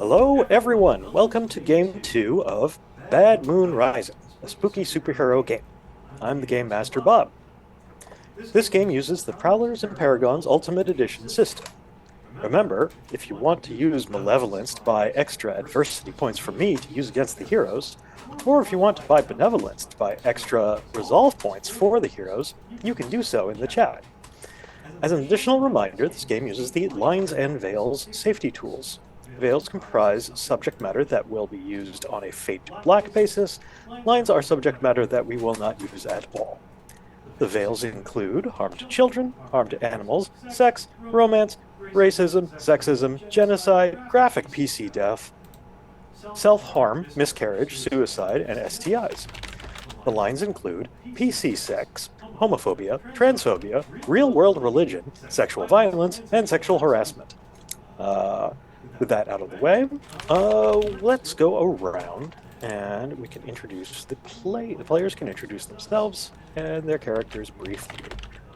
Hello, everyone. Welcome to Game 2 of Bad Moon Rising, a spooky superhero game. I'm the Game Master Bob. This game uses the Prowlers and Paragons Ultimate Edition system. Remember, if you want to use Malevolence to buy extra adversity points from me to use against the heroes, or if you want to buy Benevolence to buy extra resolve points for the heroes, you can do so in the chat. As an additional reminder, this game uses the Lines and Veils safety tools. Veils comprise subject matter that will be used on a fade to black basis. Lines are subject matter that we will not use at all. The veils include harm to children, harm to animals, sex, romance, racism, sexism, genocide, graphic PC death, self-harm, miscarriage, suicide, and STIs. The lines include PC sex, homophobia, transphobia, real-world religion, sexual violence, and sexual harassment. With that out of the way, let's go around and we can introduce the players can introduce themselves and their characters briefly.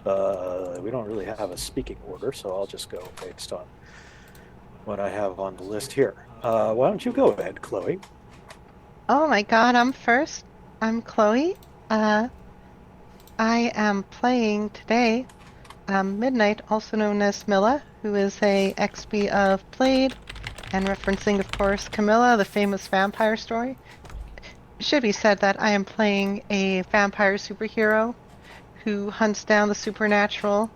We don't really have a speaking order, so I'll just go based on what I have on the list here. Why don't you go ahead, Chloe? Oh my God, I'm first. I'm Chloe. I am playing today Midnight, also known as Milla, who is a XP of Blade, and referencing, of course, Camilla, the famous vampire story. It should be said that I am playing a vampire superhero who hunts down the supernatural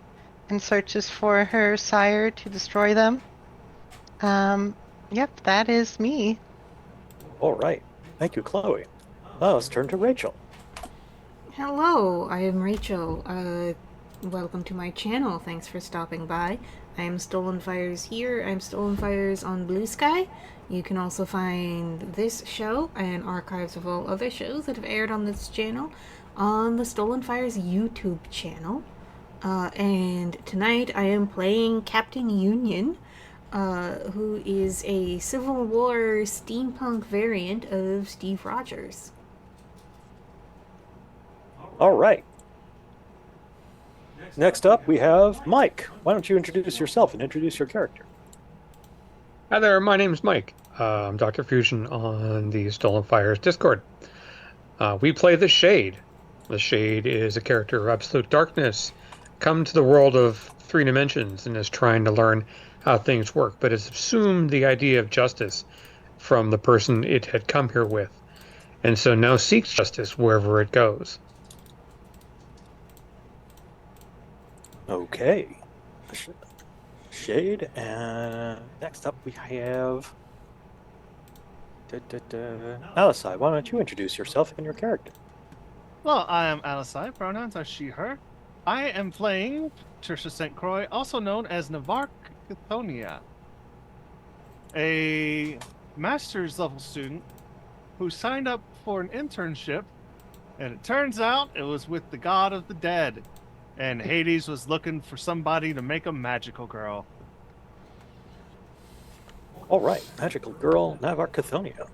and searches for her sire to destroy them. Yep, that is me. All right. Thank you, Chloe. Let's turn to Rachel. Hello, I am Rachel. Welcome to my channel. Thanks for stopping by. I am Stolen Fires here. I'm Stolen Fires on Blue Sky. You can also find this show and archives of all other shows that have aired on this channel on the Stolen Fires YouTube channel. And tonight I am playing Captain Union, who is a Civil War steampunk variant of Steve Rogers. All right. Next up, we have Mike. Why don't you introduce yourself and introduce your character? Hi there, my name's Mike. I'm Dr. Fusion on the Stolen Fires Discord. We play the Shade. The Shade is a character of absolute darkness, come to the world of three dimensions and is trying to learn how things work, but has assumed the idea of justice from the person it had come here with, and so now seeks justice wherever it goes. Okay. Shade, and next up we have Alisai. Why don't you introduce yourself and your character? Well, I am Alisai. Pronouns are she, her. I am playing Trisha St. Croix, also known as Navarre Cathonia, a master's level student who signed up for an internship, and it turns out it was with the god of the dead, and Hades was looking for somebody to make a magical girl. All right, magical girl, Navarre Cathonia.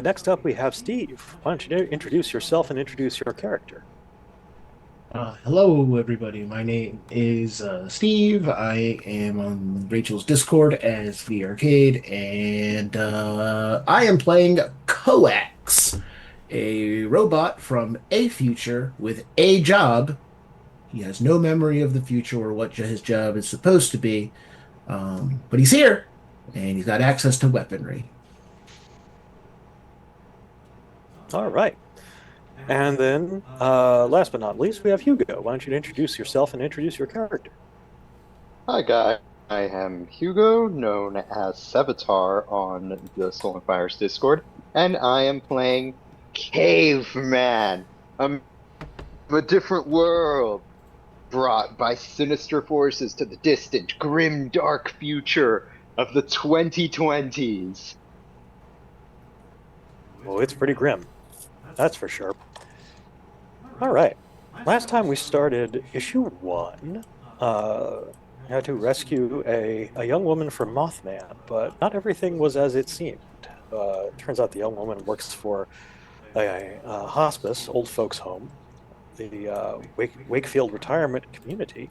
Next up, we have Steve. Why don't you introduce yourself and introduce your character? Hello, everybody. My name is Steve. I am on Rachel's Discord as the Arcade, and I am playing Coax, a robot from a future with a job. He has no memory of the future or what his job is supposed to be, but he's here, and he's got access to weaponry. All right. And then, last but not least, we have Hugo. Why don't you introduce yourself and introduce your character? Hi, guys. I am Hugo, known as Sevatar on the Stolen Fires Discord, and I am playing Caveman. I'm a different world, brought by sinister forces to the distant, grim, dark future of the 2020s. Well, it's pretty grim. That's for sure. All right. Last time we started issue 1, we had to rescue a young woman from Mothman, but not everything was as it seemed. It turns out the young woman works for a hospice, old folks home, the Wakefield Retirement Community,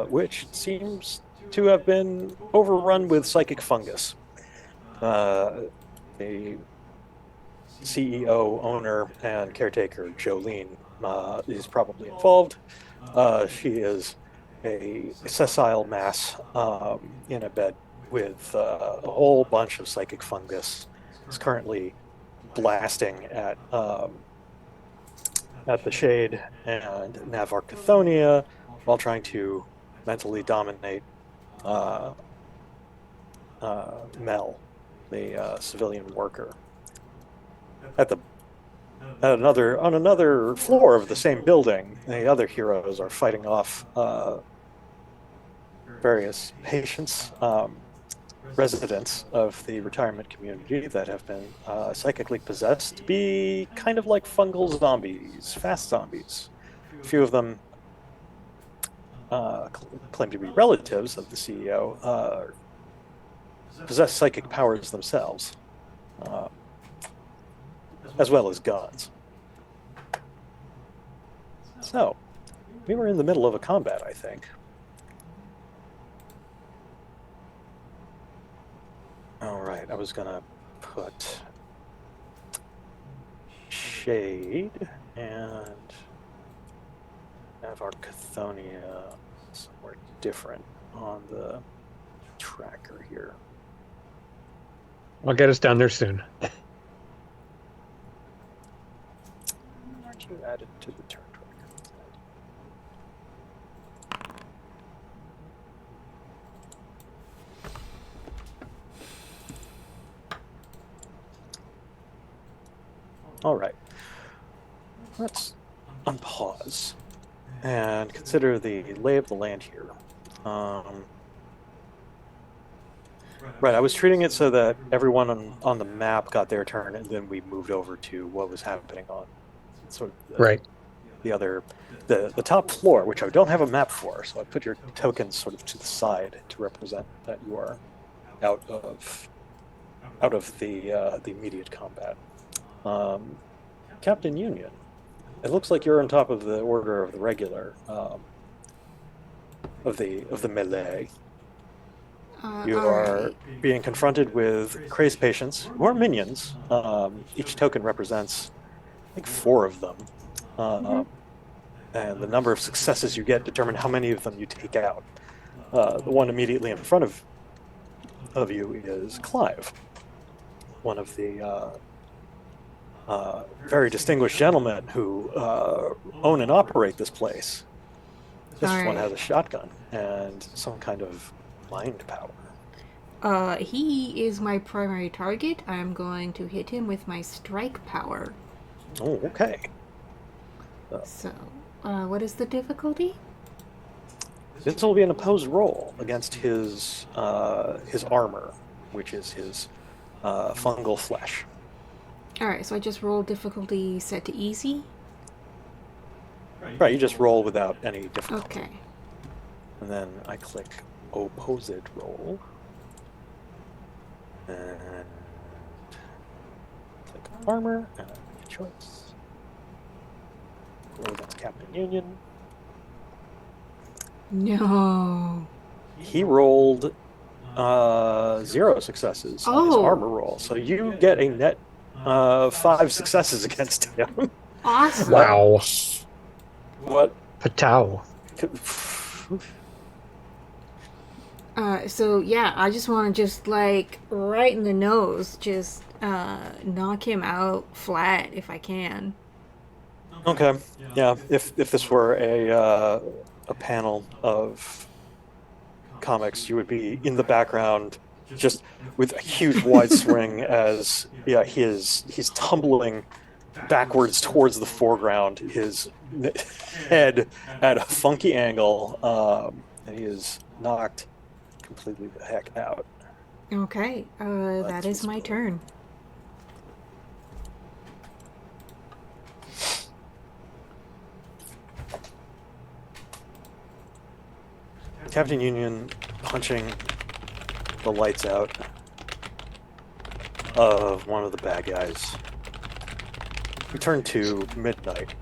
which seems to have been overrun with psychic fungus. The CEO, owner, and caretaker, Jolene, is probably involved. She is a sessile mass in a bed with a whole bunch of psychic fungus. Is currently blasting at the Shade and Navar Cathonia while trying to mentally dominate uh, Mel, the civilian worker. At the on another floor of the same building, the other heroes are fighting off various patients, residents of the retirement community that have been psychically possessed to be kind of like fungal zombies, fast zombies. A few of them claim to be relatives of the CEO, possess psychic powers themselves, uh, as well as guns. So, we were in the middle of a combat, I think. All right, I was gonna put Shade and Navar Cathonia somewhere different on the tracker here. I'll get us down there soon. Aren't you added to the turn tracker? All right. Let's unpause and consider the lay of the land here. Right, I was treating it so that everyone on the map got their turn, and then we moved over to what was happening on sort of Right. the top floor, which I don't have a map for. So I put your tokens sort of to the side to represent that you are out of the immediate combat. Captain Union, it looks like you're on top of the order of the regular of the melee. You are being confronted with crazed patients who are minions. Each token represents, I think, 4 of them. And the number of successes you get determine how many of them you take out. The one immediately in front of you is Clive, one of the very distinguished gentlemen who own and operate this place. This one has a shotgun and some kind of mind power. He is my primary target. I'm going to hit him with my strike power. Oh, okay. So, what is the difficulty? This will be an opposed roll against his armor, which is his fungal flesh. Alright, so I just roll difficulty set to easy? Right, you just roll without any difficulty. Okay. And then I click opposed roll. And click armor, and I make a choice. Roll against Captain Union. No. He rolled 0 successes on his armor roll, so you get a net 5 successes against him. Awesome. Wow. What? Patow. So yeah, I just want to just like right in the nose, just knock him out flat if I can. Okay. Yeah. If this were a panel of comics, you would be in the background, just with a huge wide swing as he's tumbling backwards towards the foreground, his head at a funky angle, and he is knocked completely the heck out. Okay, that is my turn. Captain Union punching the lights out of one of the bad guys. We turn to Midnight,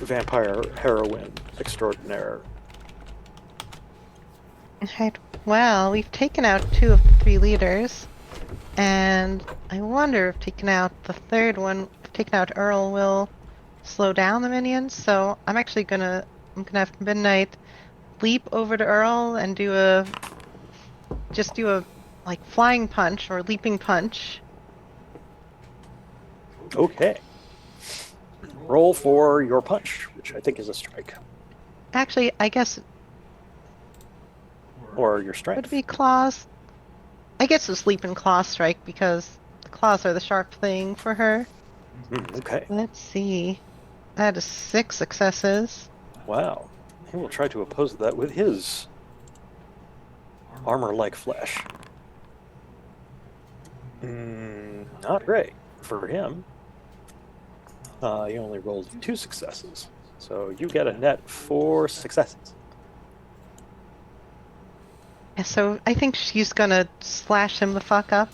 vampire heroine extraordinaire. I'd Well, we've taken out 2 of the 3 leaders, and I wonder if taking out the third one, if taking out Earl will slow down the minions. So I'm gonna have Midnight leap over to Earl and do a like flying punch or leaping punch. Okay. Roll for your punch, which I think is a strike. Actually, I guess Or your would strength. it be claws? I guess it's leap and claw strike because the claws are the sharp thing for her. Okay. Let's see. That is 6 successes. Wow. He will try to oppose that with his armor-like flesh. Not great for him. He only rolled 2 successes. So you get a net 4 successes. Yeah, so I think she's gonna slash him the fuck up.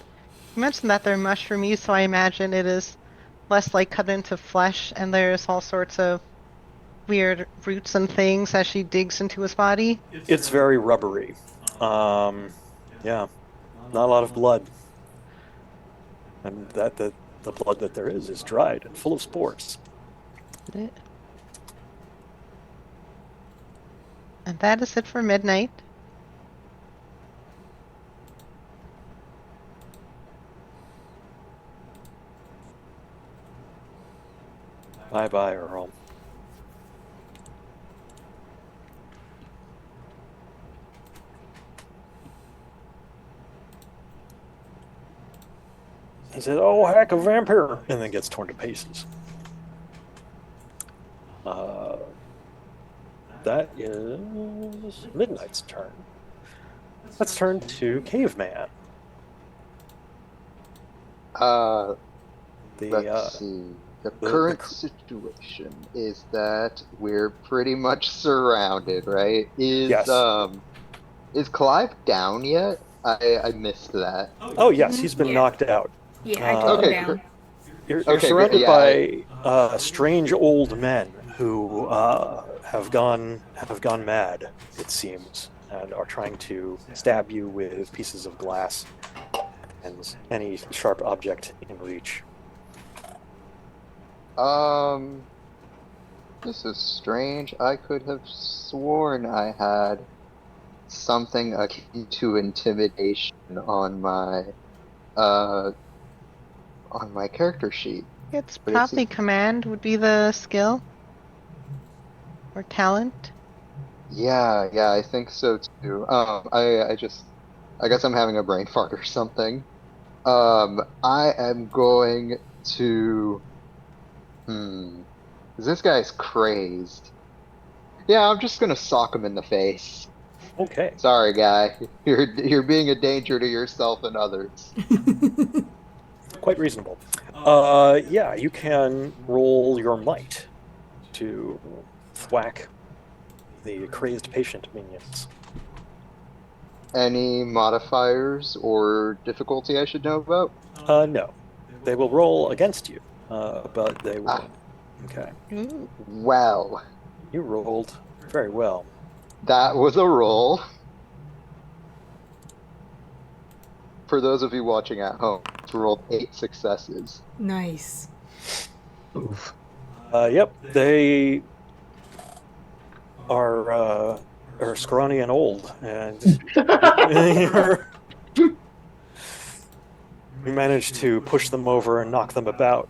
You mentioned that they're mushroomy, so I imagine it is less like cut into flesh, and there's all sorts of weird roots and things as she digs into his body. It's very rubbery. Yeah, not a lot of blood. And the blood that there is dried and full of spores. And that is it for Midnight. Bye-bye, Earl. He said, "Oh, heck, a vampire," and then gets torn to pieces. That is Midnight's turn. Let's turn to Caveman. Let's The see. The the current cr- situation is that we're pretty much surrounded, right? Yes. Is Clive down yet? I missed that. Oh yes, he's been Yeah. knocked out. Yeah, I took Okay, him down. You're Okay, great. surrounded Yeah, by strange old men who have gone mad, it seems, and are trying to stab you with pieces of glass and any sharp object in reach. This is strange. I could have sworn I had something akin to intimidation uh on my character sheet. It's But it's probably command would be the skill. Or talent. yeah, I think so too. I guess I'm having a brain fart or something. I am going to, 'cause this guy's crazed. Yeah, I'm just gonna sock him in the face. Okay. Sorry, guy. You're being a danger to yourself and others. Quite reasonable. Yeah, you can roll your might to thwack the crazed patient minions. Any modifiers or difficulty I should know about? No. They will roll against you, but they will. Ah. Okay. Ooh. Well, You rolled very well. that was a roll. For those of you watching at home, it's rolled 8 successes. Nice. Oof. Yep, they are scrawny and old, and we managed to push them over and knock them about.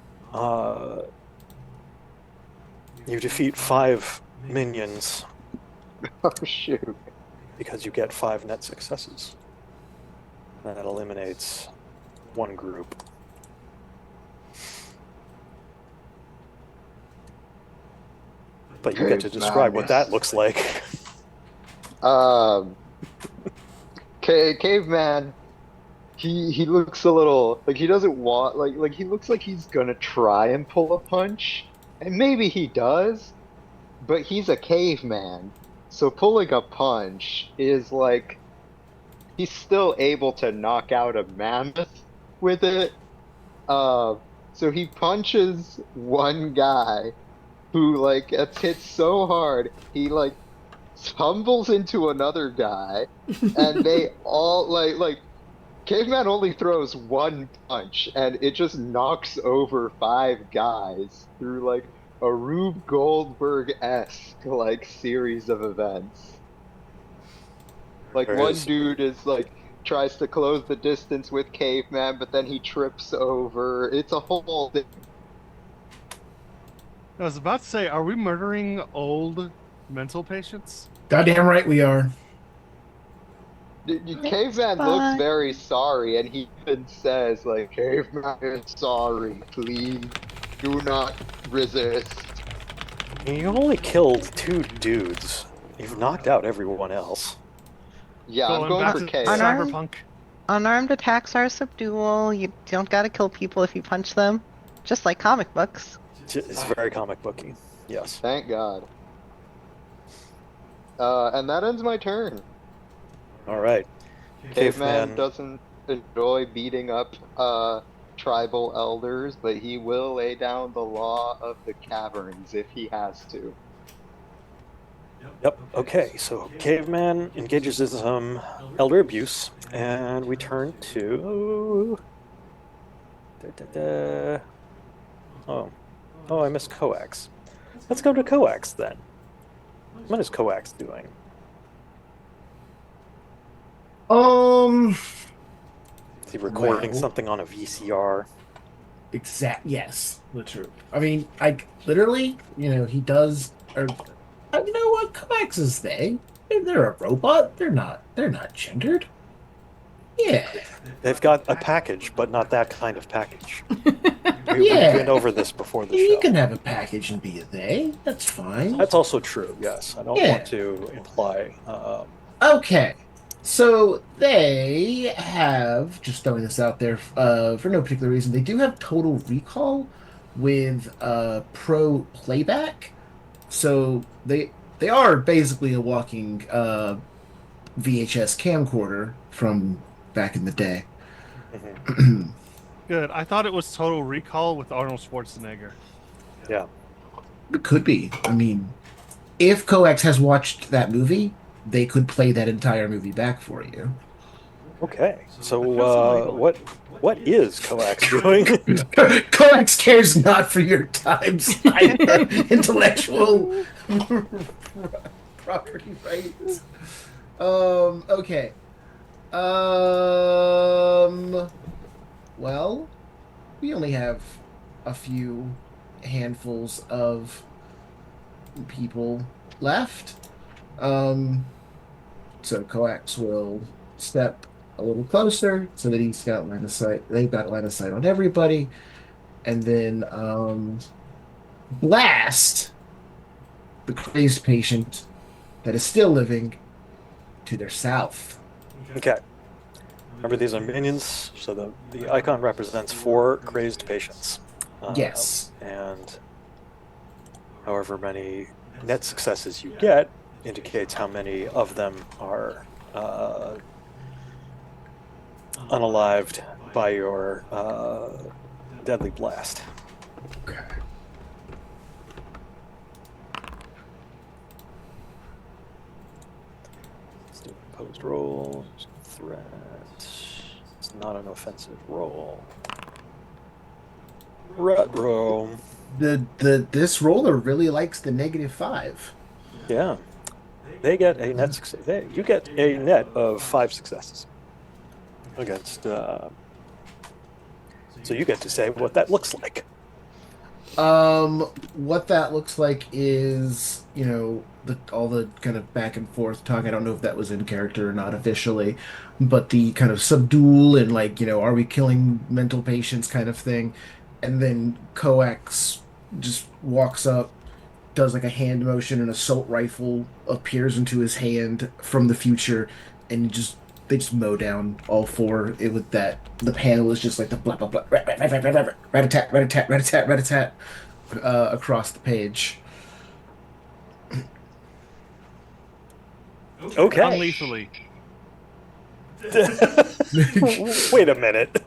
You defeat 5 minions Oh, shoot. because you get 5 net successes. That eliminates 1 group. But you get to describe what that looks like. Um, Caveman, he looks a little like he doesn't want like he looks like he's gonna try and pull a punch, and maybe he does, but he's a caveman, so pulling a punch is like he's still able to knock out a mammoth with it. So he punches one guy who like gets hit so hard he like tumbles into another guy, and they all like Caveman only throws one punch, and it just knocks over five guys through like a Rube Goldberg-esque like series of events. Like There one is. dude is like tries to close the distance with Caveman, but then he trips over. It's a whole thing. I was about to say, are we murdering old mental patients? Goddamn right we are. Caveman looks fine. very sorry, and he even says like, "Caveman is sorry. Please do not resist." You only killed 2 dudes. You've knocked out everyone else. Yeah, I'm going back for to chaos. Unarmed? Cyberpunk. Unarmed attacks are subdual. You don't gotta kill people if you punch them. Just like comic books. It's very comic booky. Yes. Thank God. And that ends my turn. All right. Caveman doesn't enjoy beating up tribal elders, but he will lay down the law of the caverns if he has to. Yep. Okay. So Caveman engages in some elder abuse, and we turn to. Oh, I missed Coax. Let's go to Coax then. What is Coax doing? Is he recording Well- something on a VCR? Yes, literally. I mean, literally, he does. Or you know what? Coax is they're a robot. They're not gendered. Yeah. They've got a package, but not that kind of package. We've Yeah. been over this before the You show. can have a package and be a they. That's fine. That's also true. Yes, I don't Yeah. want to imply. Okay. So they have, just throwing this out there for no particular reason, they do have total recall with pro playback. So they are basically a walking VHS camcorder from back in the day. mhm. Good. I thought it was Total Recall with Arnold Schwarzenegger. Yeah. It could be. I mean, if Coax has watched that movie, they could play that entire movie back for you. Okay. So what is Coax doing? Coax cares not for your times, intellectual property rights. Okay. Well, we only have a few handfuls of people left. So Coax will step a little closer so that he's got line of sight. They've got line of sight on everybody, and then blast the crazed patient that is still living to their south. Okay. Remember, these are minions, so the icon represents 4 crazed patients. Yes. And however many net successes you get indicates how many of them are unalived by your deadly blast. Okay. Let's do an opposed roll. Threat. It's not an offensive roll. Retro. This roller really likes the -5. Yeah. They get a net success. You get a net of 5 successes against. So you get to say what that looks like. What that looks like is, all the kind of back and forth talk. I don't know if that was in character or not officially, but the kind of subdual and are we killing mental patients kind of thing. And then Coax just walks up, does like a hand motion, an assault rifle appears into his hand from the future, and they just mow down all 4. It with that the panel is just like the blah blah blah rat-a-tat, rat-a-tat, rat-a-tat, rat-a-tat across the page. Okay. Non-lethally. Wait a minute.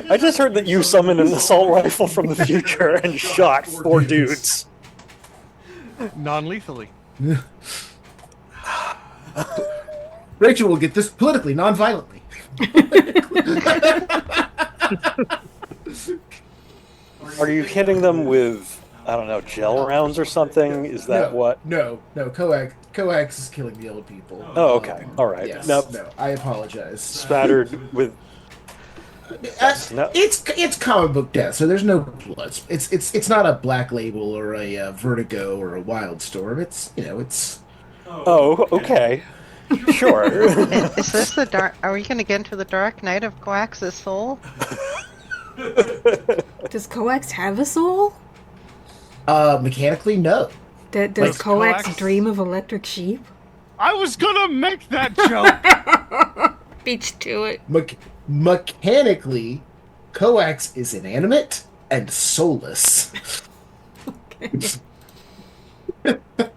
I just heard that you summoned an assault rifle from the future and shot 4 dudes. Non-lethally. Rachel will get this politically, non-violently. Are you hitting them with, I don't know, gel rounds or something? Is that what? No. Coax is killing the old people. Oh, okay. All right. Yes. Nope. No, I apologize. Spattered with. No. It's comic book death, so there's no blood. It's not a Black Label or a Vertigo or a Wildstorm. It's. Oh, okay. Sure. Is this the dark? Are we going to get into the dark night of Coax's soul? Does Coax have a soul? Mechanically, no. Does Like Coax Coax? dream of electric sheep? I was gonna make that joke. Beach to it. Mechanically, Coax is inanimate and soulless.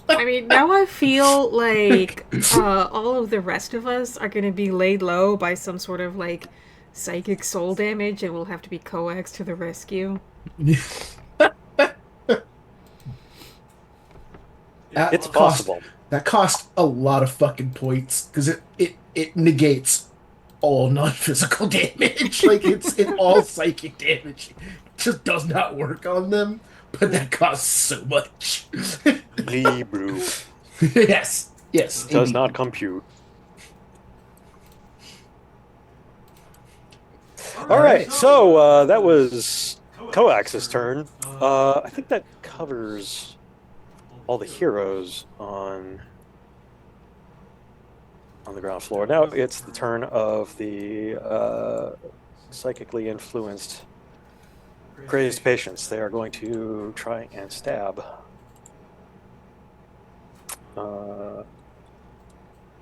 I mean, now I feel like all of the rest of us are going to be laid low by some sort of like psychic soul damage, and we'll have to be Coax to the rescue. It's possible. That cost a lot of fucking points because it negates all non-physical damage. Like it's all psychic damage. It just does not work on them, but that costs so much. Hebrew yes. does indeed. not compute. All right, so that was Coax's turn. I think that covers all the heroes on the ground floor. Now it's the turn of the psychically influenced crazed patients. They are going to try and stab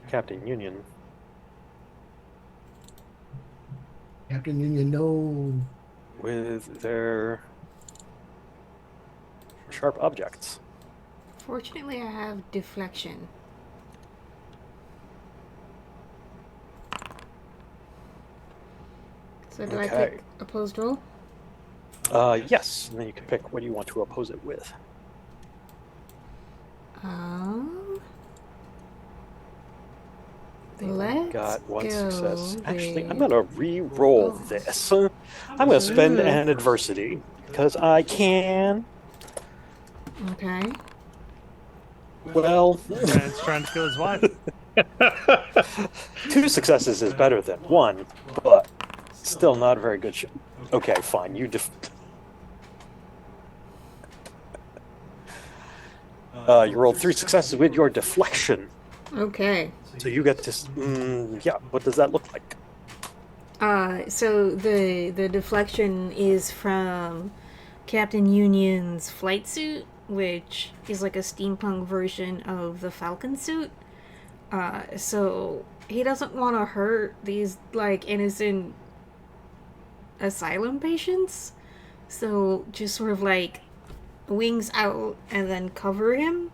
Captain Union. Captain Union, no. With their sharp objects. Fortunately, I have deflection. So do I Okay. pick opposed roll? Yes, and then you can pick what you want to oppose it with. Let's Got one go success. Actually, I'm with- gonna re-roll this. I'm gonna spend an adversity because I can. Okay. Well, Man's trying to kill his wife. 2 successes is better than 1, but still not a very good shot. Okay, fine. You you rolled 3 successes with your deflection, Okay. so you get to. Yeah, what does that look like? So the deflection is from Captain Union's flight suit, which is like a steampunk version of the Falcon suit. So he doesn't want to hurt these like innocent asylum patients. So just sort of like wings out and then cover him.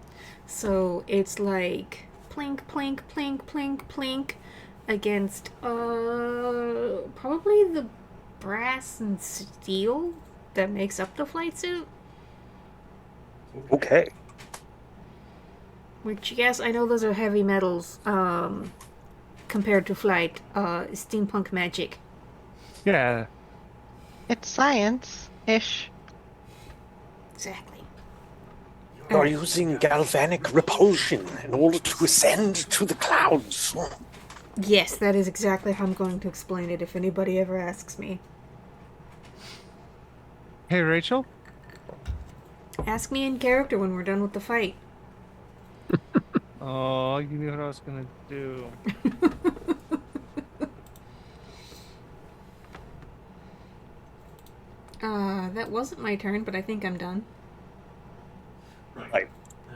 So it's like plink, plink, plink, plink, plink against probably the brass and steel that makes up the flight suit. Okay. Which, yes, I know those are heavy metals compared to flight. Steampunk magic. Yeah. It's science-ish. Exactly. You're using galvanic repulsion in order to ascend to the clouds. Yes, that is exactly how I'm going to explain it if anybody ever asks me. Hey, Rachel. Ask me in character when we're done with the fight. Oh, you knew what I was gonna do. That wasn't my turn, but I think I'm done. Right.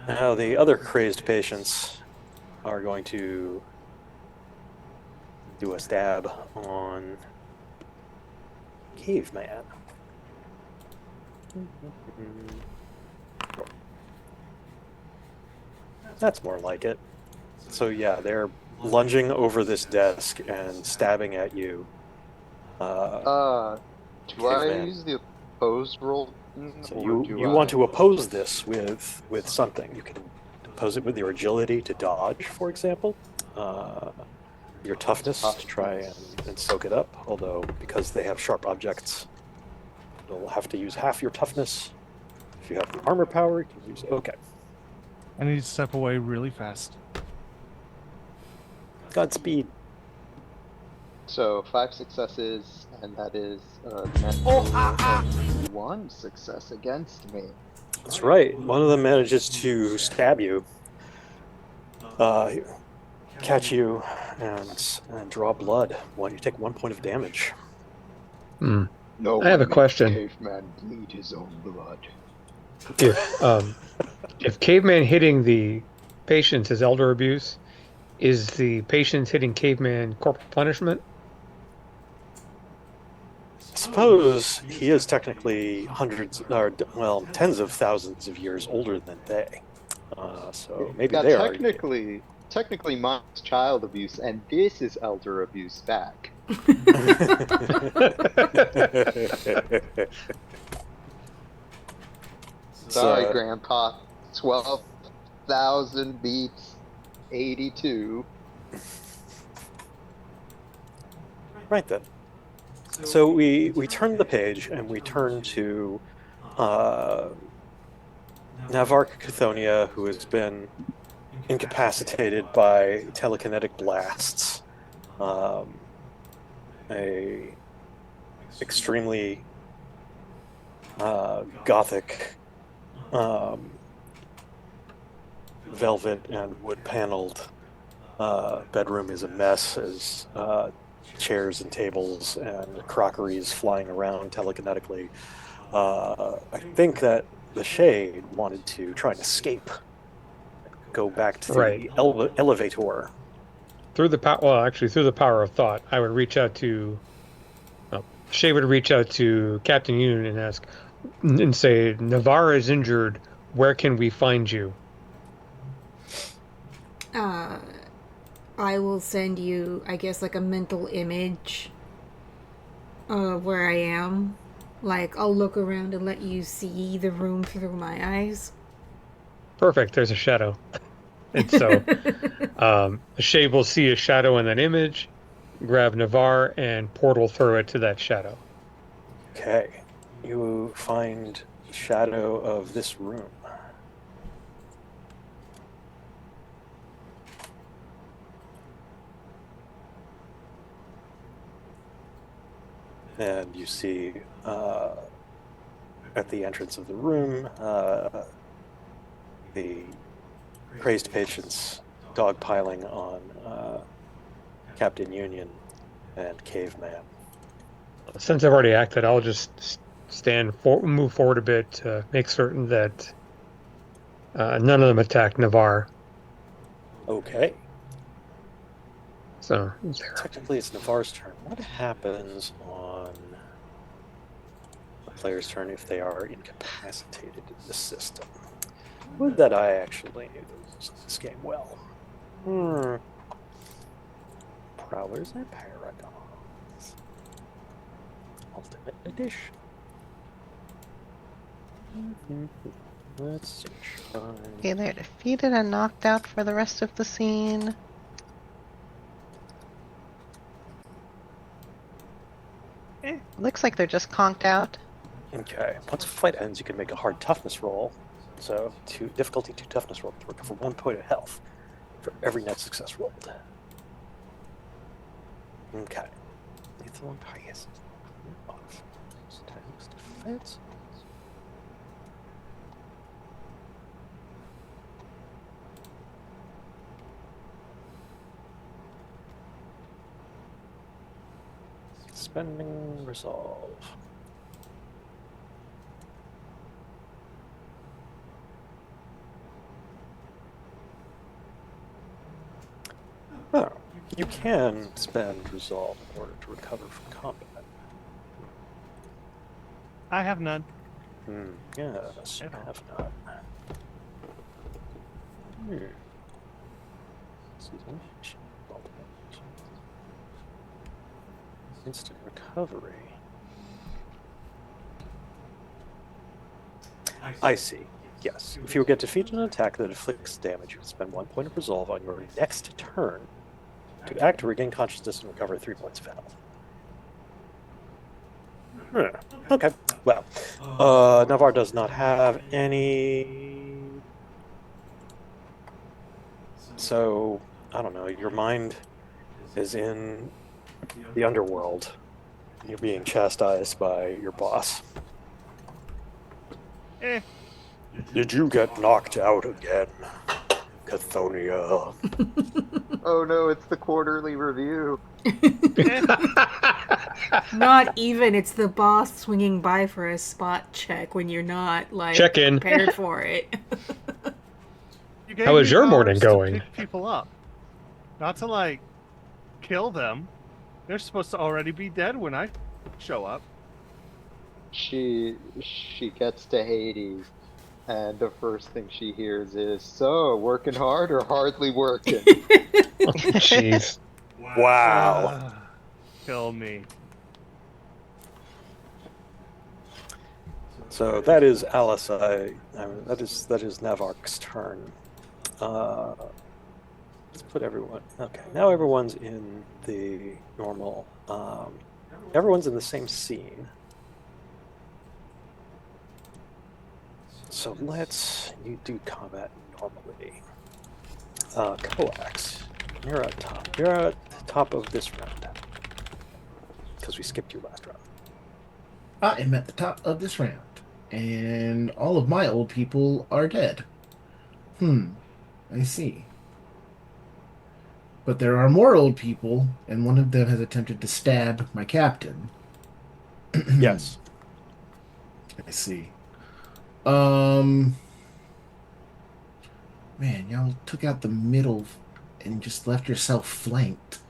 Now the other crazed patients are going to do a stab on Caveman. That's more like it. So yeah, they're lunging over this desk and stabbing at you. Do I Caveman. use the opposed roll? So or do you I- want to oppose this with something. You can oppose it with your agility to dodge, for example. your toughness to try and soak it up, although because they have sharp objects, you'll have to use half your toughness. If you have the armor power, you can use... Okay. I need to step away really fast. Godspeed. So 5 successes, and that is a net of 1 success against me. That's right. One of them manages to stab you, catch you, and draw blood. You take 1 point of damage. Hmm. No I have a one makes question. Caveman bleed his own blood. If caveman hitting the patients is elder abuse, is the patients hitting caveman corporal punishment? I suppose he is technically tens of thousands of years older than they. So maybe Yeah, they are. technically mine's child abuse, and this is elder abuse back. Sorry, Grandpa. 12,000 beats 82. Right then. So we turn the page and we turn to Navarre Cathonia, who has been incapacitated by telekinetic blasts. A extremely gothic velvet and wood paneled bedroom is a mess as chairs and tables and crockeries flying around telekinetically. I think that the Shade wanted to try and escape, go back to Right. the elevator. Through the power of thought, I would reach out to. Shay would reach out to Captain Union and ask, and say, "Navarre is injured. Where can we find you?" I will send you, I guess, like a mental image of where I am. Like, I'll look around and let you see the room through my eyes. Perfect. There's a shadow. And so Shay will see a shadow in that image, grab Navarre, and portal through it to that shadow. Okay. You find the shadow of this room. And you see at the entrance of the room the crazed patients dogpiling on Captain Union and Caveman. Since I've already acted, I'll just move forward a bit to make certain that none of them attack Navarre. Okay. So Technically, it's Navarre's turn. What happens on the player's turn if they are incapacitated in the system? Would that I actually knew this game well. Prowlers and Paragons. Ultimate Edition. Let's see. Okay, they're defeated and knocked out for the rest of the scene. Looks like they're just conked out. Okay. Once a fight ends, you can make a hard toughness roll. So, difficulty 2 toughness roll to recover 1 point of health for every net success rolled. Okay. Lethal and highest. Off. Times defense. Spending resolve. Oh, you can spend resolve in order to recover from combat. I have none. Yes, you have not. Instant recovery. I see. Yes. If you get defeated in an attack that inflicts damage, you can spend 1 point of resolve on your next turn To act to regain consciousness and recover 3 points of health. Okay, well, Navarre does not have any. So, I don't know, your mind is in the underworld. You're being chastised by your boss. Eh, Did you get knocked out again, Cathonia? Oh no, it's the quarterly review. Not even. It's the boss swinging by for a spot check when you're not like Check in. prepared for it. you gave How is me your morning powers going? to pick people up, not to like kill them. They're supposed to already be dead when I show up. She gets to Hades, and the first thing she hears is, "So, working hard or hardly working?" Jeez. Wow. Kill me. So that is Alice. That is Navark's turn. Let's put everyone. Okay, now everyone's in the normal. Everyone's in the same scene. So you do combat normally. Coax, you're at top. You're at the top of this round because we skipped you last round. I am at the top of this round, and all of my old people are dead. I see. But there are more old people, and one of them has attempted to stab my captain. Yes. I see. Man, y'all took out the middle and just left yourself flanked.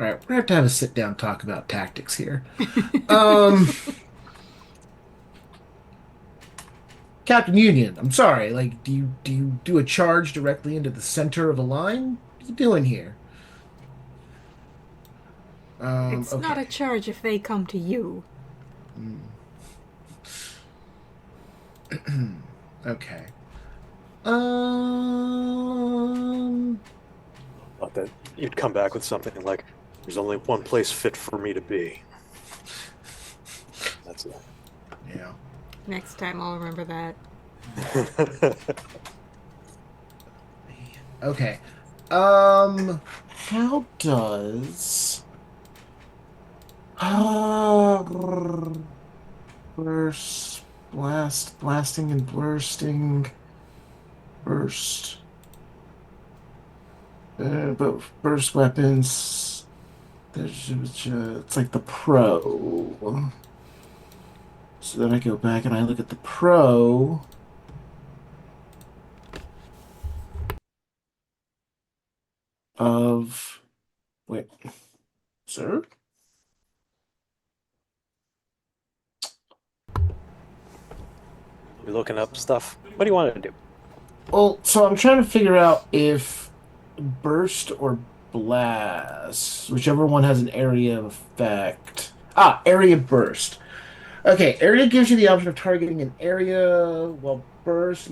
All right, we're gonna have to have a sit down talk about tactics here. Captain Union, I'm sorry. Like, do you do a charge directly into the center of a line? What are you doing here? It's not a Okay. charge if they come to you. Okay. Thought that you'd come back with something like, "There's only one place fit for me to be." That's it. Yeah. Next time I'll remember that. Okay. How does burst, blasting and bursting, burst, but burst weapons. It's like the pro. So then I go back and I look at the pro. Of wait, sir? You're looking up stuff. What do you want to do? Well, so I'm trying to figure out if burst or blast, whichever one has an area of effect. Ah, area burst. Okay, area gives you the option of targeting an area, while burst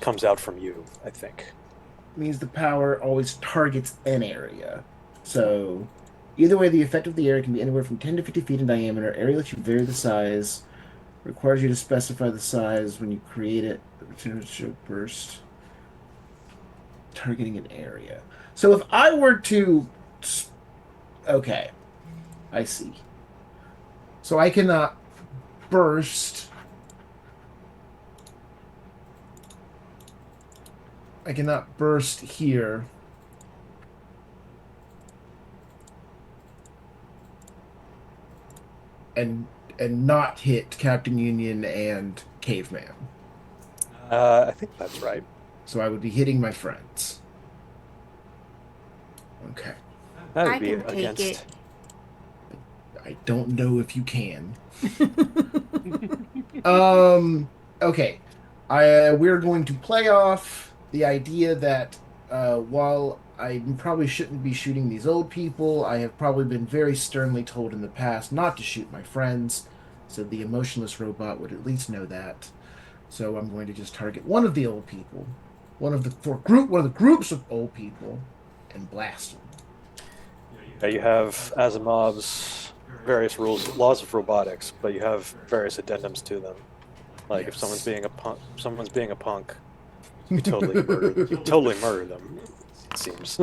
Comes out from you, I think. means the power always targets an area. So either way, the effect of the area can be anywhere from 10 to 50 feet in diameter. Area lets you vary the size. Requires you to specify the size when you create it. Show burst. Targeting an area. So if I were to... Okay. I see. So I cannot burst. I cannot burst here. And not hit Captain Union and Caveman. I think that's right. So I would be hitting my friends. Okay. That I would be can take against. it. I don't know if you can. Okay. We're going to play off the idea that while I probably shouldn't be shooting these old people, I have probably been very sternly told in the past not to shoot my friends, so the emotionless robot would at least know that. So I'm going to just target one of the old people, one of the groups of old people, and blast them. You have Asimov's various laws of robotics, but you have various addendums to them. Like if someone's Yes. being a punk, you totally murder them. It seems.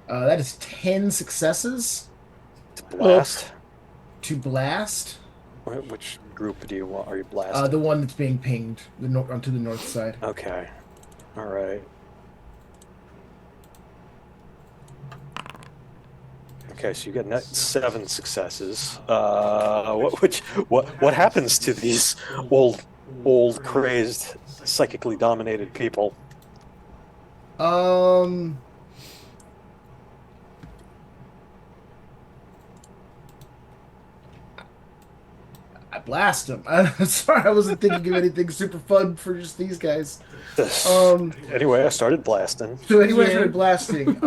That is 10 successes To blast. to blast. Which group do you want? Are you The blasting? one that's being pinged onto the north side. Okay. All right. Okay, so you get 7 successes. What happens to these old, crazed, psychically dominated people? Um, I blast them. I'm sorry, I wasn't thinking of anything super fun for just these guys. Anyway, I started blasting. So anyway, I Yeah. started blasting.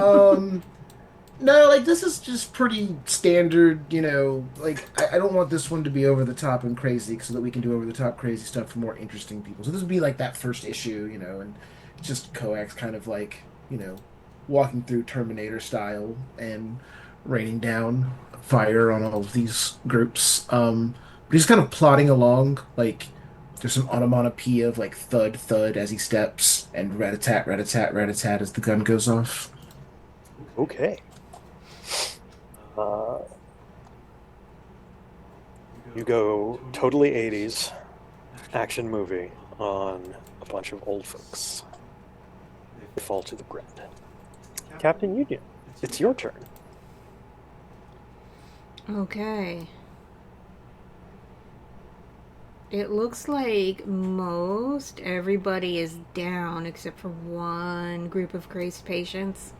No, like this is just pretty standard, like I don't want this one to be over the top and crazy so that we can do over the top crazy stuff for more interesting people. So this would be like that first issue, and it's just Coax kind of like, walking through Terminator style and raining down fire on all of these groups. But he's kind of plodding along, like there's some onomatopoeia of like thud thud as he steps and rat-a-tat, rat-a-tat, rat-a-tat as the gun goes off. Okay. You go totally 80s action movie on a bunch of old folks. They fall to the ground. Captain Union, it's your turn. Okay. It looks like most everybody is down except for one group of crazed patients.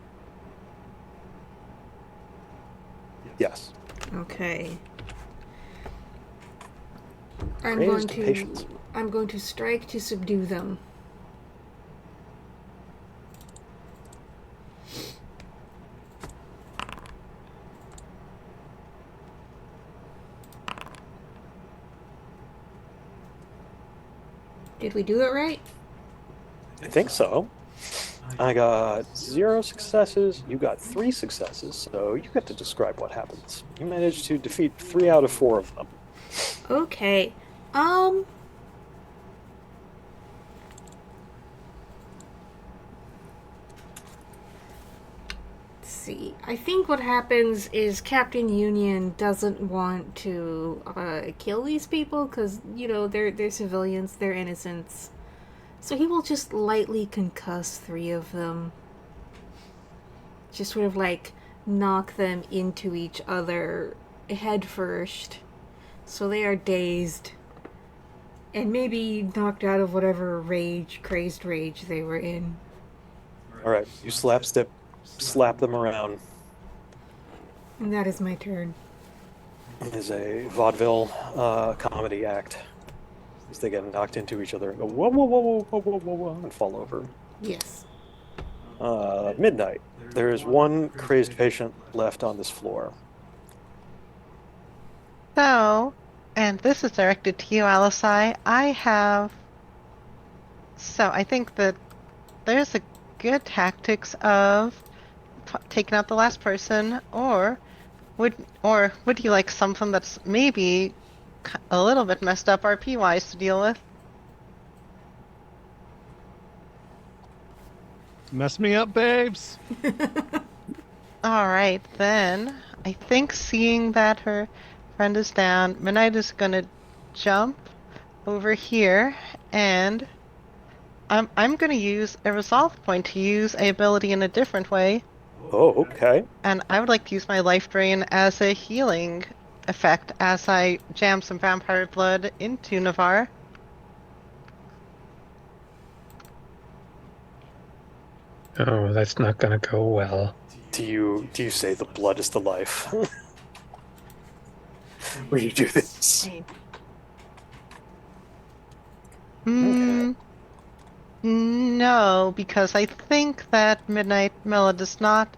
Yes. Okay. I'm Crazed going to patients. I'm going to strike to subdue them. Did we do it right? I think so. I got 0 successes. You got 3 successes. So you get to describe what happens. You managed to defeat 3 out of 4 of them. Okay. Let's see. I think what happens is Captain Union doesn't want to kill these people because, they're civilians, they're innocents. So he will just lightly concuss 3 of them. Just sort of like knock them into each other head first. So they are dazed. And maybe knocked out of whatever crazed rage they were in. All right. You slap them around. And that is my turn. It is a vaudeville comedy act. As they get knocked into each other and go, whoa, whoa, whoa, whoa, whoa, whoa, whoa, whoa, and fall over. Yes. Midnight. There is 1 crazed patient left on this floor. So, and this is directed to you, Alisai. I think that there's a good tactics of taking out the last person, or would you like something that's maybe a little bit messed up RP-wise to deal with? Mess me up, babes. All right, then. I think seeing that her friend is down, Midnight is gonna jump over here, and I'm gonna use a resolve point to use a ability in a different way, Oh, okay. and I would like to use my life drain as a healing effect as I jam some vampire blood into Navarre. Oh, that's not gonna go well. Do you say the blood is the life? When you do this? No, because I think that Midnight Mela does not.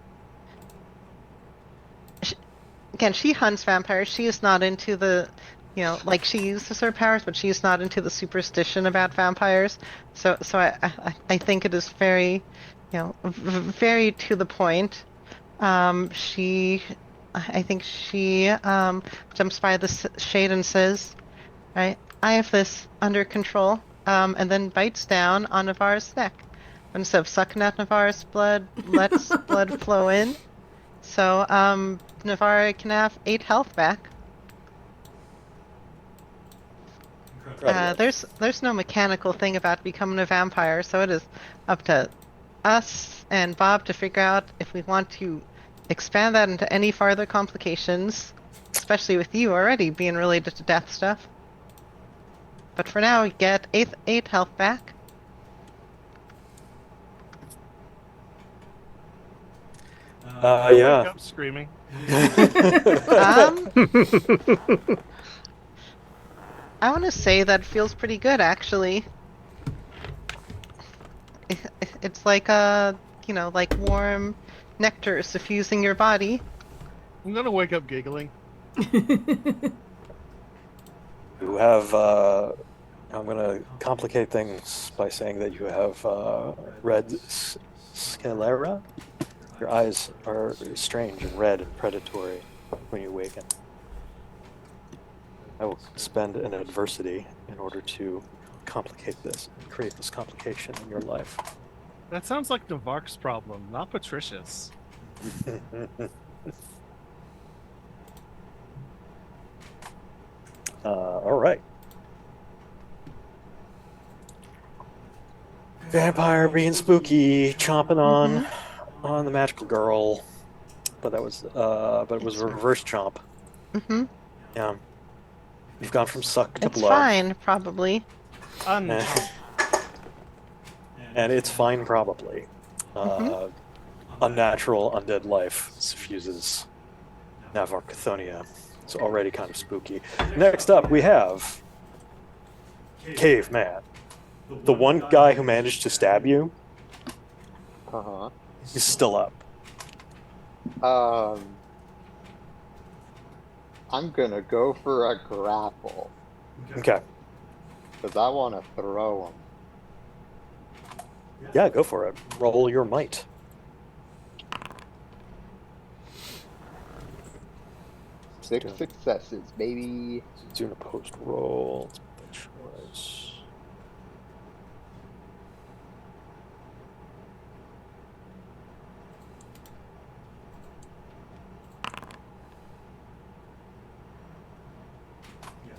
Again, she hunts vampires. She is not into the like she uses her powers, but she's not into the superstition about vampires. So I think it is very, very to the point. I think she jumps by the shade and says, right, I have this under control, and then bites down on Navarre's neck. Instead of sucking out Navarre's blood, lets blood flow in. So, Navarre can have 8 health back. Incredible. There's no mechanical thing about becoming a vampire, so it is up to us and Bob to figure out if we want to expand that into any farther complications, especially with you already being related to death stuff. But for now, we get 8 health back. I wake Yeah. up screaming. Um, I want to say that feels pretty good, actually. It's like like warm nectar suffusing your body. I'm gonna wake up giggling. You have, I'm going to complicate things by saying that you have red sclera. Your eyes are strange and red and predatory when you awaken. I will spend an adversity in order to complicate this, create this complication in your life. That sounds like Navark's problem, not Patricia's. All right. Vampire being spooky, chomping on the magical girl, but it was a reverse chomp. Mm-hmm. Yeah, you've gone from suck to It's blood, fine, probably. Unchomp. and it's fine probably. Unnatural undead life suffuses Navar Cathonia. It's already kind of spooky. Next up, we have Caveman, the one guy who managed to stab you. Uh He's still up. huh. I'm gonna go for a grapple Okay, because I want to throw him. yeah, go for it. Roll your might. Six successes, baby. Do an opposed roll. Let's put that choice.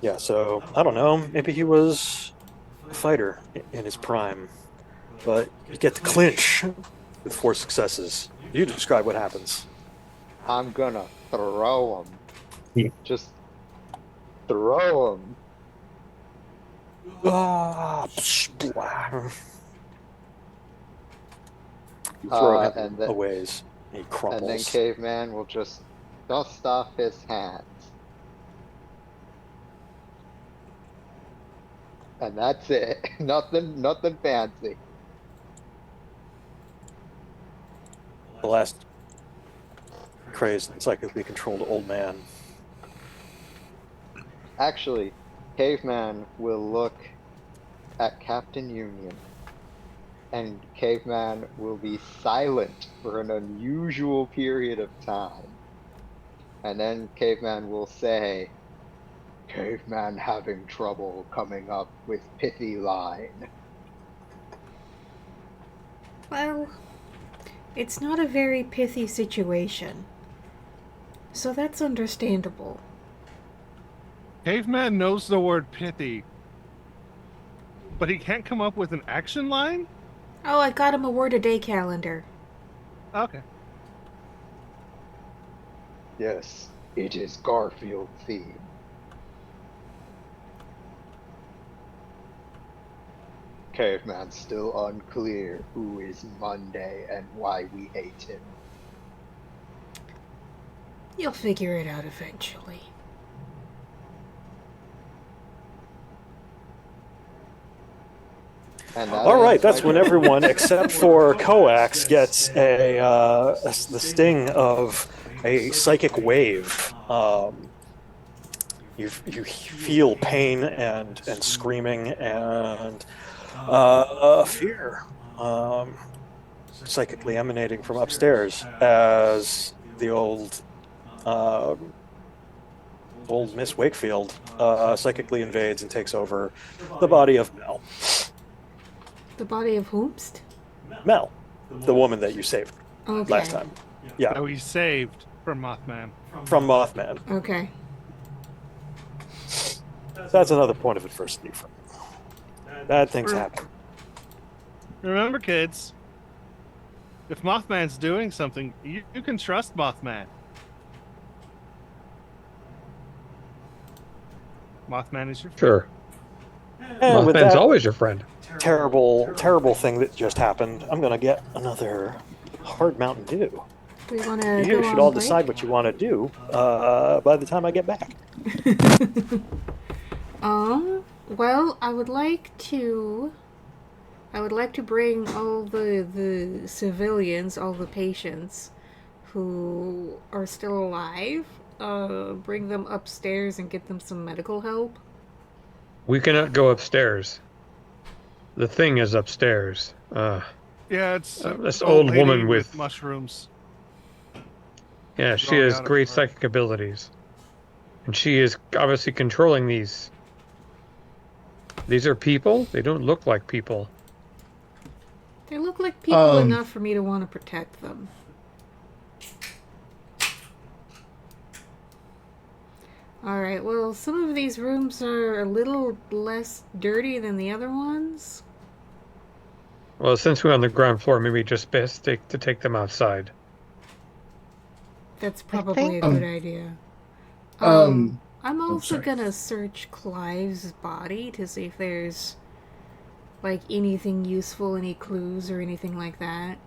Yeah, so I don't know. Maybe he was a fighter in his prime, but you get the clinch with 4 successes. You describe what happens. I'm gonna throw him. Yeah. Just throw him. Ah, splah. You throw him and then- a ways. He And then crumbles. Caveman will just dust off his hands. And that's it. Nothing fancy. The last crazed, psychically controlled old man. Actually, Caveman will look at Captain Union, and Caveman will be silent for an unusual period of time. And then Caveman will say, Caveman having trouble coming up with pithy line. Well, it's not a very pithy situation. So that's understandable. Caveman knows the word pithy, but he can't come up with an action line? Oh, I got him a word a day calendar. Okay. Yes, it is Garfield theme. Caveman's still unclear who is Monday and why we hate him. You'll figure it out eventually. And that All right, ends that's my when turn. everyone except for Coax gets the sting of a psychic wave. You feel pain and screaming and fear psychically emanating from upstairs as the um, old Miss Wakefield psychically invades and takes over the body of Mel. The body of whomst? Mel, the woman that you saved Okay. last time. Yeah, That we saved from Mothman. from Mothman. Okay. So that's another point of adversity for me. Bad things happen. Remember, kids, if Mothman's doing something, you can trust Mothman. Mothman is your friend. Sure. And with Mothman's that always your friend. terrible thing that just happened, I'm going to get another hard Mountain Dew. Do we want to You go should on all break? decide what you want to do by the time I get back. Well, I would like to bring all the civilians, all the patients who are still alive, bring them upstairs and get them some medical help. We cannot go upstairs. The thing is upstairs. Yeah, it's This an old lady woman with mushrooms. Yeah, she growing has out of great her. psychic abilities. And she is obviously controlling these. These are people? They don't look like people. They look like people enough for me to want to protect them. Alright, well, some of these rooms are a little less dirty than the other ones. Well, since we're on the ground floor, maybe just best to take them outside. That's probably think- a good idea. I'm also sorry. gonna search Clive's body to see if there's, like, anything useful, any clues or anything like that.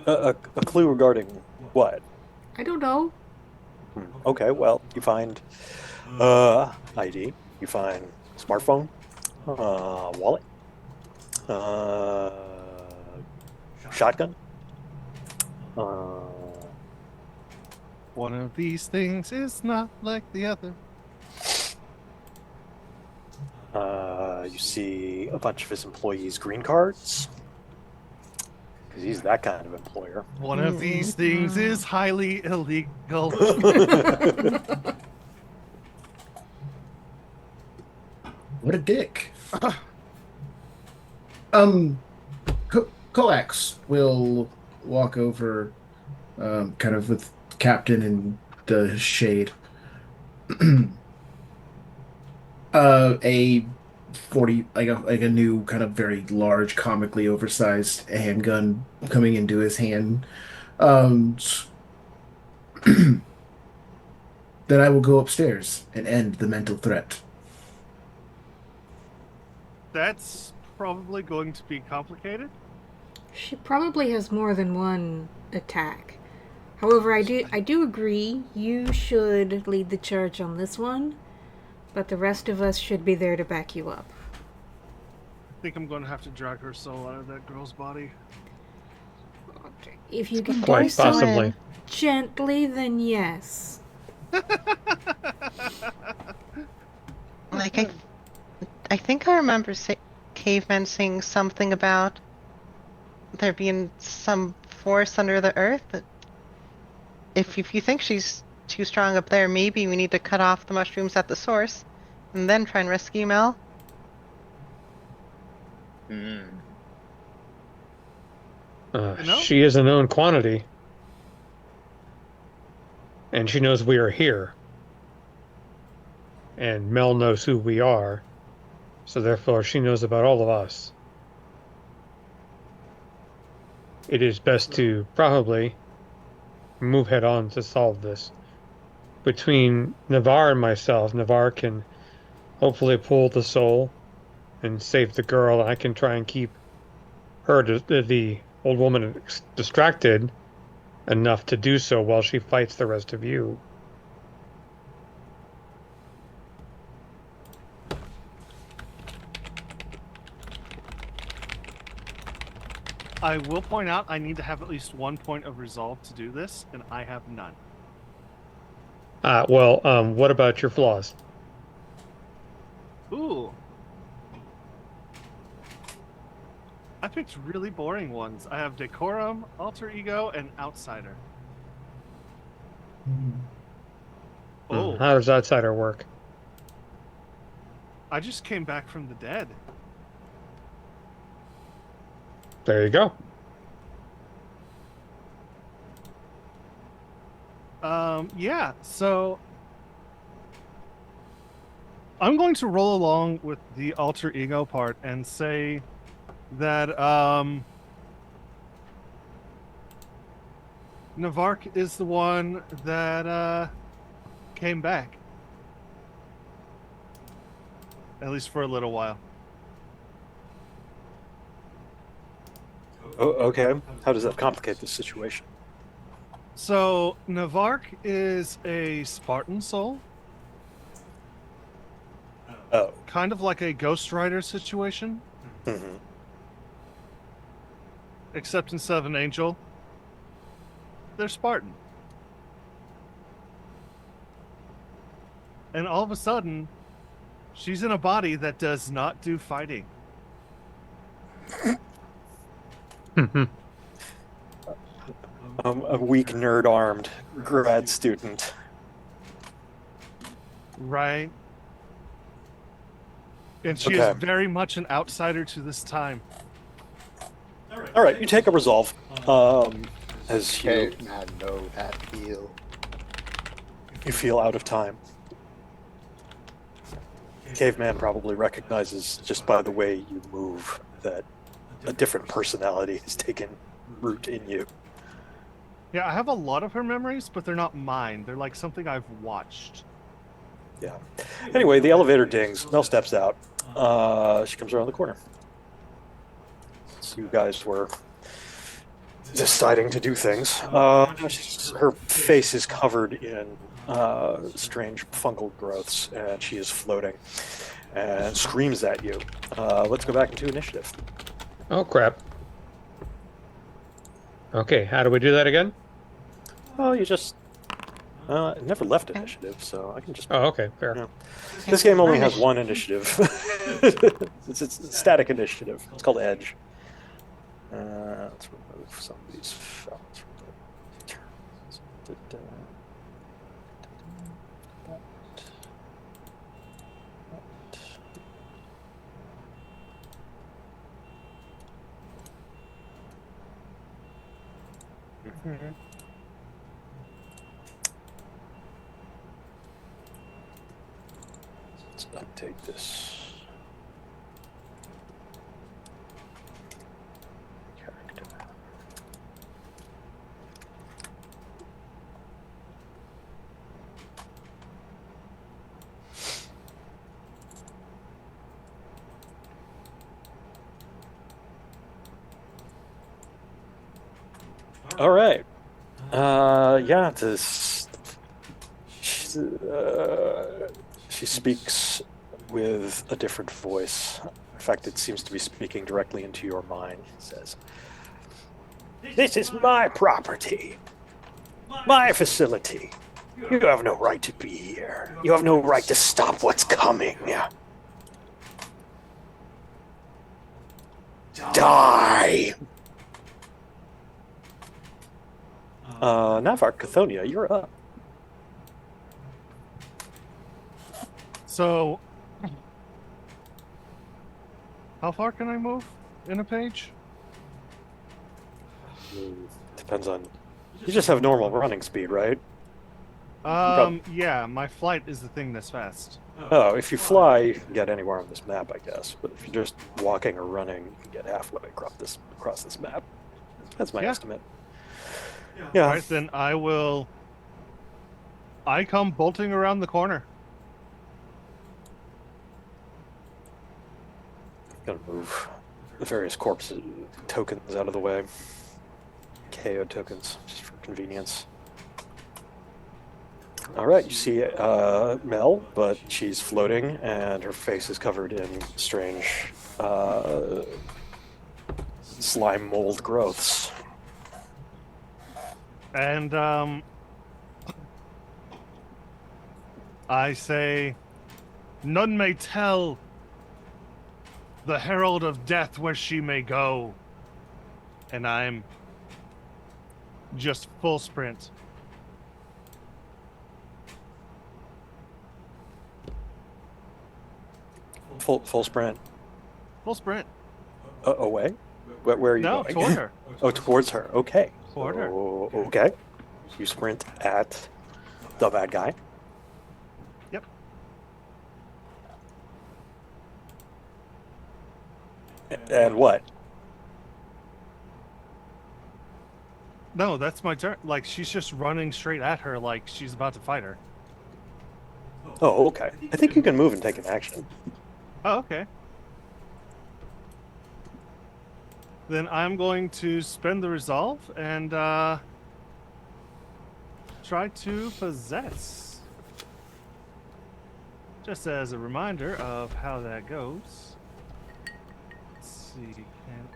A clue regarding what? I don't know. Okay, well, you find ID, you find smartphone, wallet, shotgun. One of these things is not like the other. You see a bunch of his employees' green cards, because he's that kind of employer. One of these things is highly illegal. What a dick. Coax will walk over, kind of with Captain and the Shade. A 40, like a new kind of very large, comically oversized handgun coming into his hand. Then I will go upstairs and end the mental threat. That's probably going to be complicated. She probably has more than one attack. However, I do agree you should lead the charge on this one, but the rest of us should be there to back you up. I think I'm going to have to drag her soul out of that girl's body. If you can do Quite so possibly. gently, then yes. Like I think I remember Caveman saying something about there being some force under the earth that if you think she's too strong up there, maybe we need to cut off the mushrooms at the source and then try and rescue Mel. Hmm. know? She is a known quantity. And she knows we are here. And Mel knows who we are. So therefore, she knows about all of us. It is best to probably move head on to solve this. Between Navarre and myself, Navarre can hopefully pull the soul and save the girl. I can try and keep her, the old woman, distracted enough to do so while she fights the rest of you. I will point out I need to have at least 1 point of resolve to do this, and I have none. What about your flaws? Ooh. I picked really boring ones. I have decorum, alter ego, and outsider. Oh, How does outsider work? I just came back from the dead. There you go. Yeah, so I'm going to roll along with the alter ego part and say that Navark is the one that came back. At least for a little while. Oh, okay. How does that complicate the situation? So Navark is a Spartan soul, Oh. kind of like a Ghost Rider situation, Hmm. except instead of an angel, they're Spartan. And all of a sudden, she's in a body that does not do fighting. A weak nerd-armed grad student. Right? And she Okay. is very much an outsider to this time. All right, you take a resolve. As you Caveman know that feel. feel out of time. Caveman probably recognizes just by the way you move that a different personality has taken root in you. Yeah, I have a lot of her memories, but they're not mine. They're like something I've watched. Yeah. Anyway, the elevator dings. Mel steps out. She comes around the corner. So you guys were deciding to do things. Her face is covered in strange fungal growths, and she is floating and screams at you. Let's go back into initiative. Oh, crap. Okay, how do we do that again? Oh, you just it never left initiative, so I can just. Oh, okay, fair. Yeah. This game only has one initiative. It's static initiative. It's called Edge. Let's remove some of these felons from the turns. Mhm. Let's update this. Character. All right. Yeah, she speaks with a different voice. In fact, it seems to be speaking directly into your mind. It says, "This is my property, my facility. You have no right to be here. You have no right to stop what's coming. Die!" Navark, Cathonia, you're up. So, how far can I move in a page? Depends on. You just have normal running speed, right? Yeah, my flight is the thing that's fast. Oh, if you fly, you can get anywhere on this map, I guess. But if you're just walking or running, you can get halfway across this map. That's my Yeah. estimate. Yeah. Right, then I come bolting around the corner. Gonna move the various corpse tokens out of the way. KO tokens, just for convenience. All right, you see Mel, but she's floating, and her face is covered in strange slime mold growths. And I say, none may tell the herald of death where she may go. And I'm just full sprint. Full sprint. Full sprint. Away? Where are you No, going? toward her. Oh, towards her. Okay. Toward her. Okay. You sprint at the bad guy. Yep. And what? No, that's my turn. Like, she's just running straight at her like she's about to fight her. Oh, okay. I think you can move and take an action. Oh, okay. Then I'm going to spend the resolve and try to possess. Just as a reminder of how that goes. Let's see, can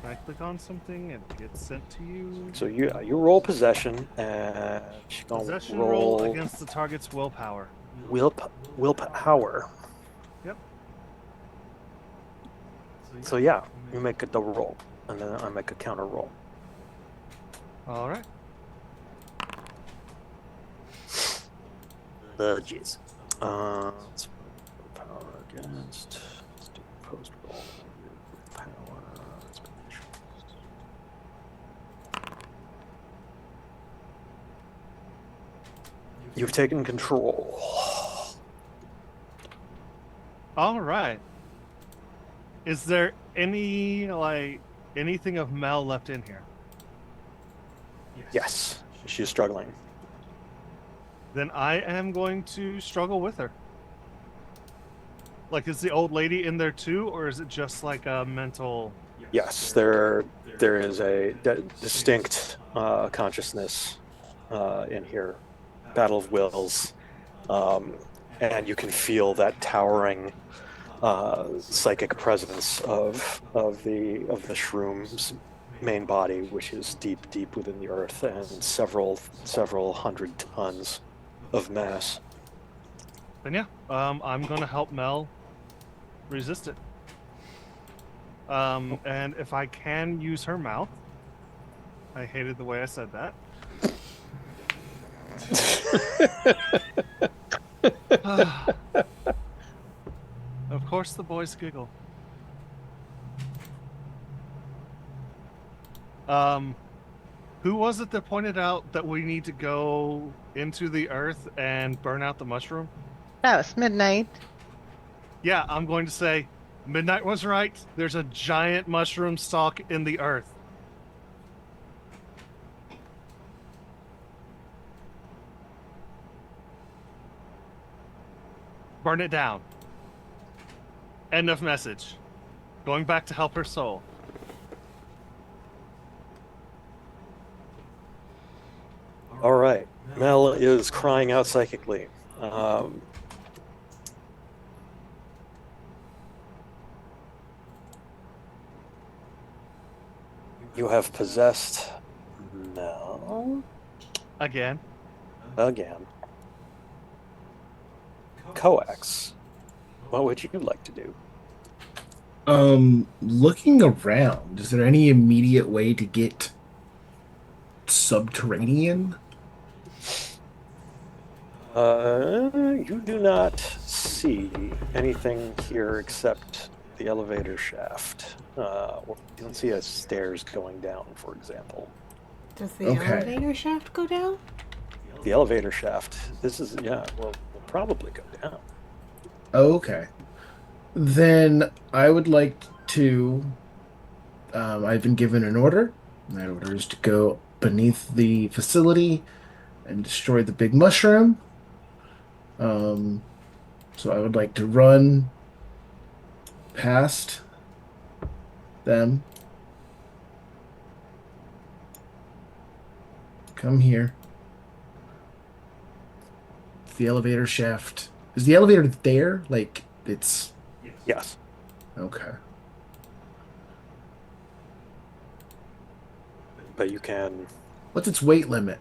I click on something and it gets sent to you? So you roll possession, and she's gonna Possession roll roll against the target's willpower. willpower. Yep. So yeah, you make a double roll, and then I make a counter roll. All right. Jeez. Let's put power against. Let's do post roll. Power. You've taken control. All right. Is there anything of Mel left in here? Yes, she's struggling. Then I am going to struggle with her. Like, is the old lady in there too, or is it just like a mental? Yes, there is a distinct consciousness in here. Battle of wills, and you can feel that towering psychic presence of the shroom's main body, which is deep within the earth, and several hundred tons of mass. Then yeah, I'm gonna help Mel resist it. And if I can use her mouth, I hated the way I said that. Of course, the boys giggle. Who was it that pointed out that we need to go into the earth and burn out the mushroom? That was midnight. Yeah, I'm going to say Midnight was right. There's a giant mushroom stalk in the earth. Burn it down. End of message. Going back to help her soul. All right, Mel is crying out psychically. You have possessed Mel Again. again. Coax, what would you like to do? Looking around, is there any immediate way to get subterranean? You do not see anything here except the elevator shaft. You don't see a stairs going down, for example. Does the Okay. elevator shaft go down? The elevator shaft. Will probably go down. Okay. Then I would like to. I've been given an order. My order is to go beneath the facility and destroy the big mushroom. So I would like to run past them. Come here. The elevator shaft. Is the elevator there? Like, it's... Yes. Okay. But you can. What's its weight limit?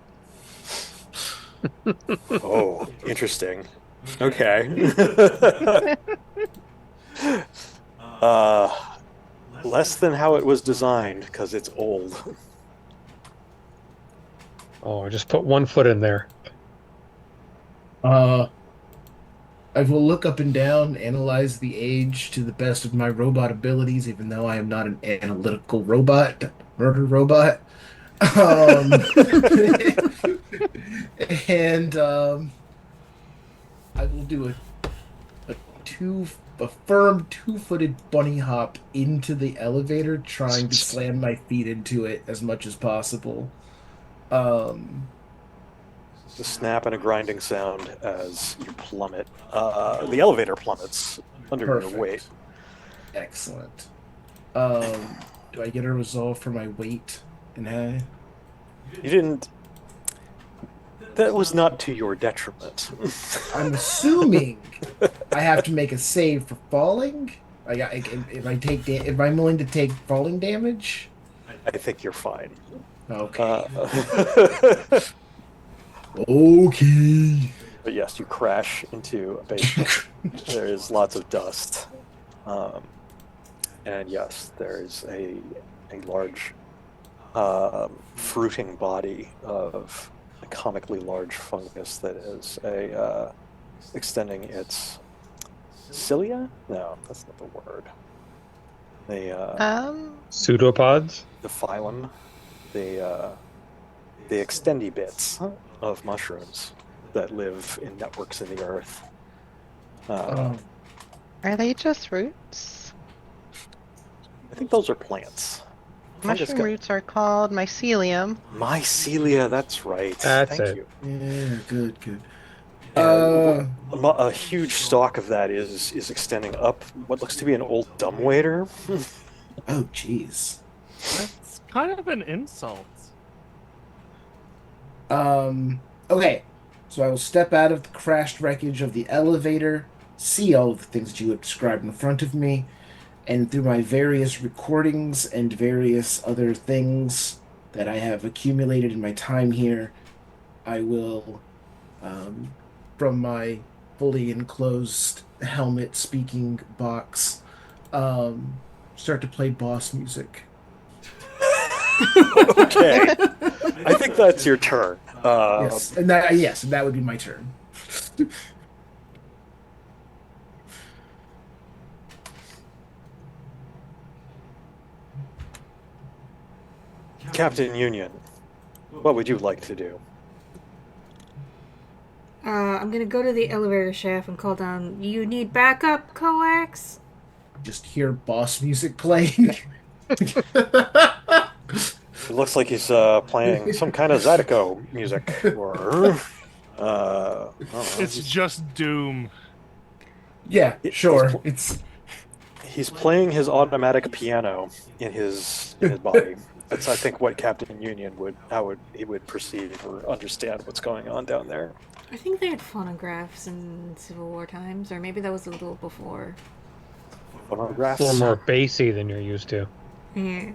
Oh, interesting. Okay. uh, less than how it was designed because it's old. Oh, just put one foot in there. Uh, I will look up and down, analyze the age to the best of my robot abilities, even though I am not an analytical robot, murder robot. Um, and I will do a two a firm 2-footed bunny hop into the elevator, trying to slam my feet into it as much as possible. Um, The snap and a grinding sound as you plummet. The elevator plummets under your weight. Perfect. Excellent. Do I get a resolve for my weight? And You didn't. That was not to your detriment. I'm assuming I have to make a save for falling. If I take if I'm willing to take falling damage. I think you're fine. Okay. Uh, Okay. but yes, you crash into a basement. There is lots of dust. And yes, there is a large fruiting body of a comically large fungus that is extending its cilia? No, that's not the word. Pseudopods? The phylum, the extendy bits of mushrooms that live in networks in the earth. Are they just roots? I think those are plants. Mushroom roots are called mycelium. Mycelia, that's right. That's Thank it. you. Yeah, good. And a huge stalk of that is extending up what looks to be an old dumbwaiter. Oh, jeez. That's kind of an insult. Okay. So I will step out of the crashed wreckage of the elevator, see all of the things that you have described in front of me, and through my various recordings and various other things that I have accumulated in my time here, I will, from my fully enclosed helmet speaking box, start to play boss music. Okay. I think that's your turn. Yes, and that would be my turn. Captain Union, what would you like to do? I'm gonna go to the elevator shaft and call down, "You need backup, coax?" Just hear boss music playing. It looks like he's playing some kind of Zydeco music, or I don't know. It's just Doom. Yeah, sure. He's playing his automatic piano in his body. That's, I think, what Captain Union he would perceive or understand what's going on down there. I think they had phonographs in Civil War times, or maybe that was a little before. Phonographs. A little more bassy than you're used to. Yeah.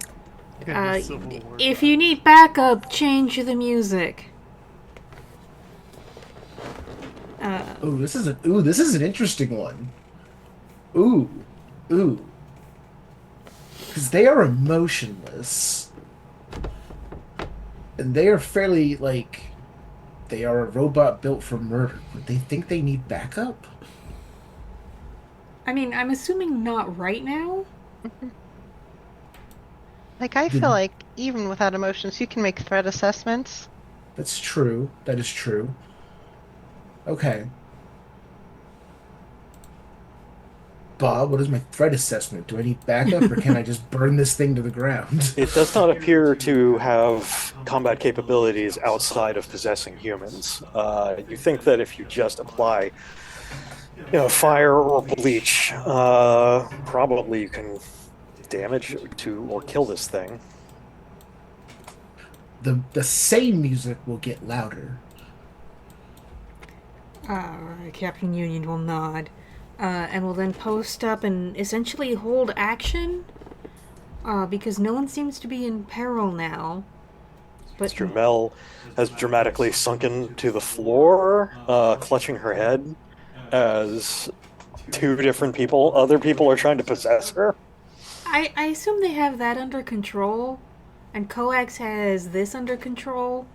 Yeah, Civil War If times. you need backup, change the music. This is an interesting one. Ooh. Because they are emotionless. And they are fairly, they are a robot built for murder. Would they think they need backup? I mean, I'm assuming not right now. Like, I feel like even without emotions, you can make threat assessments. That's true. That is true. Okay. Bob, what is my threat assessment? Do I need backup, or can I just burn this thing to the ground? It does not appear to have combat capabilities outside of possessing humans. You think that if you just apply, fire or bleach, probably you can damage or kill this thing. The same music will get louder. Captain Union will nod, and will then post up and essentially hold action, because no one seems to be in peril now. But Mr. Mel has dramatically sunken to the floor, clutching her head as two different other people are trying to possess her. I assume they have that under control, and Coax has this under control.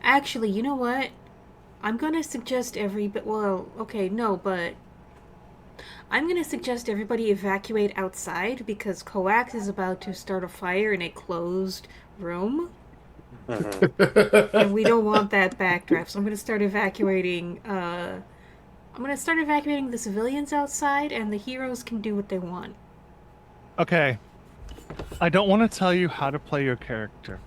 Actually, you know what? I'm gonna suggest I'm gonna suggest everybody evacuate outside because Coax is about to start a fire in a closed room, and we don't want that backdraft. So I'm gonna start evacuating. I'm gonna start evacuating the civilians outside, and the heroes can do what they want. Okay. I don't want to tell you how to play your character.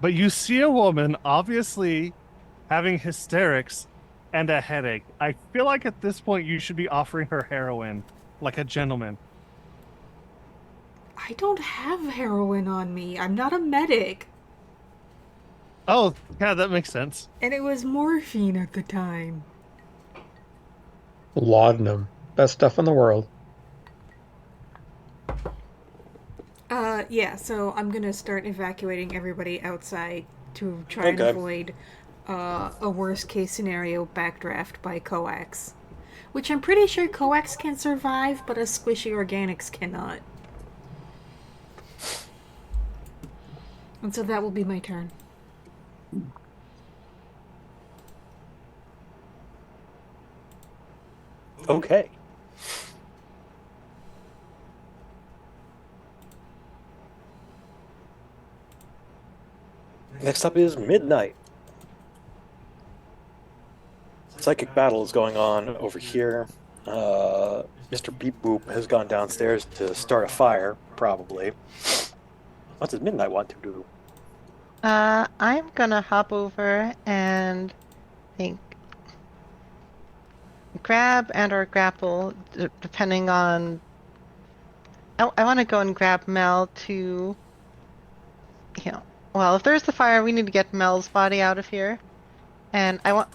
But you see a woman obviously having hysterics and a headache. I feel like at this point you should be offering her heroin like a gentleman. I don't have heroin on me. I'm not a medic. Oh, yeah, that makes sense. And it was morphine at the time. Laudanum. Best stuff in the world. Yeah, so I'm gonna start evacuating everybody outside to try and Okay. avoid a worst case scenario backdraft by Coax. Which I'm pretty sure Coax can survive, but us squishy organics cannot. And so that will be my turn. Okay. Next up is Midnight. Psychic battle is going on over here. Mr. Beep Boop has gone downstairs to start a fire, probably. What does Midnight want to do? I'm gonna hop over and think grab and or grapple, depending on. I want to go and grab Mel to, well, if there's the fire, we need to get Mel's body out of here. And I'm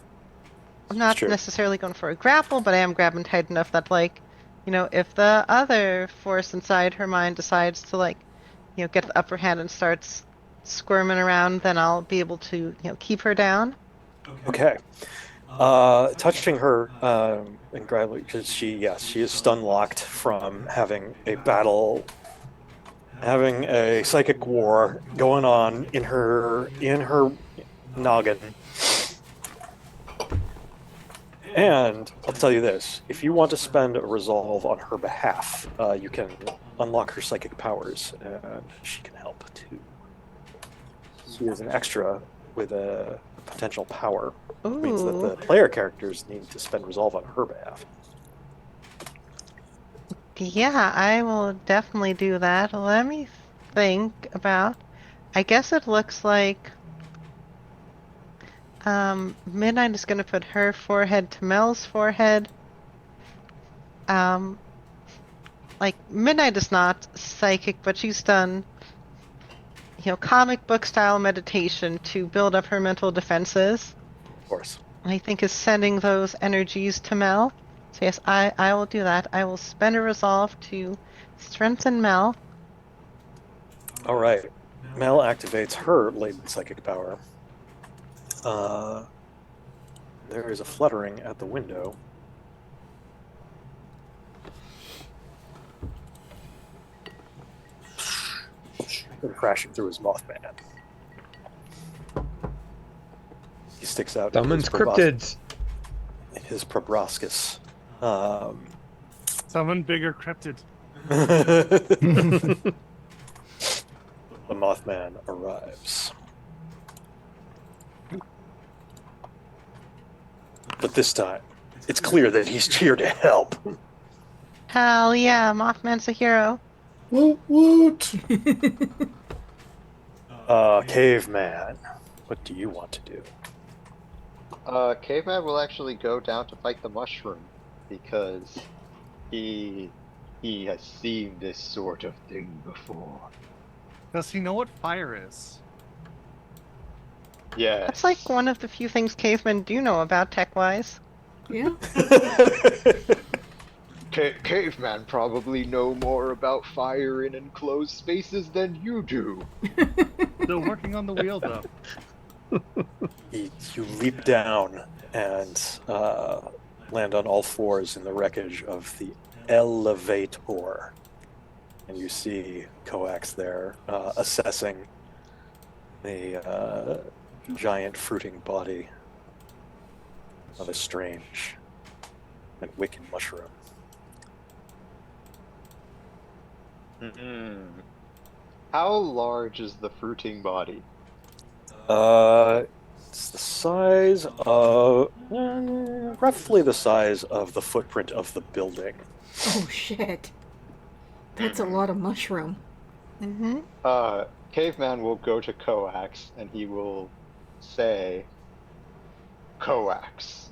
not True. necessarily going for a grapple, but I am grabbing tight enough that, like, if the other force inside her mind decides to, get the upper hand and starts squirming around, then I'll be able to, keep her down. Okay. Touching her and grabbing, because she is stun locked from having a psychic war going on in her noggin. And I'll tell you this: if you want to spend a resolve on her behalf, you can unlock her psychic powers, and she can help too. She is an extra with a potential power. Which means that the player characters need to spend resolve on her behalf. Yeah, I will definitely do that. Let me think about. I guess it looks like Midnight is going to put her forehead to Mel's forehead. Midnight is not psychic, but she's done, comic book style meditation to build up her mental defenses. Of course. I think is sending those energies to Mel. So yes, I will do that. I will spend a resolve to strengthen Mel. All right. Mel activates her latent psychic power. There is a fluttering at the window. And crashing through his Mothman. He sticks out. Summons cryptids. His proboscis. Summon bigger cryptid. The Mothman arrives. But this time, it's clear that he's here to help. Hell yeah, Mothman's a hero. Woot woot! Caveman, what do you want to do? Caveman will actually go down to fight the mushroom because he has seen this sort of thing before. Does he know what fire is? Yeah. That's like one of the few things cavemen do know about tech-wise. Yeah. Caveman probably know more about fire in enclosed spaces than you do. Still working on the wheel, though. You leap down and land on all fours in the wreckage of the elevator. And you see Coax there assessing the giant fruiting body of a strange and wicked mushroom. How large is the fruiting body? It's the size of roughly the size of the footprint of the building. Oh shit. That's a lot of mushroom. Mm-hmm. Caveman will go to Coax and he will say, Coax,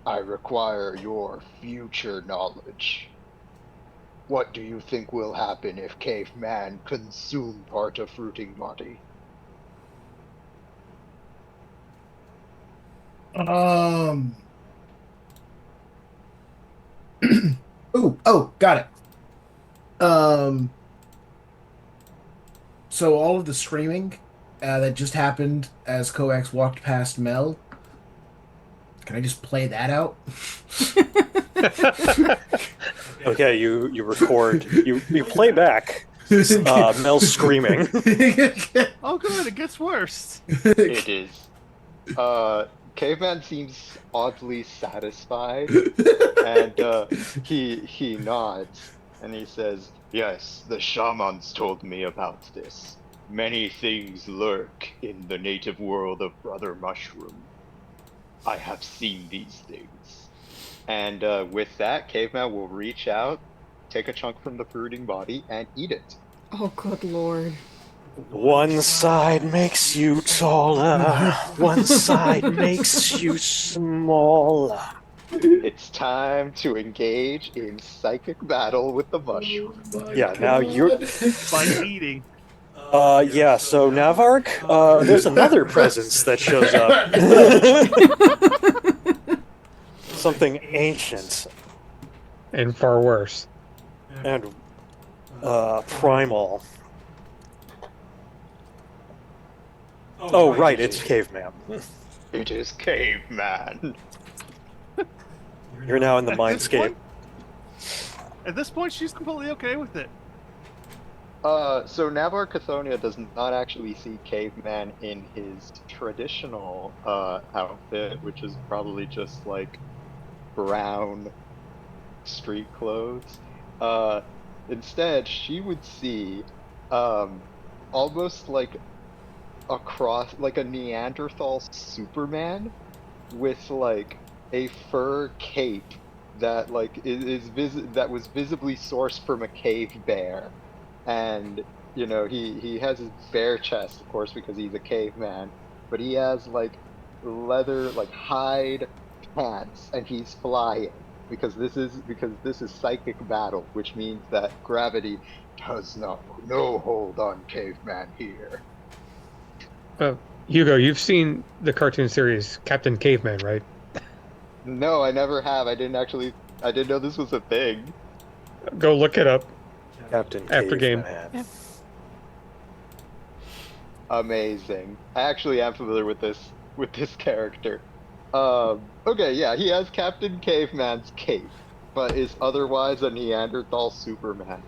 I require your future knowledge. What do you think will happen if Caveman consume part of fruiting body? Oh, got it. So all of the screaming that just happened as Coax walked past Mel. Can I just play that out? Okay, you record, you play back Mel screaming. Oh, good. It gets worse. It is. Caveman seems oddly satisfied, and he nods, and he says, Yes, the shamans told me about this. Many things lurk in the native world of Brother Mushroom. I have seen these things. And with that, Caveman will reach out, take a chunk from the fruiting body, and eat it. Oh, good lord. One side makes you taller, one side makes you smaller. It's time to engage in psychic battle with the mushroom. Yeah, now you're... By eating. Yeah, so Navark, there's another presence that shows up. Something ancient And far worse. and primal. Oh, right, it's Caveman. It is Caveman. You're now in the mindscape. At this point, she's completely okay with it. So Navar Cathonia does not actually see Caveman in his traditional outfit, which is probably just like brown street clothes. Instead, she would see almost like like a Neanderthal Superman with like a fur cape that like that was visibly sourced from a cave bear. And you know he has his bare chest, of course, because he's a caveman, but he has like leather, like hide pants, and he's flying because this is psychic battle, which means that gravity does no hold on Caveman here. Hugo, you've seen the cartoon series Captain Caveman, right? No, I never have. I didn't know this was a thing. Go look it up. Captain After game. Caveman. Yeah. Amazing. I actually am familiar with this character. Okay, yeah, he has Captain Caveman's cape, but is otherwise a Neanderthal Superman.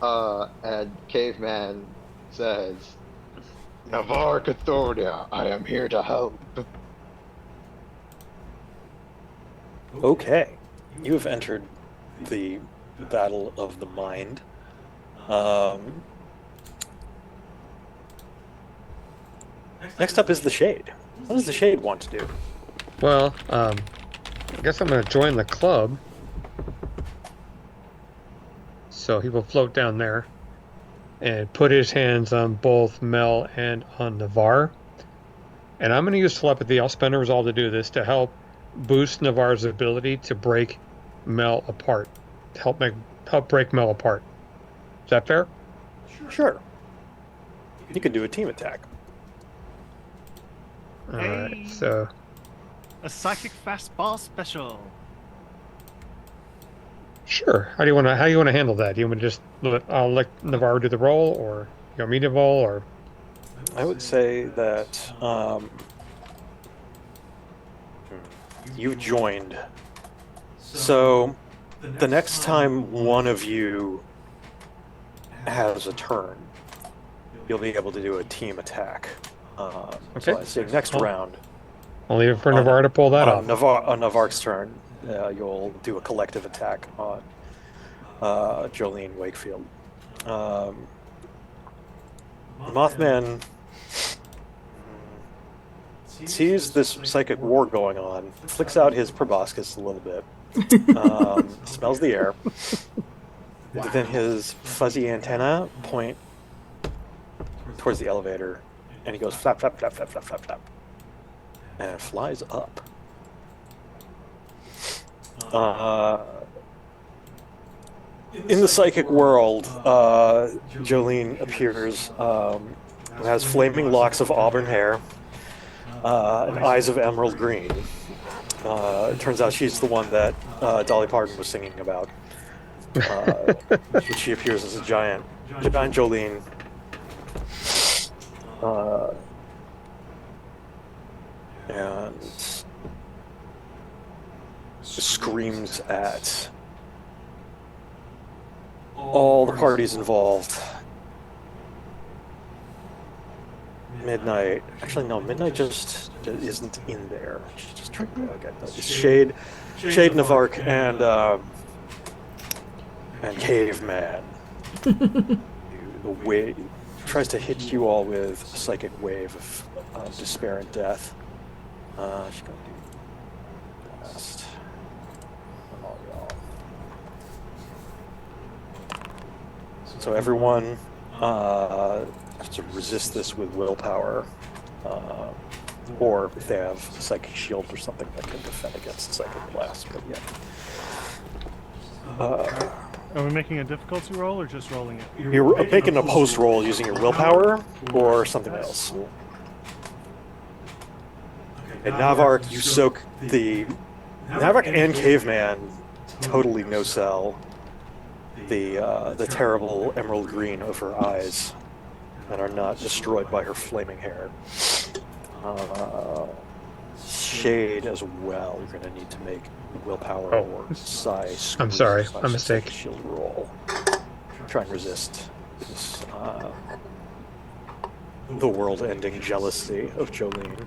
And Caveman says, Navar Cathonia, I am here to help. Okay, you have entered the battle of the mind. Next up is the Shade. What does the Shade want to do? Well, I guess I'm going to join the club. So he will float down there and put his hands on both Mel and on Navar. And I'm going to use telepathy. I'll spend a resolve to do this to help boost Navar's ability to break Mel apart. To help break Mel apart. Is that fair? Sure. You can do a team attack. All right. Hey. So A psychic fastball special. sure. How do you want to handle that? Do you want me to just let Navar do the roll, or you want me to roll, or I would say that you've joined. So the next time one of you has a turn, you'll be able to do a team attack. Okay. So I say next Oh. round. I'll leave it for Navarre to pull that off. On Navarre's turn, you'll do a collective attack on Jolene Wakefield. Mothman sees this psychic war going on, flicks out his proboscis a little bit, smells the air. Then his fuzzy antenna point towards the elevator, and he goes flap, flap, flap, flap, flap, flap, flap, and it flies up. In the psychic world, Jolene appears, has flaming locks of auburn hair, and eyes of emerald green. It turns out she's the one that Dolly Parton was singing about. She appears as a giant Jolene. And screams at all the parties involved. Midnight. Actually, no. Midnight just isn't in there. She's just trying to get that. It's Shade, Navark, and Caveman. The way tries to hit you all with a psychic wave of despair and death. She's gonna do best. All y'all. So everyone has to resist this with willpower, or if they have psychic shield or something that can defend against psychic blast. But yeah. Are we making a difficulty roll or just rolling it? You're making a post roll using your willpower or something else. And Navark, you soak the Navark and Caveman totally no sell the terrible emerald green of her eyes and are not destroyed by her flaming hair. Shade as well. You're going to need to make willpower or psi. I'm sorry, my mistake. Shield roll. Try and resist this, the world-ending jealousy of Jolene.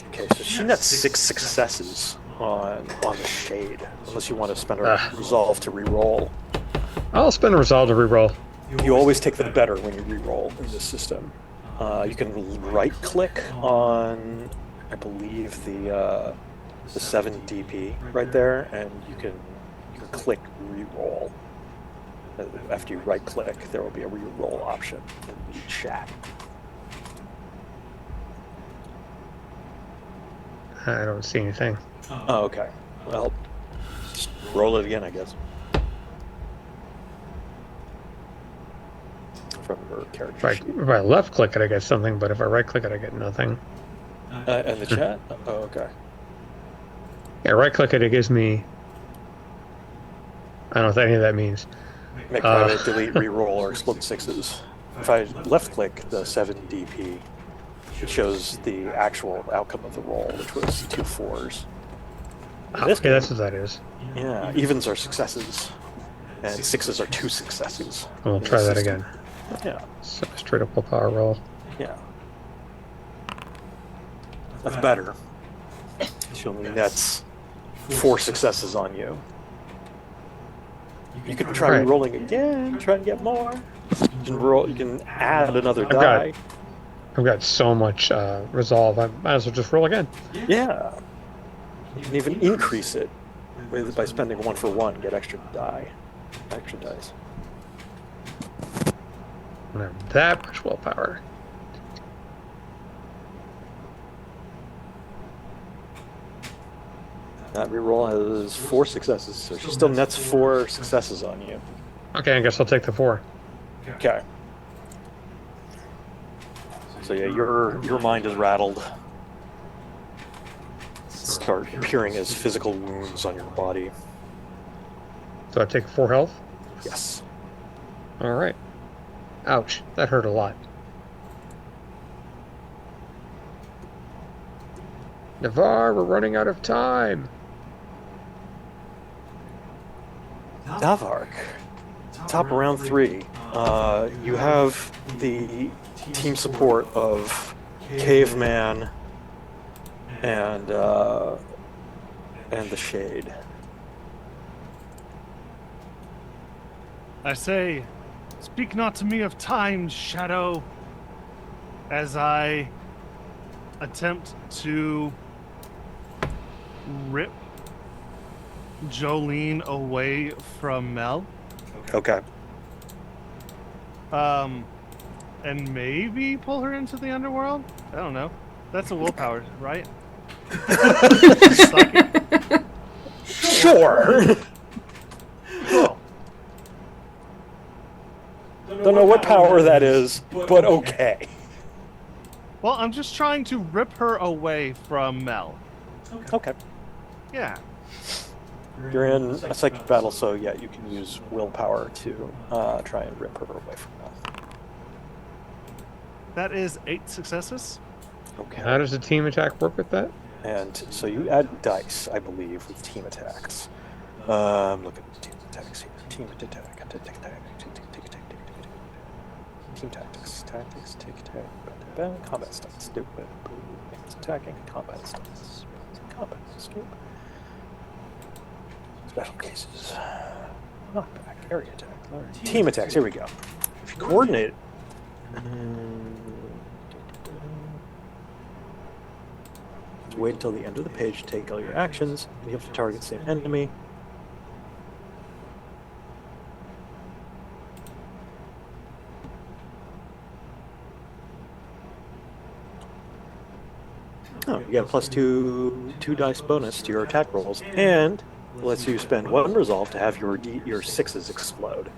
Okay, so she nets 6 successes on the Shade, unless you want to spend a resolve to re-roll. I'll spend a resolve to re-roll. You always take the better when you re-roll in this system. You can right-click on, I believe, the 7 DP right there, and you can click re-roll. After you right-click, there will be a re-roll option in the chat. I don't see anything. Oh, okay. Well, just roll it again, I guess. From your character sheet. If I left click it, I get something, but if I right click it, I get nothing. And the chat? Oh, okay. Yeah, right click it, it gives me. I don't know what any of that means. Make private, delete, re-roll, or explode 6s. If I left click the 7 DP, it shows the actual outcome of the roll, which was 2 4s. Okay, that's what that is. Yeah, evens are successes, and 6s are 2 successes. We'll try that again. Yeah. So straight up willpower roll. Yeah. That's better. She only nets 4 successes on you. You can try rolling again, try and get more. You can add another die. I've got so much resolve, I might as well just roll again. Yeah. You can even increase it by spending 1 for 1, get extra dice. I don't have that much willpower. That reroll has 4 successes, so she still nets 4 successes on you. Okay, I guess I'll take the 4. Okay. So yeah, your mind is rattled. Start appearing as physical wounds on your body. So I take 4 health? Yes. Alright. Ouch, that hurt a lot. Navarre, we're running out of time. Navark, top of round 3. You have the team support of Caveman and the Shade. I say, speak not to me of time, Shadow, as I attempt to rip Jolene away from Mel. Okay. And maybe pull her into the underworld? I don't know. That's a willpower, right? Sure. Cool. Don't know what power that is, but okay. Well, I'm just trying to rip her away from Mel. Okay. Yeah. You're in a psychic battle, so yeah, you can use willpower to try and rip her away from Mel. That is 8 successes. Okay. How does the team attack work with that? And so you add dice, I believe, with team attacks. Look at team attacks here. Team attack. Team tactics. Tactics. Combat stats. Stupid. Attacking. Combat stats. Combat. Stupid. Special cases. Knockback. Area attack. Team attacks. Here we go. If you coordinate. Wait until the end of the page to take all your actions, and you have to target the same enemy. Oh, you get a plus two dice bonus to your attack rolls, and lets you spend 1 resolve to have your sixes explode.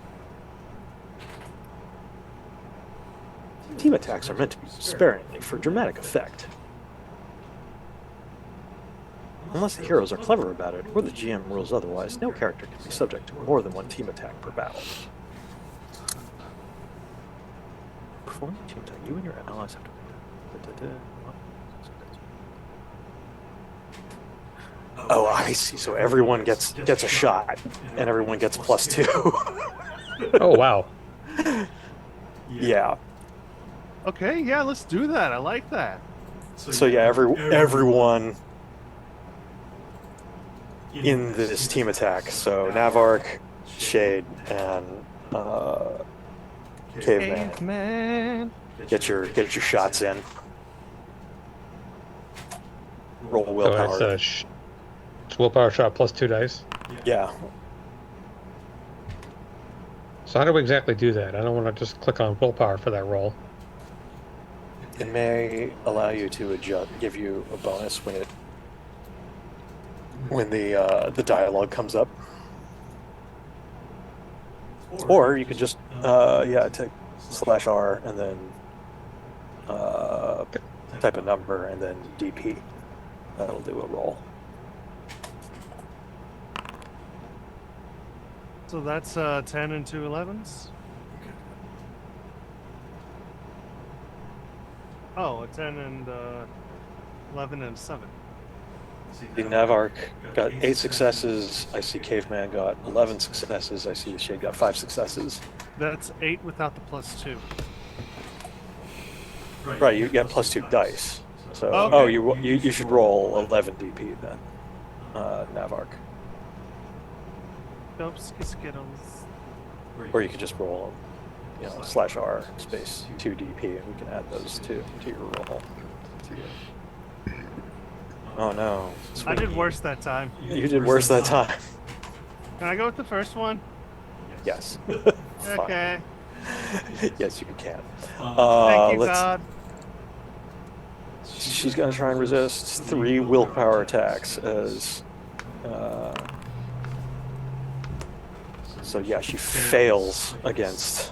Team attacks are meant to be sparingly for dramatic effect. Unless the heroes are clever about it, or the GM rules otherwise, no character can be subject to more than 1 team attack per battle. Perform the team attack. You and your allies have to. Oh, I see. So everyone gets a shot, and everyone gets +2. Oh, wow. Yeah. Okay, yeah, let's do that. I like that. So yeah, everyone in this team attack. So Navark, Shade, and Caveman. Caveman. Get your shots in. Roll willpower. So it's willpower shot +2 dice. Yeah. So how do we exactly do that? I don't want to just click on willpower for that roll. It may allow you to give you a bonus when the dialogue comes up, or you could just take /R and then type a number and then DP. That'll do a roll. So that's 10 and 2 11s. Oh, a 10 and 11 and 7. The Navark got 8 successes. I see Caveman got 11 successes. I see the Shade got 5 successes. That's 8 without the +2. Right, you get +2 dice. So Okay. you should roll 11 DP then, Navark. Nope, skittles. Or you could just roll, /R space 2 DP, and we can add those to your roll. Oh no! I did worse that time. You did worse that time. Can I go with the first one? Yes. Fine. Okay. Yes, you can. Thank you, God. She's gonna try and resist 3 willpower attacks as. So yeah, she fails against.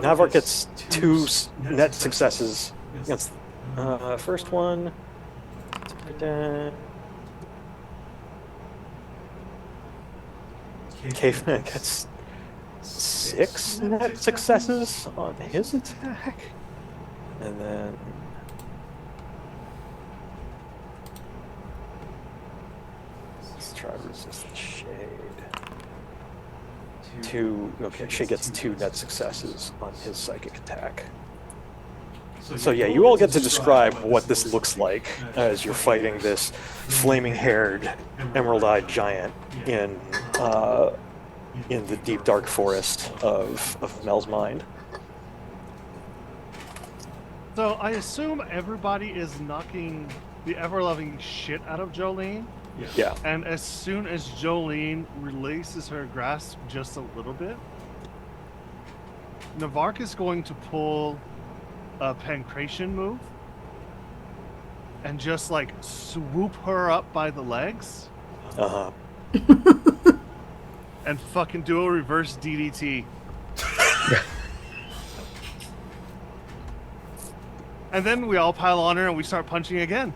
Navark gets 2 net successes against first one. Caveman gets 6 net successes on his attack. And then let's try resist the shade. Okay, she gets 2 net successes on his psychic attack. So yeah, you all get to describe what this looks like as you're fighting this flaming-haired, emerald-eyed giant in the deep dark forest of Mel's mind. So I assume everybody is knocking the ever-loving shit out of Jolene. Yeah. And as soon as Jolene releases her grasp just a little bit, Navark is going to pull a pancration move and just like swoop her up by the legs Uh-huh. and fucking do a reverse DDT. And then we all pile on her and we start punching again.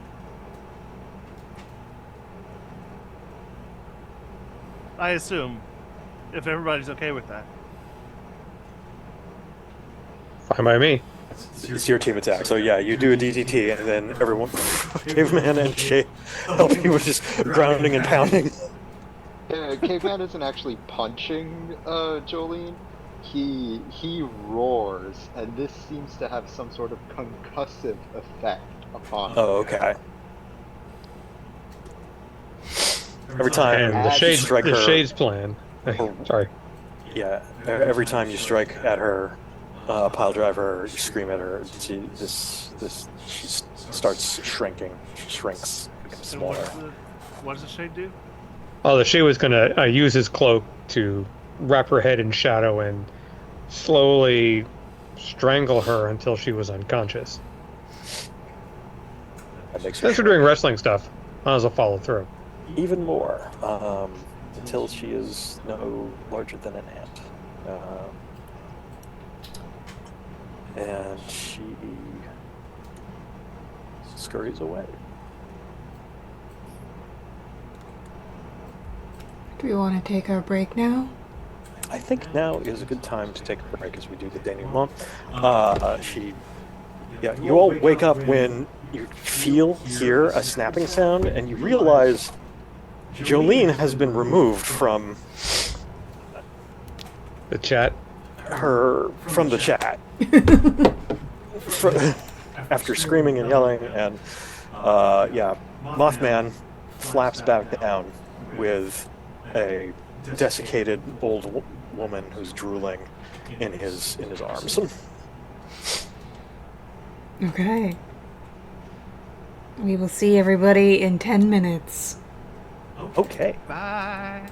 I assume, if everybody's okay with that. Fine by me. It's your team attack. So yeah, you do a DDT, and then everyone, Caveman and Shay, help you with just grounding and pounding. Caveman isn't actually punching Jolene. He roars, and this seems to have some sort of concussive effect upon him. Oh, okay. Every time And the you strike her, Shade's plan. Sorry. yeah, every time you strike at her, pile driver, you scream at her. She starts shrinking. She shrinks, becomes And smaller. what does the shade do? Oh, the Shade was gonna use his cloak to wrap her head in shadow and slowly strangle her until she was unconscious. That makes her Since we're doing wrestling stuff, might as well follow through. even more until she is no larger than an ant. And she scurries away. Do we want to take our break now? I think now is a good time to take a break as we do the denouement. You all wake up when you hear a snapping sound, and you realize Jolene has been removed from The chat. from the chat. After screaming and yelling, and Mothman flaps back down with a desiccated old woman who's drooling in his arms. Okay. We will see everybody in 10 minutes. Okay. Bye.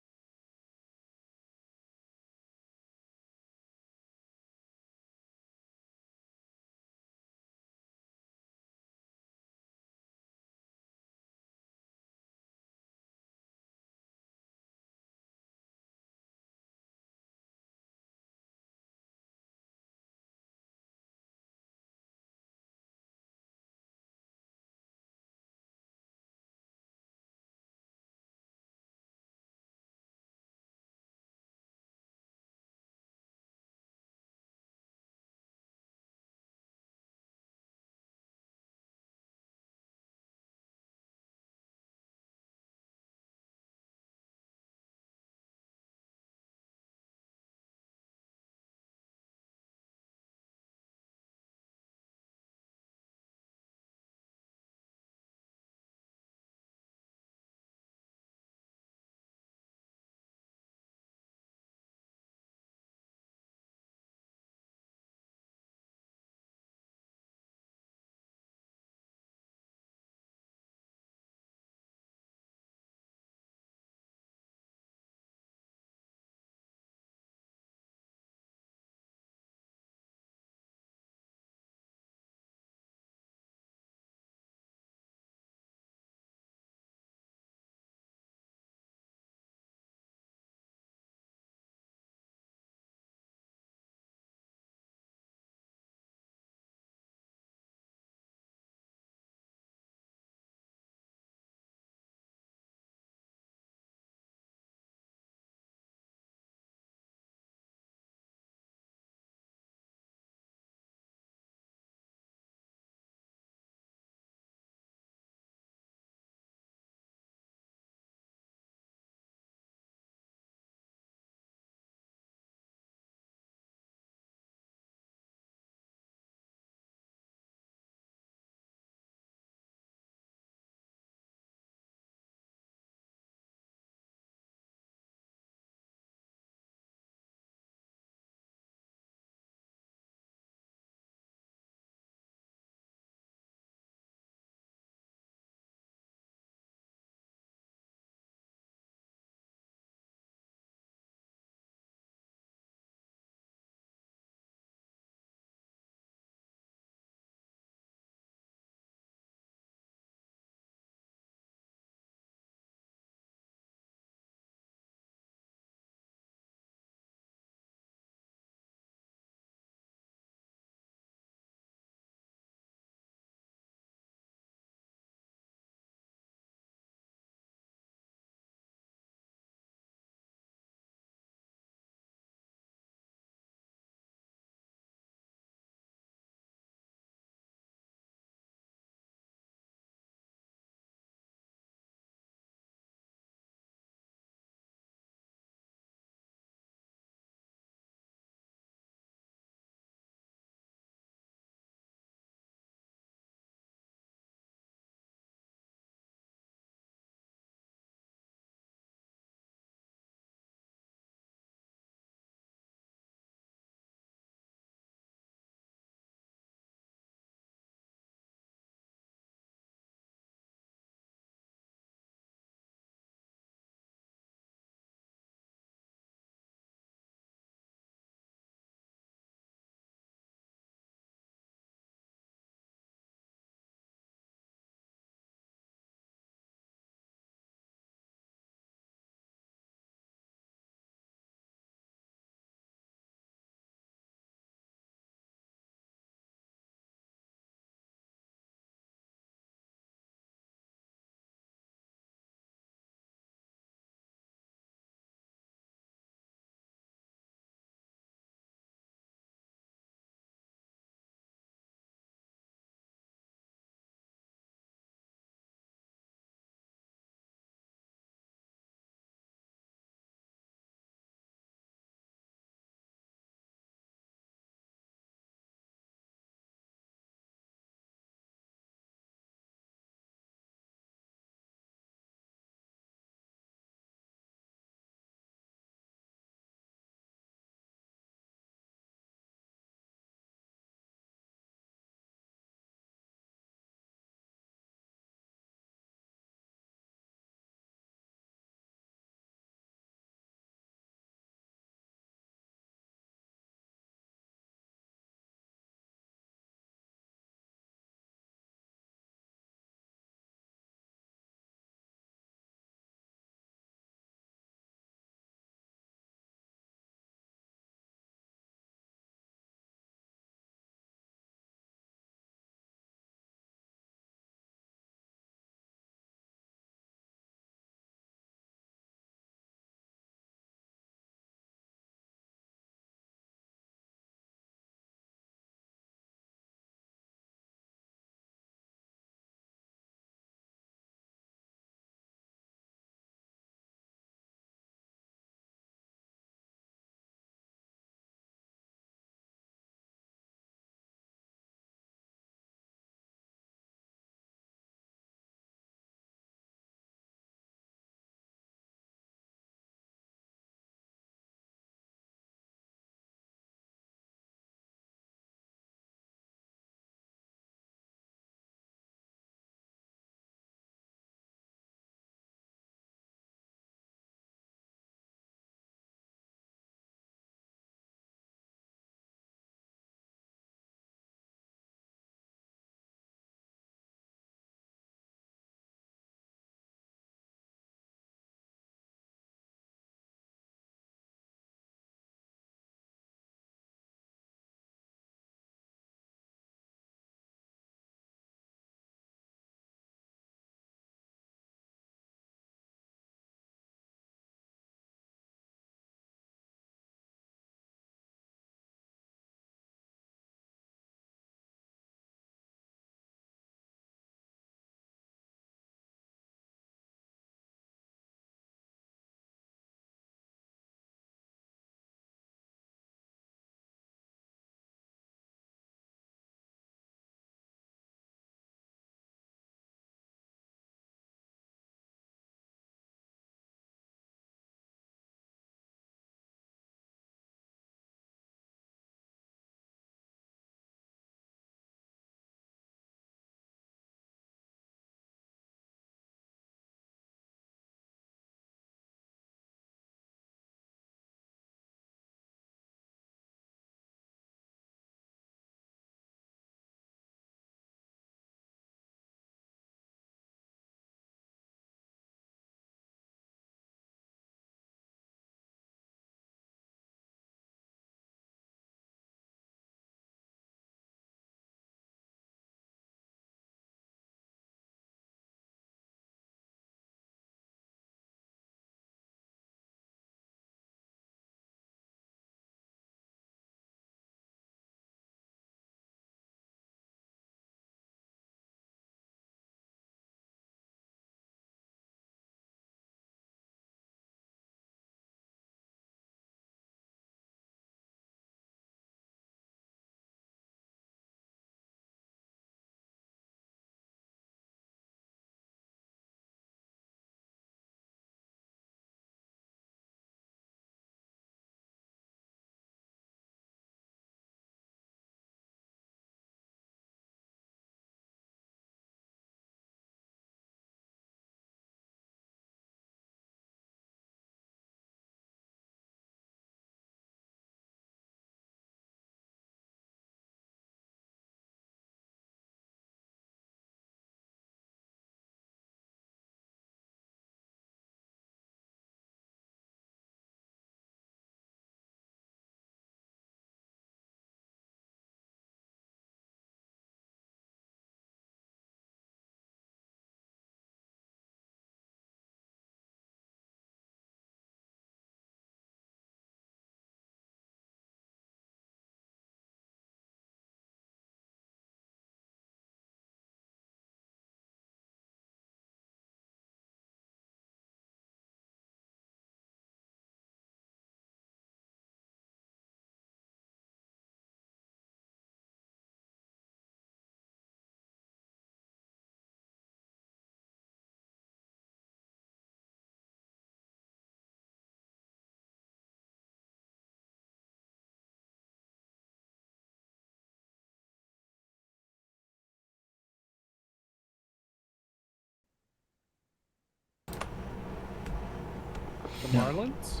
The Marlins?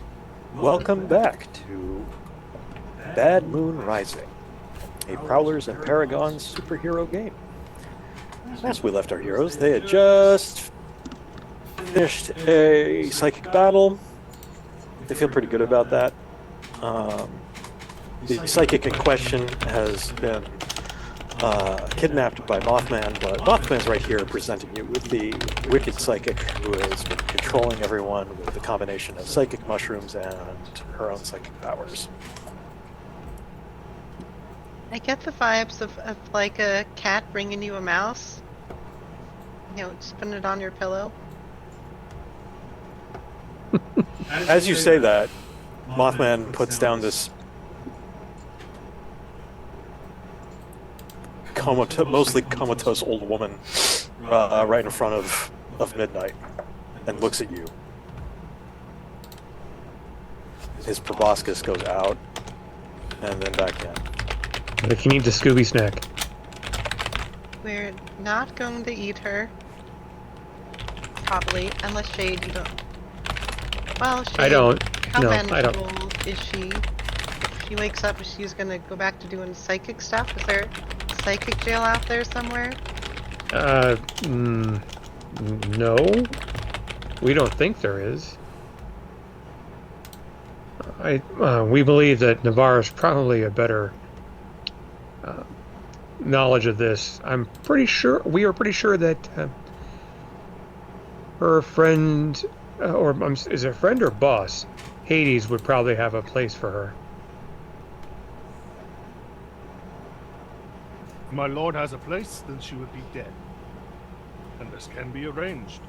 Welcome back to Bad Moon Rising, a Prowlers and Paragons superhero game. Last we left our heroes, they had just finished a psychic battle. They feel pretty good about that. The psychic in question has been kidnapped by Mothman, but Mothman's right here presenting you with the wicked psychic who has been controlling everyone with a combination of psychic mushrooms and her own psychic powers. I get the vibes of like a cat bringing you a mouse. You know, just putting it on your pillow. As you say that, Mothman puts down this mostly comatose old woman right in front of Midnight and looks at you. His proboscis goes out and then back in. I think you need the Scooby snack. We're not going to eat her. Probably, unless Shade, you don't. Well, Shade, I don't. how No, I manageable don't. is she? If she wakes up, she's gonna go back to doing psychic stuff? Is there psychic jail out there somewhere? No. We don't think there is. We believe that Navarre is probably a better knowledge of this. We are pretty sure that her friend, is it friend or boss? Hades would probably have a place for her. If my lord has a place, then she would be dead. And this can be arranged.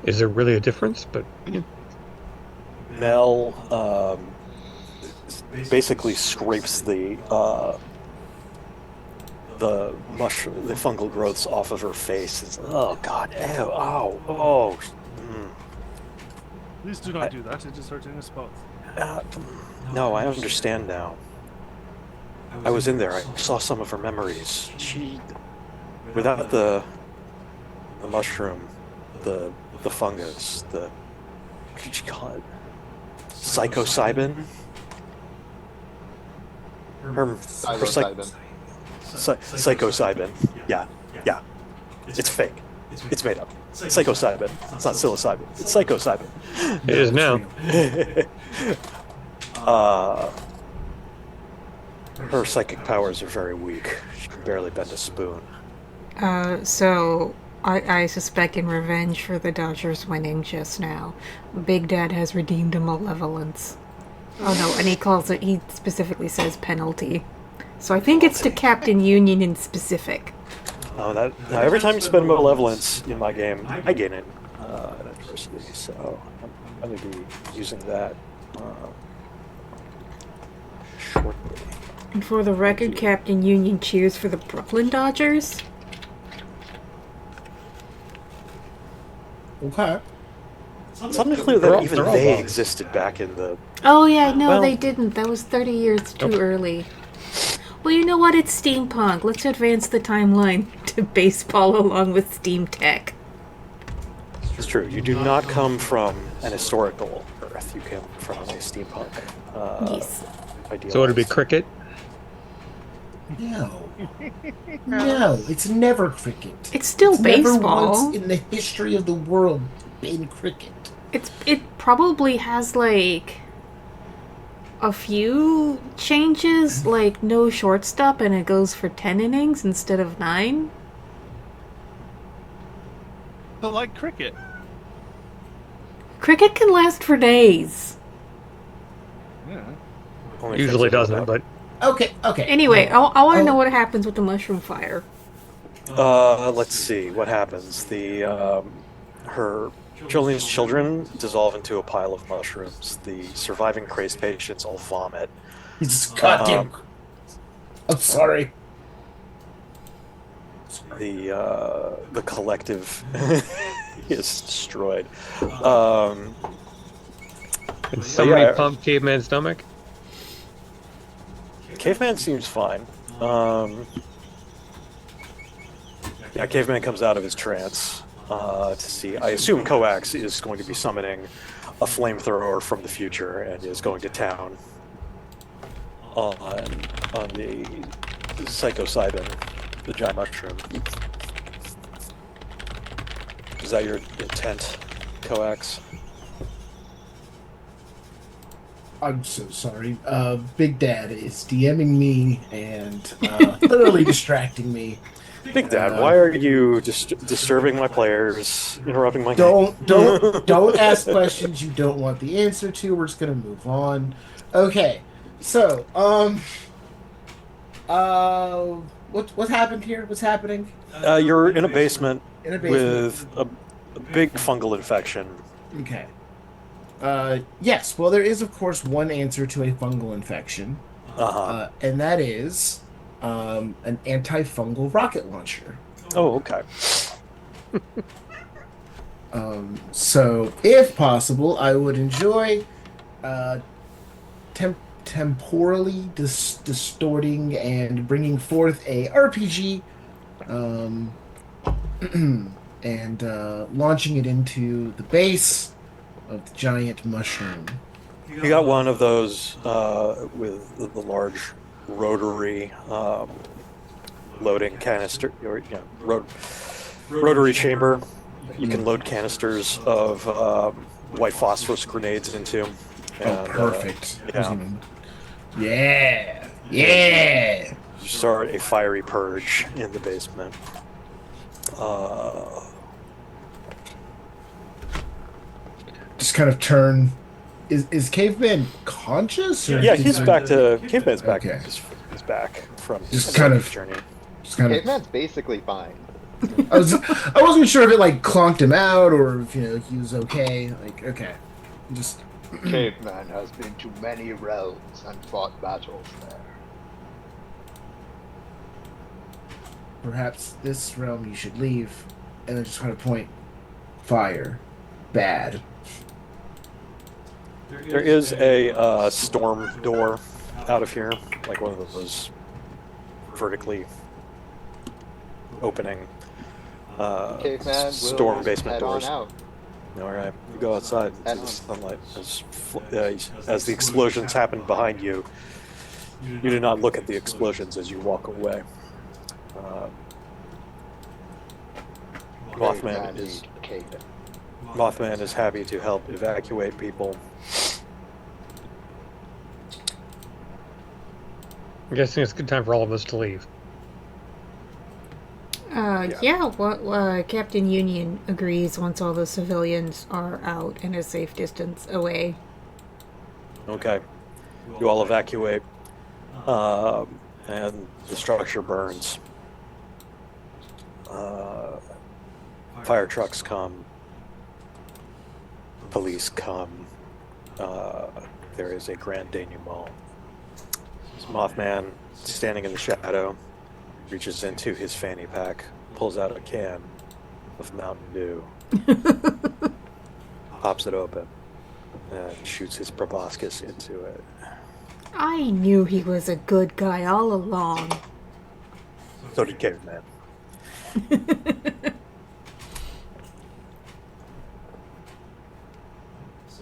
Is there really a difference? But Mel basically scrapes the fungal growths off of her face. It's, oh God! Ew! Ow! Oh! Please do not do that. It is hurting us both. No, I understand now. I was in there. I saw some of her memories. She, without the mushroom, the fungus, what did you call it? Psilocybin? Psilocybin. Yeah. It's fake. It's made up. Psilocybin. It's not psilocybin. It's psilocybin. it is now. Her psychic powers are very weak. She can barely bend a spoon. So I suspect in revenge for the Dodgers winning just now, Big Dad has redeemed a malevolence. Oh no, and he specifically says penalty. So I think it's to Captain Union in specific. Oh, now every time you spend malevolence in my game, I gain it adversity. So I'm going to be using that shortly. And for the record, Captain Union cheers for the Brooklyn Dodgers. Okay. It's unclear that even they existed back in the... Oh yeah, no, Well- they didn't. That was 30 years too early. Well, you know what? It's steampunk. Let's advance the timeline to baseball along with steam tech. It's true. You do not come from an historical Earth. You come from a steampunk. Yes. Idealized. So it'd be cricket. No. No, it's never cricket. It's still It's never baseball. once in the history of the world been cricket. It probably has like a few changes, like no shortstop, and it goes for 10 innings instead of 9. But like cricket. Cricket can last for days. Yeah. Only Usually things doesn't, but Okay. Anyway, I want to know what happens with the mushroom fire. Let's see what happens. Her Jolene's children dissolve into a pile of mushrooms. The surviving crazed patients all vomit. It's goddamn. I'm sorry. The collective is destroyed. can somebody yeah. pump Caveman's stomach? Caveman seems fine. Yeah, Caveman comes out of his trance. to see. I assume Coax is going to be summoning a flamethrower from the future and is going to town on the psilocybin, the giant mushroom. Is that your intent, Coax? I'm so sorry. Big Dad is DMing me and thoroughly distracting me. Big Dad, why are you disturbing my players, interrupting my Don't game? don't ask questions you don't want the answer to. We're just gonna move on. Okay. So, what happened here? What's happening? You're in a basement In a basement. with a big fungal infection. Okay. Yes. Well, there is of course one answer to a fungal infection, Uh-huh. and that is an antifungal rocket launcher. Oh, okay. So, if possible, I would enjoy uh, temporally distorting and bringing forth a RPG, um, and launching it into the base of the giant mushroom. You got one of those with the large rotary loading canister, or rotary chamber. You can load canisters of white phosphorus grenades into. Oh, perfect. Yeah. Yeah. You start a fiery purge in the basement. Just kind of turn. Is Caveman conscious? Or Yeah, he's back to Caveman's back. Okay. He's back from Just his kind of- journey. Just kind of. Caveman's basically fine. I wasn't sure if it like clonked him out or if he was okay. Like okay, just Caveman has been to many realms and fought battles there. perhaps this realm you should leave, and then just kind of point. Fire, bad. There is a storm door out of here, like one of those vertically opening Caveman will storm basement head doors. on out. All right, you go outside into the sunlight as the explosions happen behind you. You do not look at the explosions as you walk away. Caveman need Caveman. Mothman is happy to help evacuate people. I'm guessing it's a good time for all of us to leave. Captain Union agrees once all the civilians are out and a safe distance away. Okay, you all evacuate, and the structure burns. Fire trucks come. Police come. There is a grand denouement. Mothman, standing in the shadow, reaches into his fanny pack, pulls out a can of Mountain Dew, pops it open, and shoots his proboscis into it. I knew he was a good guy all along. So did Caveman.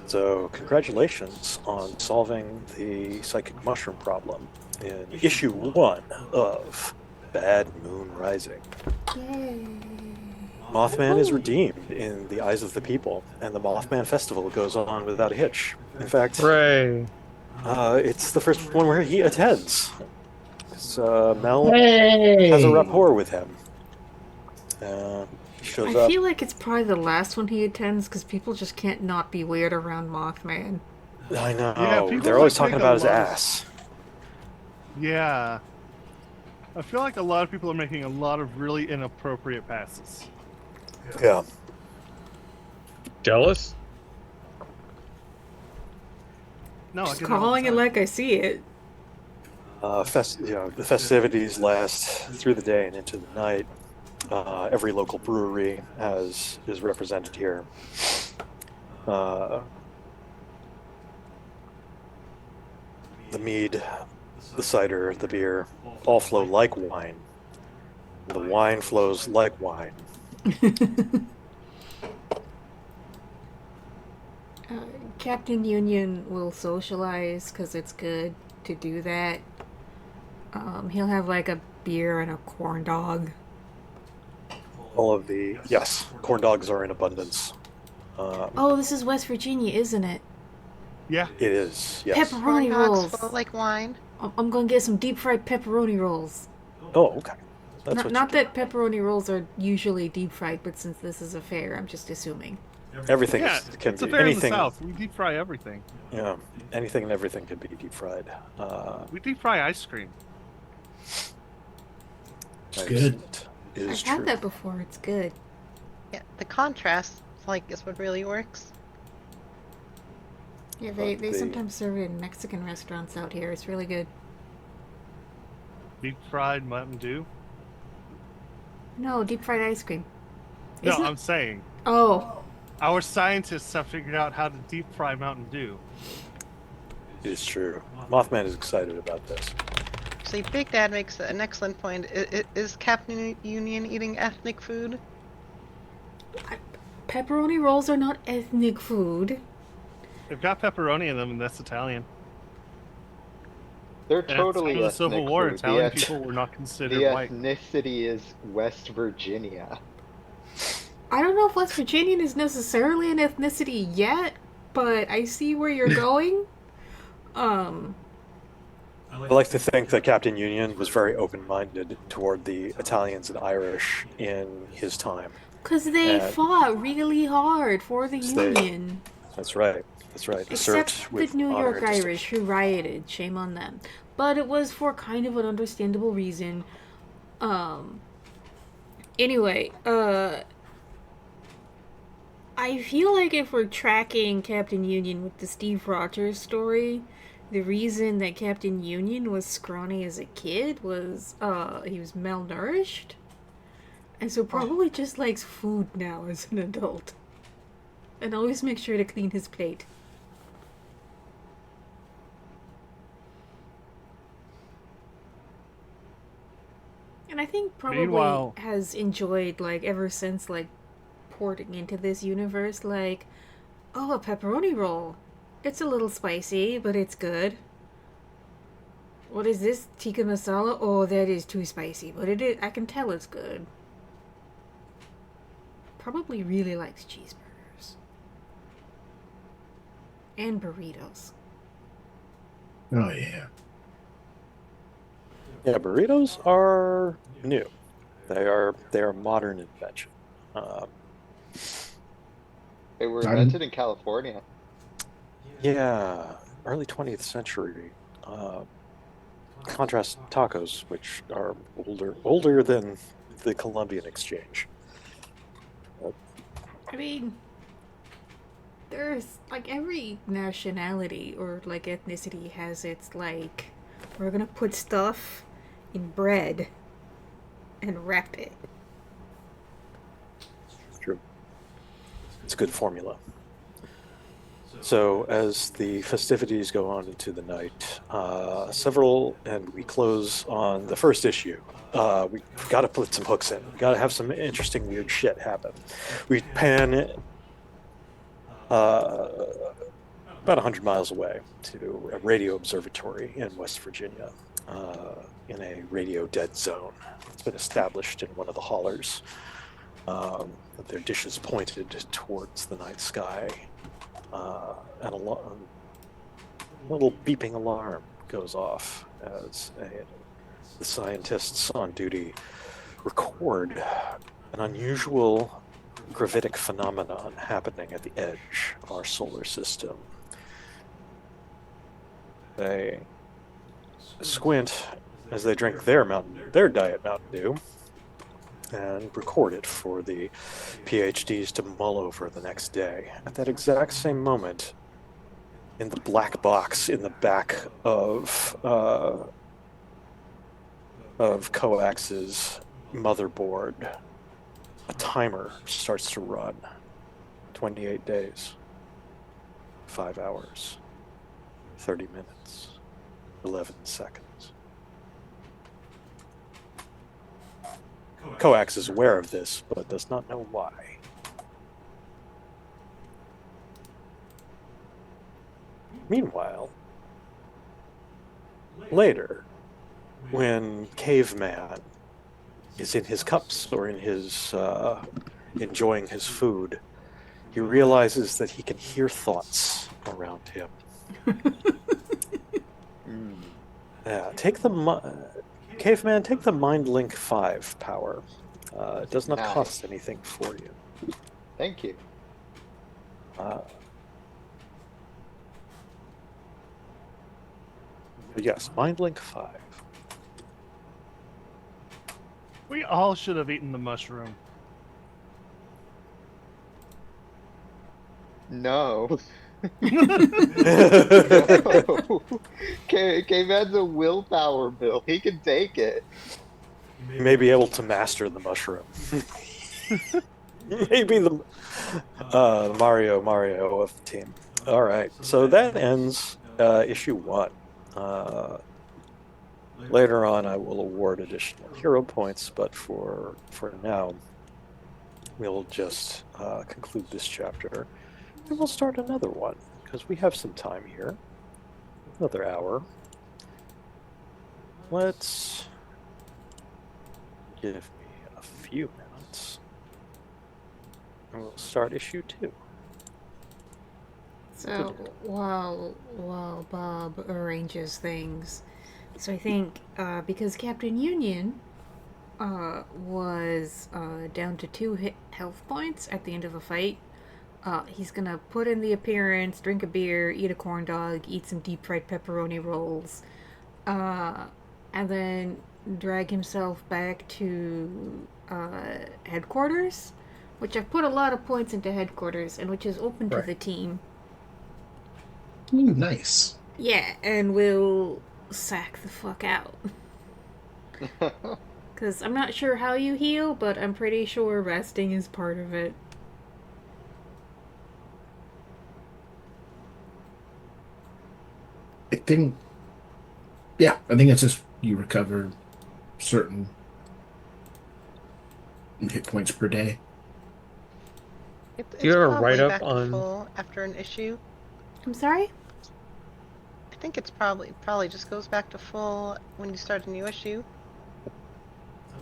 So, congratulations on solving the psychic mushroom problem in issue 1 of Bad Moon Rising. Yay. Mothman is redeemed in the eyes of the people, and the Mothman Festival goes on without a hitch. In fact, Hooray! it's the first one where he attends. So, Mel has a rapport with him. He shows I up. feel like it's probably the last one he attends because people just can't not be weird around Mothman. I know. Yeah, people They're always like talking make a about his lot of- ass. Yeah. I feel like a lot of people are making a lot of really inappropriate passes. Yeah. Jealous? No, I Just get it all the calling it time. like I see it. The festivities last through the day and into the night. Every local brewery is represented here. The mead, the cider, the beer, all flow like wine. The wine flows like wine. Captain Union will socialize because it's good to do that. He'll have like a beer and a corn dog. Yes, corn dogs are in abundance. Oh, this is West Virginia, isn't it? Yeah. It is, yes. Pepperoni Corn dogs rolls. flow like wine. I'm gonna get some deep fried pepperoni rolls. Oh, okay. That's Not, what not you that pepperoni rolls are usually deep fried, but since this is a fair, I'm just assuming. do. Everything Yeah, can it's a be fair in the anything. South. We deep fry everything. Yeah, anything and everything can be deep fried. We deep fry ice cream. It's good. It is I've true. had that before. It's good. Yeah, the contrast, is what really works. Yeah, they The- sometimes serve it in Mexican restaurants out here. It's really good. Deep fried Mountain Dew. No, deep fried ice cream. No, Isn't- I'm saying Oh, our scientists have figured out how to deep fry Mountain Dew. It is true. Mothman is excited about this. See, Big Dad makes an excellent point. Is Captain Union eating ethnic food? pepperoni rolls are not ethnic food. They've got pepperoni in them, and that's Italian. They're And at totally the time of the ethnic Civil War, food. Italian The people were not considered the white. ethnicity is West Virginia. I don't know if West Virginian is necessarily an ethnicity yet, but I see where you're going. I like to think that Captain Union was very open-minded toward the Italians and Irish in his time. Because they And- fought really hard for the They- Union. That's right. That's right. Except Served the with New honor York and distinction. Irish who rioted. Shame on them. But it was for kind of an understandable reason. Anyway, I feel like if we're tracking Captain Union with the Steve Rogers story, the reason that Captain Union was scrawny as a kid was he was malnourished. And so probably just likes food now as an adult. And always make sure to clean his plate. And I think probably Meanwhile- has enjoyed, like, ever since, like, porting into this universe, like, oh, a pepperoni roll. It's a little spicy, but it's good. What is this? Tikka masala? Oh, that is too spicy, but it is, I can tell it's good. Probably really likes cheeseburgers. And burritos. Oh yeah. Yeah, burritos are new. They are a modern invention. They were I'm- invented in California. Yeah, early 20th century. Contrast tacos, which are older than the Columbian Exchange. I mean, there's, like, every nationality or, like, ethnicity has its, like, we're gonna put stuff in bread and wrap it. It's true. It's a good formula. So as the festivities go on into the night, and we close on the first issue. We got to put some hooks in. We got to have some interesting, weird shit happen. We pan about 100 miles away to a radio observatory in West Virginia, in a radio dead zone. It's been established in one of the hollers, with their dishes pointed towards the night sky. And a little beeping alarm goes off as the scientists on duty record an unusual gravitic phenomenon happening at the edge of our solar system. They squint as they drink their Diet Mountain Dew, and record it for the PhDs to mull over the next day. At that exact same moment, in the black box in the back of Coax's motherboard, a timer starts to run. 28 days, 5 hours, 30 minutes, 11 seconds. Coax is aware of this, but does not know why. Meanwhile, later, when Caveman is in his cups or in his enjoying his food, he realizes that he can hear thoughts around him. Yeah, Caveman, take the Mind Link 5 power. It does not Nice. cost anything for you. Thank you. Yes, Mind Link 5. We all should have eaten the mushroom. No. No. Caveman's a willpower bill. He can take it. You may be able to master the mushroom. Maybe the Mario of the team. All right, so that ends issue 1. Later on, I will award additional hero points, but for now, we'll just conclude this chapter, and we'll start another one because we have some time here. Another hour. Let's give me a few minutes, and we'll start issue 2. So while Bob arranges things, so I think because Captain Union was down to 2 health points at the end of a fight, he's gonna put in the appearance, drink a beer, eat a corn dog, eat some deep fried pepperoni rolls, and then drag himself back to headquarters, which I've put a lot of points into headquarters, and which is open to Right. the team. Ooh, nice. Yeah, and we'll sack the fuck out. Because I'm not sure how you heal, but I'm pretty sure resting is part of it. I think it's just you recover certain hit points per day. Do you have a probably write-up back to on- full after an issue? I'm sorry? I think it's probably just goes back to full when you start a new issue.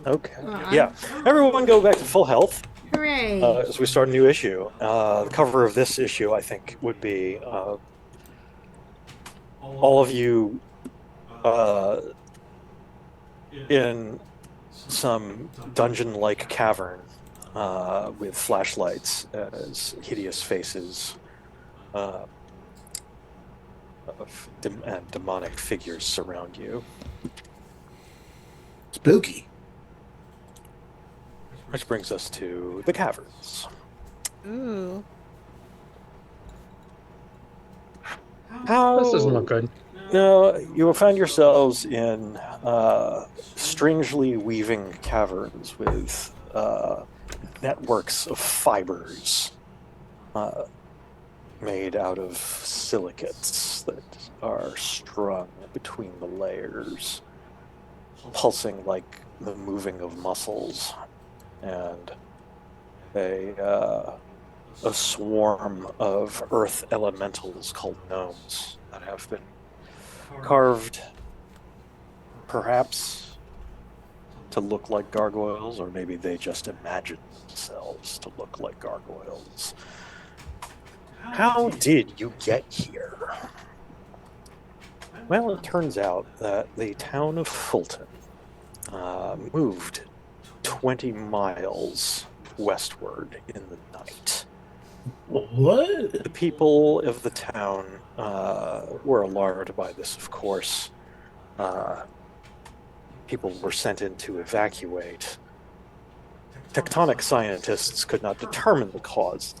Okay. Uh-huh. Yeah. Everyone go back to full health Hooray! as we start a new issue. The cover of this issue, I think, would be all of you in some dungeon-like cavern with flashlights as hideous faces and demonic figures surround you. Spooky. Which brings us to the caverns. Ooh. How This doesn't look good. No, you will find yourselves in strangely weaving caverns with networks of fibers made out of silicates that are strung between the layers, pulsing like the moving of muscles, and a swarm of earth elementals called gnomes that have been carved perhaps to look like gargoyles, or maybe they just imagine themselves to look like gargoyles. How did you get here? Well, it turns out that the town of Fulton moved 20 miles westward in the night. What? The people of the town were alarmed by this, of course. People were sent in to evacuate. Tectonic scientists could not determine the cause,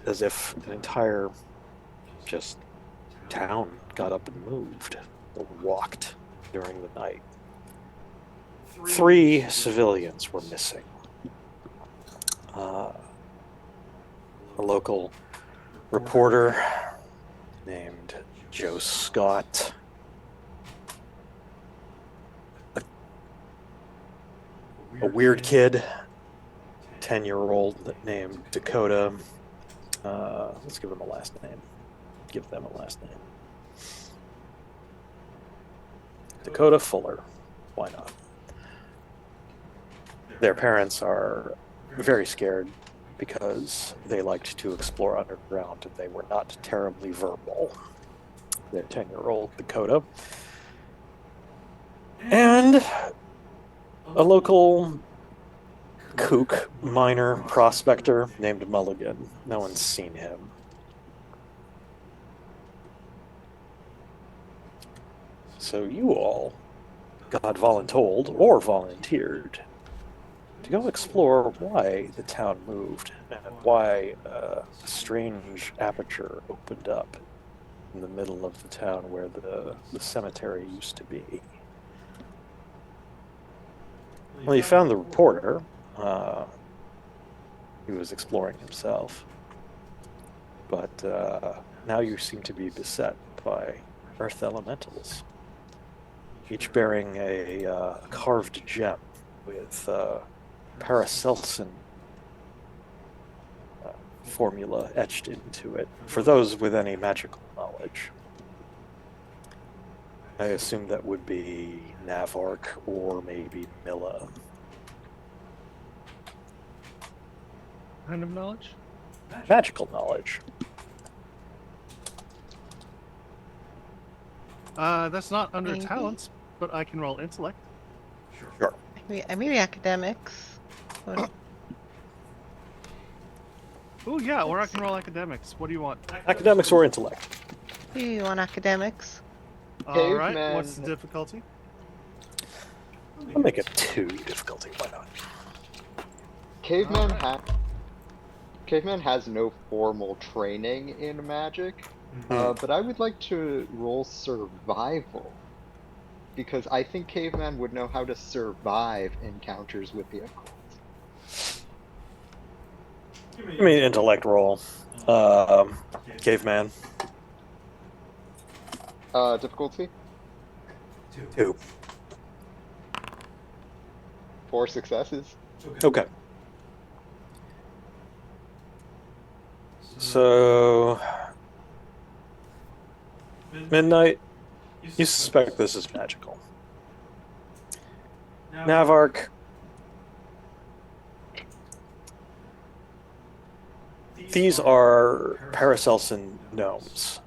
as if an entire just town got up and moved or walked during the night. 3 civilians were missing. A local reporter named Joe Scott, a weird kid, 10-year-old named Dakota. Let's give him a last name. Give them a last name. Dakota Fuller. Why not? Their parents are very scared because they liked to explore underground and they were not terribly verbal. Their 10-year-old Dakota. And a local kook miner prospector named Mulligan. No one's seen him. So you all got voluntold or volunteered to go explore why the town moved and why a strange aperture opened up in the middle of the town where the cemetery used to be. Well, you found the reporter. He was exploring himself. But now you seem to be beset by earth elementals, each bearing a carved gem with Paracelsin formula etched into it, for those with any magical knowledge. I assume that would be Navark or maybe Milla. Kind of knowledge? Magical knowledge. That's not under Maybe. talents, but I can roll intellect. Sure. Maybe academics. What- Oh yeah, or I can roll academics. What do you want? Academics or intellect? You want academics? All right. Caveman. What's the difficulty? I'll make it 2 difficulty. Why not? Caveman has no formal training in magic, but I would like to roll survival because I think Caveman would know how to survive encounters with the occult. I mean, intellect roll. Caveman. Difficulty? 2. 4 successes. Okay. So, Midnight, you suspect this is magical. Navark, these are Paracelsin gnomes.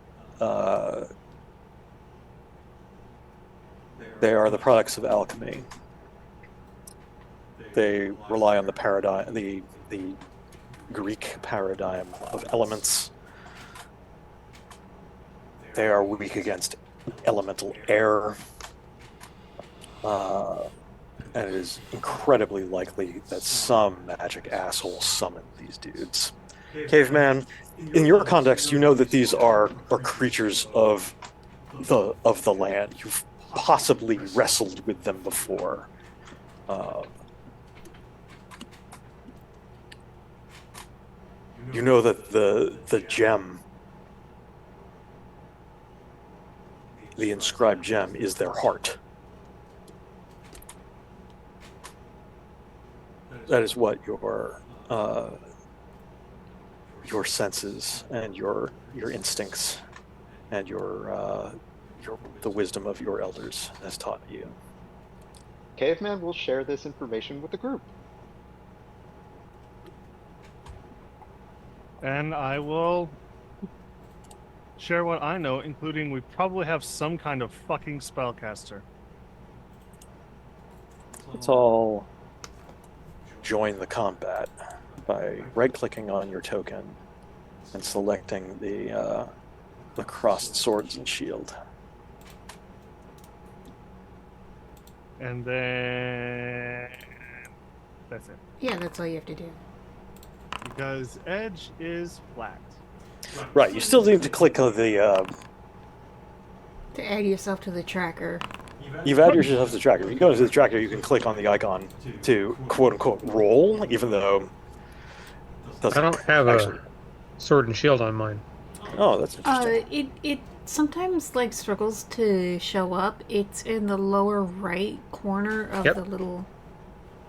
They are the products of alchemy. They rely on the paradigm, the Greek paradigm of elements. They are weak against elemental air. And it is incredibly likely that some magic asshole summoned these dudes. Caveman, in your context, you know that these are creatures of the land. You've possibly wrestled with them before. You know that the gem, the inscribed gem, is their heart. That is what your senses and your instincts and the wisdom of your elders has taught you. Caveman will share this information with the group. And I will share what I know, including we probably have some kind of fucking spellcaster. Let's all join the combat by right-clicking on your token and selecting the crossed swords and shield. And then that's it. Yeah, that's all you have to do. Because edge is flat. Right, you still need to click on the. To add yourself to the tracker. You've added yourself to the tracker. If you go into the tracker, you can click on the icon to quote-unquote roll, even though I don't have a sword and shield on mine. Oh, that's interesting. It sometimes like struggles to show up. It's in the lower right corner of Yep. the little.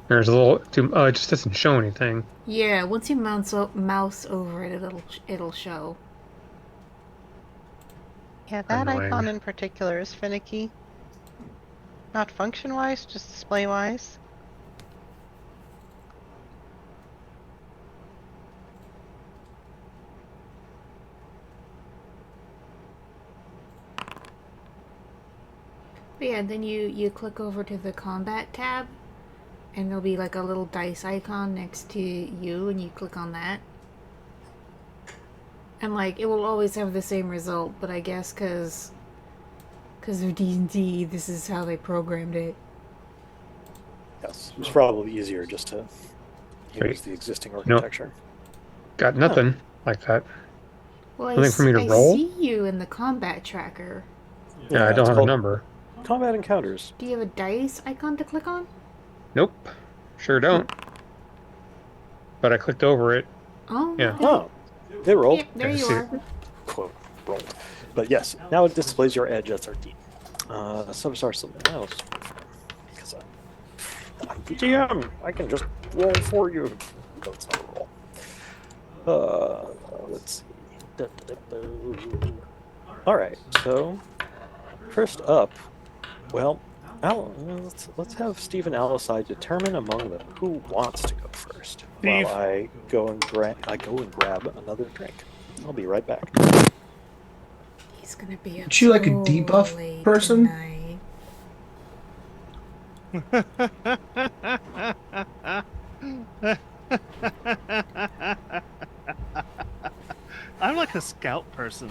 There's a little. It just doesn't show anything. Yeah, once you mouse over it, it'll show. Yeah, that Annoying. icon in particular is finicky. Not function-wise, just display-wise. But yeah, then you click over to the combat tab, and there'll be like a little dice icon next to you, and you click on that. And like, it will always have the same result, but I guess because of D&D, this is how they programmed it. Yes, it's probably easier just to use Wait. the existing architecture. Got nothing like that. Well, Nothing for me to I roll? see you in the combat tracker. Yeah, I don't it's have a called number. Combat Encounters. Do you have a dice icon to click on? Nope. Sure don't. But I clicked over it. Oh, Yeah. okay. Oh, they rolled. Yeah, there I you see are. it. Quote, rolled. But yes, now it displays your edge as 13. Substar something else. Because I'm the GM. I can just roll for you. No, it's not a roll. Let's see. All right, so first up, well, let's have Steve and Alisai determine among them who wants to go first. Steve. While I go and grab another drink. I'll be right back. He's gonna be up Aren't you like a so debuff late person? tonight. I'm like a scout person.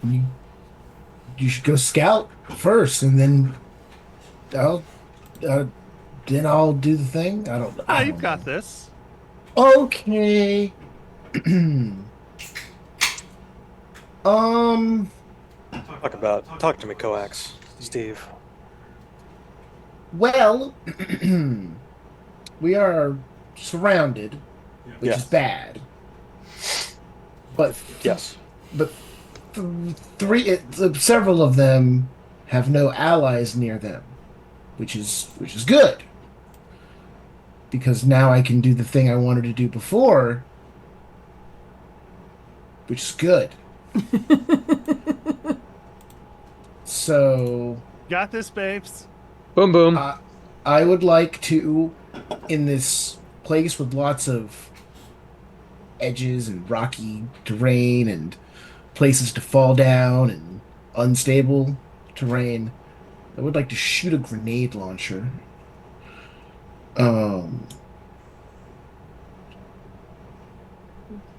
You should go scout first, and then I'll do the thing. I don't. Ah, I you've don't got know. this. Okay. Talk to me, Coax, Steve. Well, we are surrounded, which is Yes. bad. But Yes. but several of them have no allies near them, which is good, because now I can do the thing I wanted to do before, which is good. So Got this, babes. Boom, boom. I would like to, in this place with lots of edges and rocky terrain and places to fall down and unstable terrain, I would like to shoot a grenade launcher.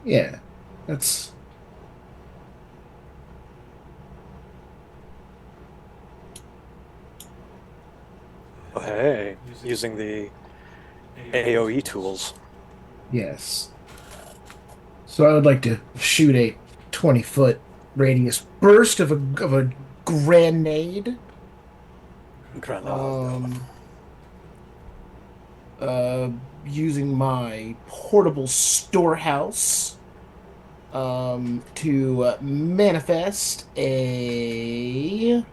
Yeah, that's. Oh, hey, using the AOE tools. Yes. So I would like to shoot a 20-foot radius burst of a grenade. Using my portable storehouse to manifest a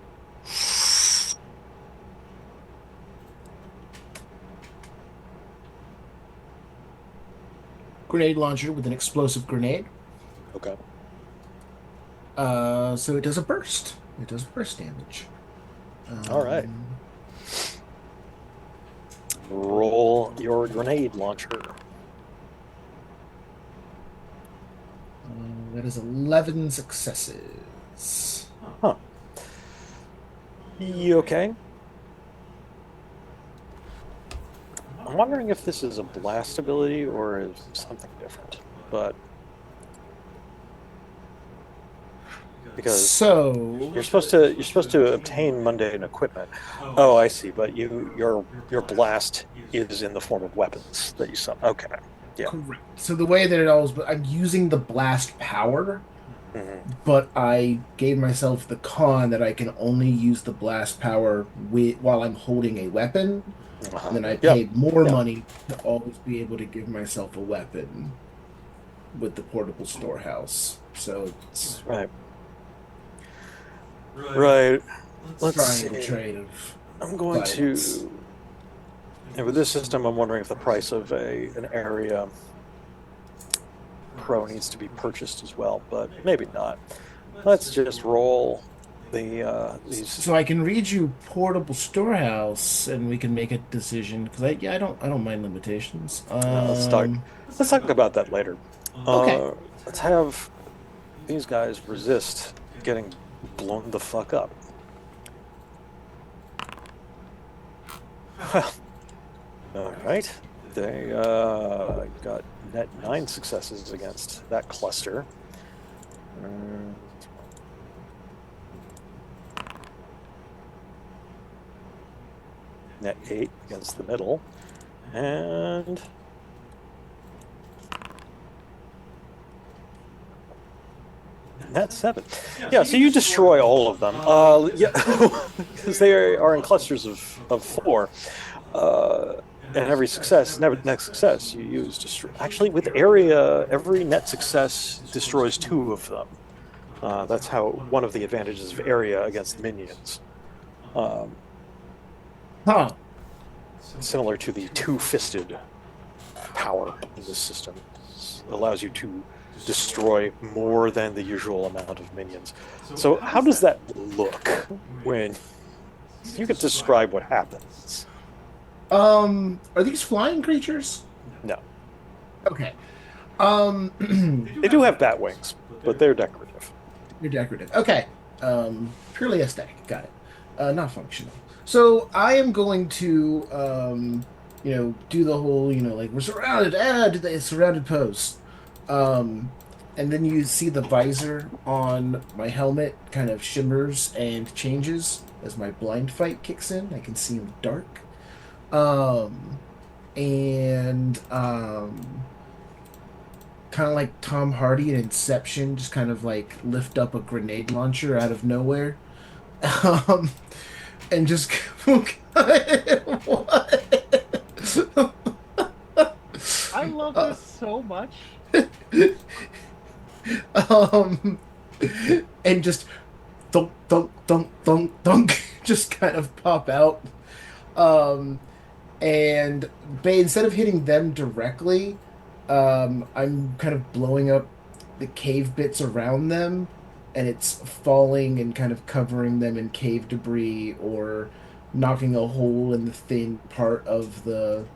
grenade launcher with an explosive grenade. Okay. So it does a burst. It does burst damage. All right. Roll your grenade launcher. That is 11 successes. Huh. You okay? I'm wondering if this is a blast ability or is something different. But because So you're supposed to obtain mundane equipment. Oh, I see. But your blast is in the form of weapons that you summon. Okay. Yeah. correct. So the way that it always, I'm using the blast power, Mm-hmm. but I gave myself the con that I can only use the blast power while I'm holding a weapon. Uh-huh. And then I Yep. paid more Yep. money to always be able to give myself a weapon with the portable storehouse. So it's Right. Right. Let's trying see. to trade of I'm going violence. to. And with this system, I'm wondering if the price of an area pro needs to be purchased as well, but maybe not. Let's just roll these. So I can read you portable storehouse, and we can make a decision. Because I don't mind limitations. Let's talk about that later. Okay. Let's have these guys resist getting blown the fuck up. Well, all right. They got net 9 successes against that cluster. Net 8 against the middle. And net 7. Yeah, so you destroy all of them. Yeah, because they are in clusters of 4. And every next success you use destroy. Actually, with area, every net success destroys 2 of them. That's how one of the advantages of area against minions. Huh. Similar to the two-fisted power in this system. It allows you to destroy more than the usual amount of minions. So how does that look when you could describe what happens? Are these flying creatures? No. Okay. They do have bat wings, but they're decorative. They're decorative. Okay. Purely aesthetic. Got it. Not functional. So I am going to, do the whole, like we're surrounded. Do the surrounded pose. And then you see the visor on my helmet kind of shimmers and changes as my blind fight kicks in. I can see in the dark. Kind of like Tom Hardy in Inception, just kind of like lift up a grenade launcher out of nowhere. And just what? I love this so much. And just thunk, thunk, thunk, thunk, thunk, just kind of pop out. And instead of hitting them directly, I'm kind of blowing up the cave bits around them, and it's falling and kind of covering them in cave debris or knocking a hole in the thin part of the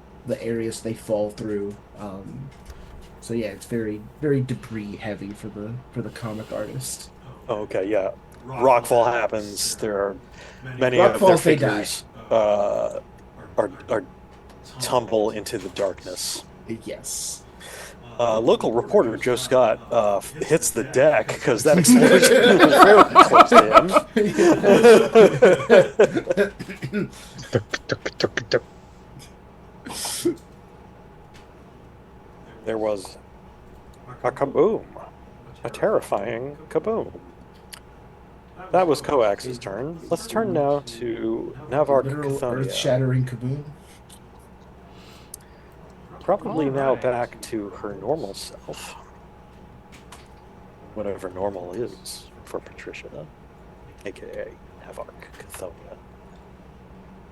areas they fall through. So yeah, it's very very debris heavy for the comic artist. Okay, yeah. Rockfall happens. There are many Rock of their falls, they die. figures are tumble into the darkness. Yes. Local reporter Joe Scott hits the deck because that explosion was very close to him. There was a kaboom, a terrifying kaboom. That was Coax's turn. Let's turn now to Navark Literal Cathonia. earth-shattering kaboom. Probably now Alright. back to her normal self. Whatever normal is for Patricia, aka Navark Cathonia.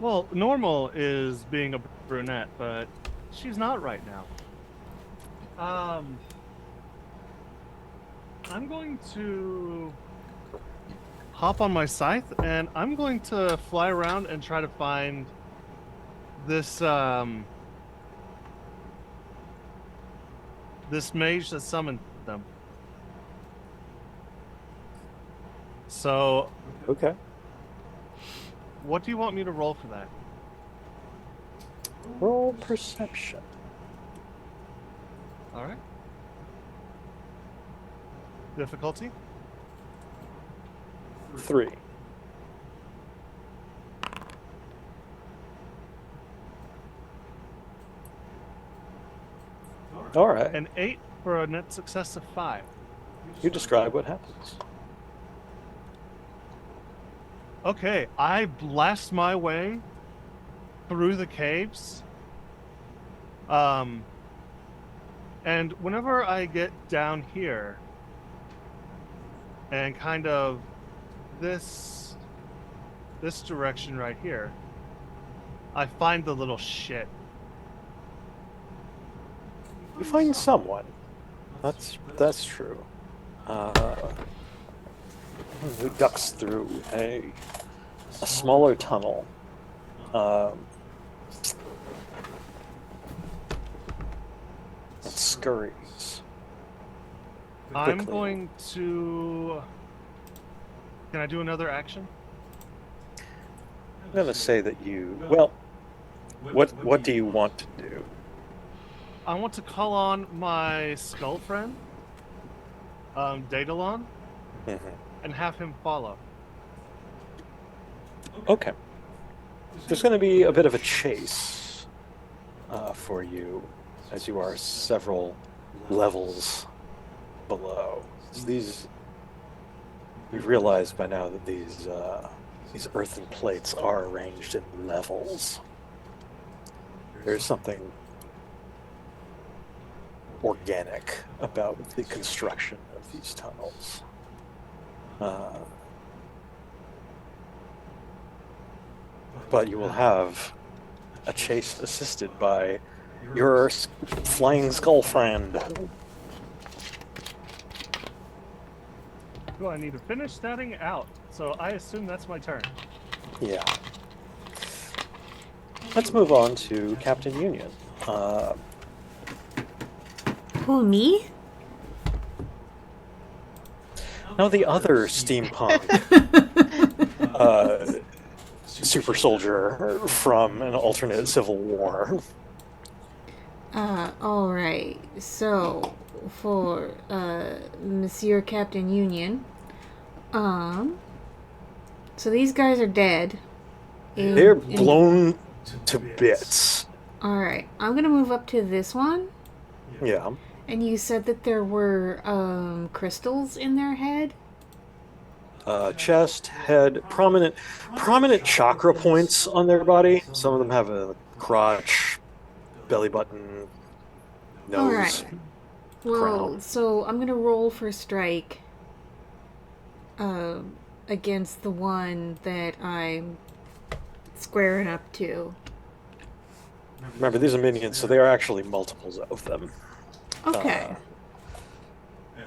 Well, normal is being a brunette, but she's not right now. I'm going to hop on my scythe and I'm going to fly around and try to find this this mage that summoned them. So, Okay. what do you want me to roll for that? Roll perception. All right. Difficulty? 3. All right. An 8 for a net success of 5. You describe what happens. Okay, I blast my way through the caves. And whenever I get down here and kind of this direction right here, I find the little shit. You find someone. That's true. who ducks through a smaller tunnel. And scurries. I'm quickly. going to. Can I do another action? I'm gonna say that you. Well, what do you want to do? I want to call on my skull friend, Daedalon, Mhm. and have him follow. Okay. There's going to be a bit of a chase for you, as you are several levels below. You've realized by now that these earthen plates are arranged in levels. There's something organic about the construction of these tunnels. But you will have a chase assisted by your flying skull friend. Well, I need to finish statting out, so I assume that's my turn. Yeah. Let's move on to Captain Union. Who, me? Now the other steampunk super soldier from an alternate civil war. Alright. So, for, Monsieur Captain Union, so these guys are dead. They're blown to bits. Alright, I'm gonna move up to this one. Yeah. And you said that there were, crystals in their head? Chest, head, prominent chakra points on their body. Some of them have a crotch, belly button, nose. Alright. Well, crown. so I'm gonna roll for strike against the one that I'm squaring up to. Remember, these are minions, so they are actually multiples of them. Okay.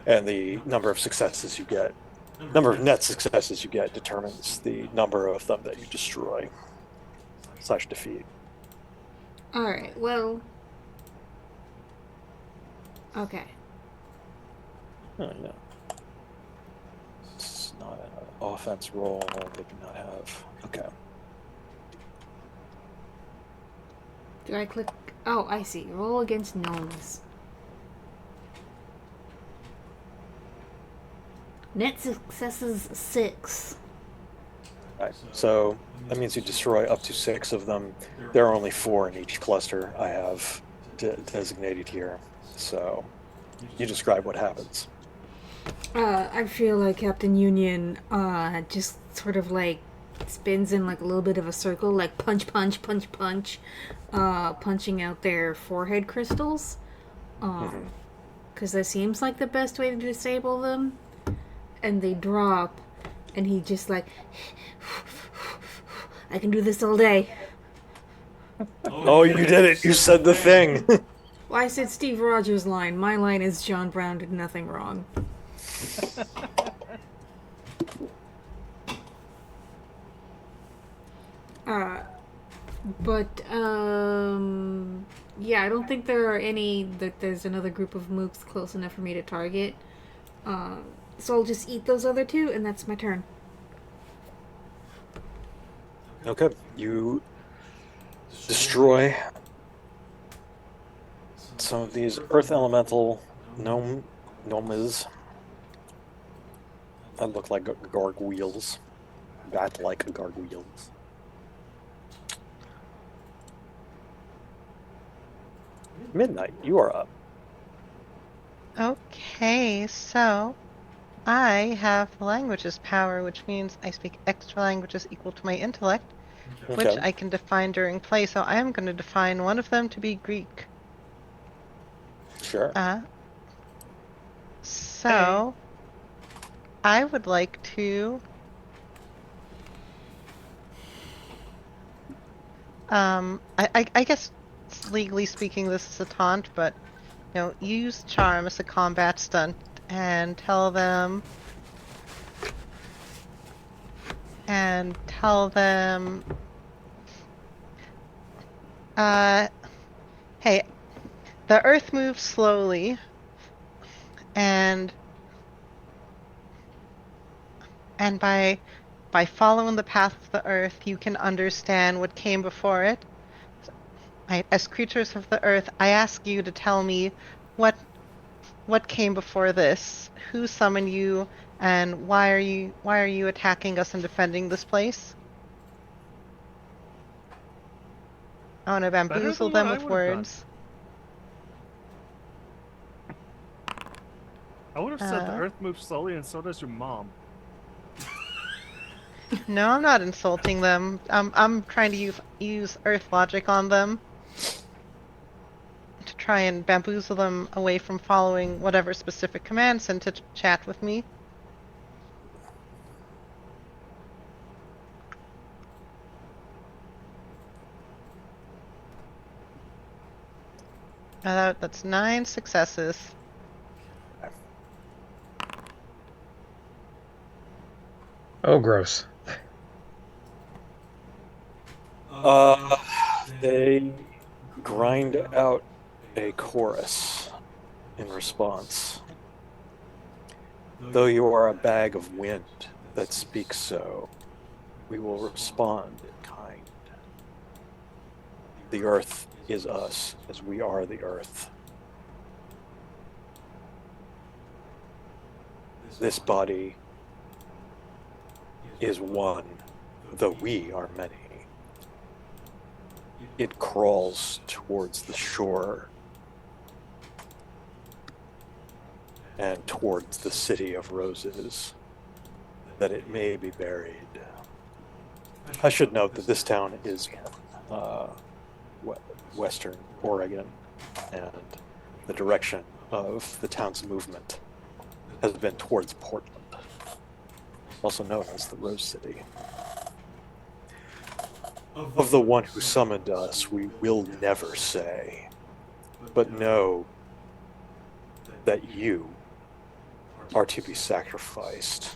And the number of net successes you get determines the number of them that you destroy / defeat. Alright, well. Okay. Oh, yeah. It's not an offense roll. They do not have. Okay. Do I click? Oh, I see. Roll against gnomes. Net successes 6. Right. So that means you destroy up to 6 of them. There are only 4 in each cluster I have designated here. So you describe what happens. I feel like Captain Union just sort of like spins in like a little bit of a circle, like punch, punch, punch, punch, punching out their forehead crystals. Because that seems like the best way to disable them. And they drop, and he just like, I can do this all day. Oh, you did it! You said the thing! Well, I said Steve Rogers' line. My line is John Brown did nothing wrong. Yeah, I don't think there are any, that there's another group of mooks close enough for me to target. So I'll just eat those other 2, and that's my turn. Okay. You destroy some of these earth elemental gnomes that look like gargoyles, bat-like gargoyles. Midnight, you are up. Okay, so I have languages power, which means I speak extra languages equal to my intellect, which Okay. I can define during play. So I am going to define one of them to be Greek. Sure. So I would like to I guess legally speaking this is a taunt, but use charm as a combat stunt and tell them and tell them, hey, the Earth moves slowly, and by following the path of the Earth, you can understand what came before it. As creatures of the Earth, I ask you to tell me what came before this, who summoned you, and why are you attacking us and defending this place? I want to Better bamboozle than what them I with would have done. words. I would have said the Earth moves slowly, and so does your mom. No, I'm not insulting them. I'm trying to use Earth logic on them to try and bamboozle them away from following whatever specific commands and to chat with me. That's 9 successes. Oh, gross. They grind out a chorus in response. Though you are a bag of wind that speaks so, we will respond in kind. The earth is us as we are the earth. This body is one, though we are many. It crawls towards the shore and towards the city of roses, that it may be buried. I should note that this town is in western Oregon, and the direction of the town's movement has been towards Portland, also known as the Rose City. Of the one who summoned us, we will never say, but know that you are to be sacrificed.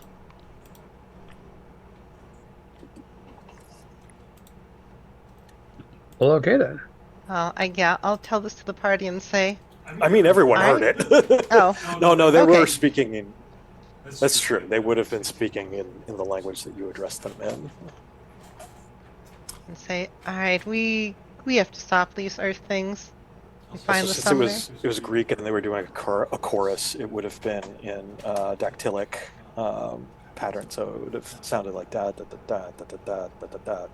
Well, okay then. I'll tell this to the party and say. I mean, everyone heard it. Oh. No, they Okay. were speaking in. That's true. They would have been speaking in the language that you addressed them in. And say, all right, we have to stop these Earth things and find Also, the since summoner. it was Greek and they were doing a chorus, it would have been in dactylic pattern, so it would have sounded like da da da da da da da da da da da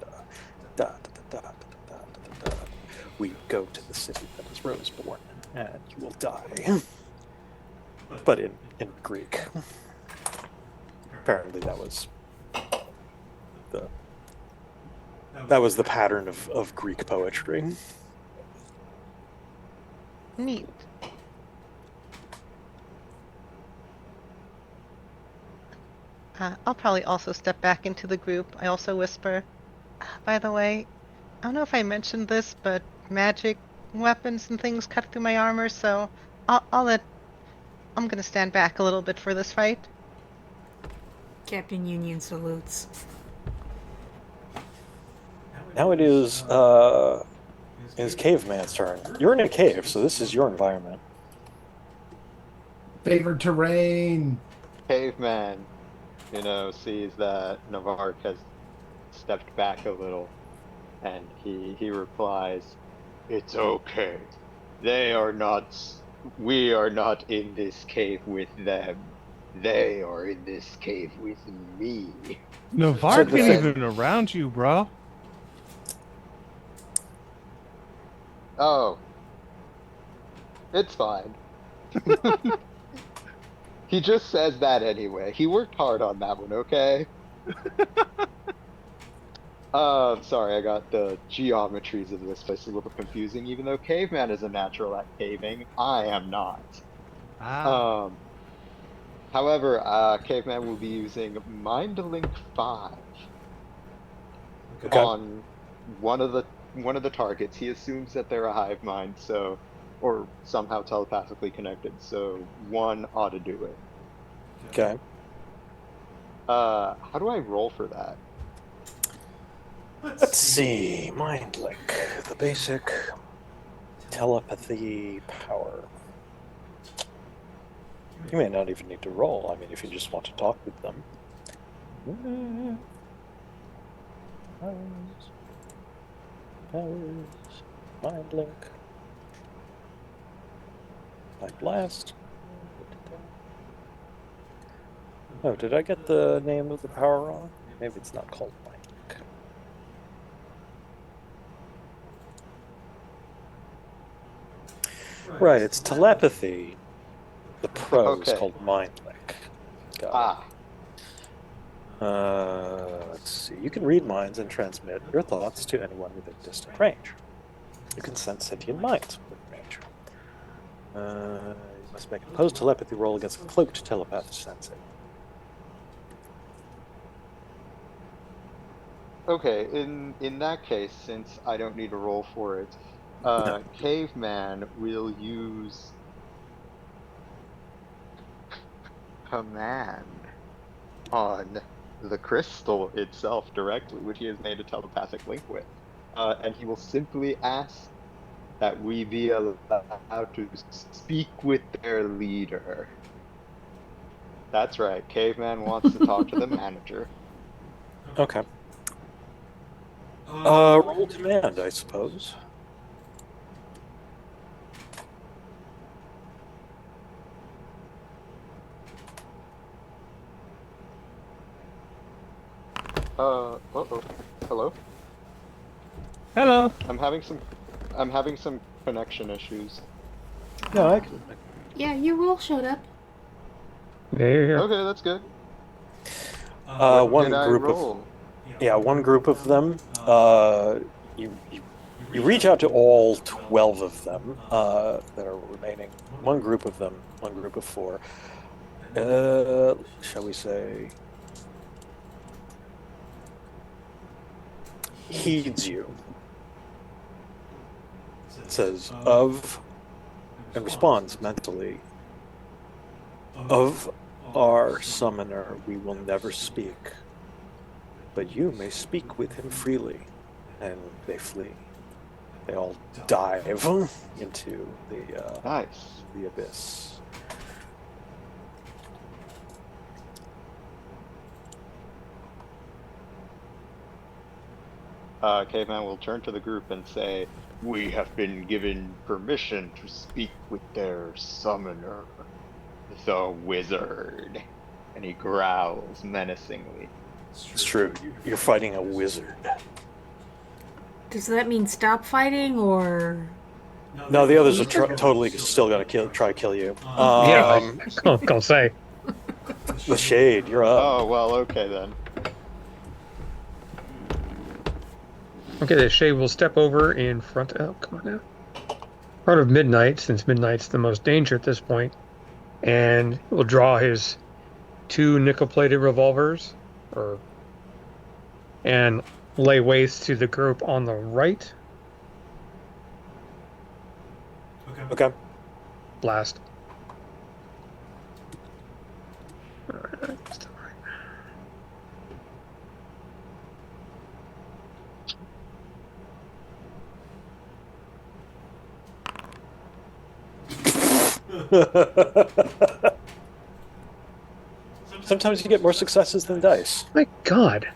da da da da da. We go to the city that is rose born, and you will die. But in Greek, apparently that was the pattern of Greek poetry. Neat. I'll probably also step back into the group. I also whisper, by the way, I don't know if I mentioned this, but magic weapons and things cut through my armor, so I'm gonna stand back a little bit for this fight. Captain Union salutes. Now it is Caveman's turn. You're in a cave, so this is your environment. Favorite terrain. Caveman, sees that Navark has stepped back a little, and he replies, "It's okay. We are not in this cave with them. They are in this cave with me." Navark So ain't even around you, bro. Oh. It's fine. He just says that anyway. He worked hard on that one, okay? Sorry, I got the geometries of this place a little confusing. Even though Caveman is a natural at caving, I am not. However, Caveman will be using Mind Link 5 Okay. on one of the targets. He assumes that they're a hive mind, or somehow telepathically connected, so one ought to do it. Okay. How do I roll for that? Let's see. Mind link. The basic telepathy power. You may not even need to roll. I mean, if you just want to talk with them. Powers. Mind link. Mind blast. Oh, did I get the name of the power wrong? Maybe it's not called mind link. Right, it's telepathy. The pro is Okay. called mind link. Got Ah, it. Let's see. You can read minds and transmit your thoughts to anyone within distant range. You can sense sentient minds within range. You must make an opposed telepathy roll against a cloaked telepath sensing. okay. In that case, since I don't need a roll for it, No. Caveman will use command on the crystal itself directly, which he has made a telepathic link with. And he will simply ask that we be allowed to speak with their leader. That's right, Caveman wants to talk to the manager. Okay. Roll command, I suppose. Uh-oh. Hello? Hello. I'm having some connection issues. No, I can. Yeah, your roll showed up. There you go. Okay, that's good. One Did I group roll? one group of them. You reach out to all 12 of them that are remaining. One group of them, one group of 4. Shall we say, heeds you. It says of, and responds mentally. Of our summoner we will never speak, but you may speak with him freely. And they flee. They all dive into Nice. the abyss. Caveman will turn to the group and say, "We have been given permission to speak with their summoner, the wizard." And he growls menacingly. It's true. You're fighting a wizard. Does that mean stop fighting or? No, the others are totally still going to try to kill you. Yeah, I was gonna say. The Shade, you're up. Oh, well, okay then. Okay, the Shade will step over in front. Oh, come on now. Front of Midnight, since Midnight's the most danger at this point, and will draw his 2 nickel-plated revolvers, and lay waste to the group on the right. Okay. Blast. Sometimes you get more successes than dice. My God.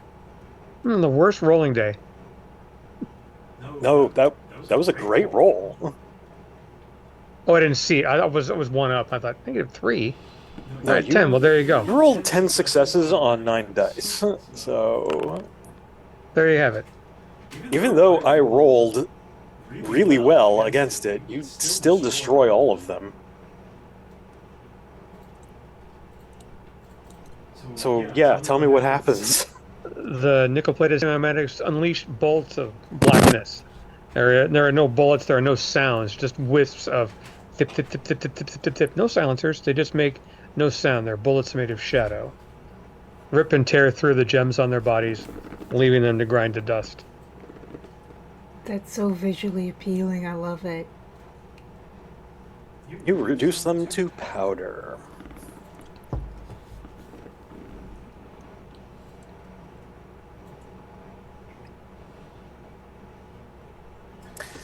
I'm on the worst rolling day. No, that was a great roll. Oh, I didn't see it. I was 1 up. I thought -3. No, All right, 10. Well, there you You go. rolled 10 successes on 9 dice. So, There you have it. even though I rolled really well against it, you still destroy all of them. So, yeah, tell me what happens. The nickel-plated cinematics unleash bolts of blackness. There are no bullets. There are no sounds. Just wisps of tip, tip, tip, tip, tip, tip, tip, tip, tip. No silencers. They just make no sound. They're bullets made of shadow. Rip and tear through the gems on their bodies, leaving them to grind to dust. That's so visually appealing. I love it. You reduce them to powder.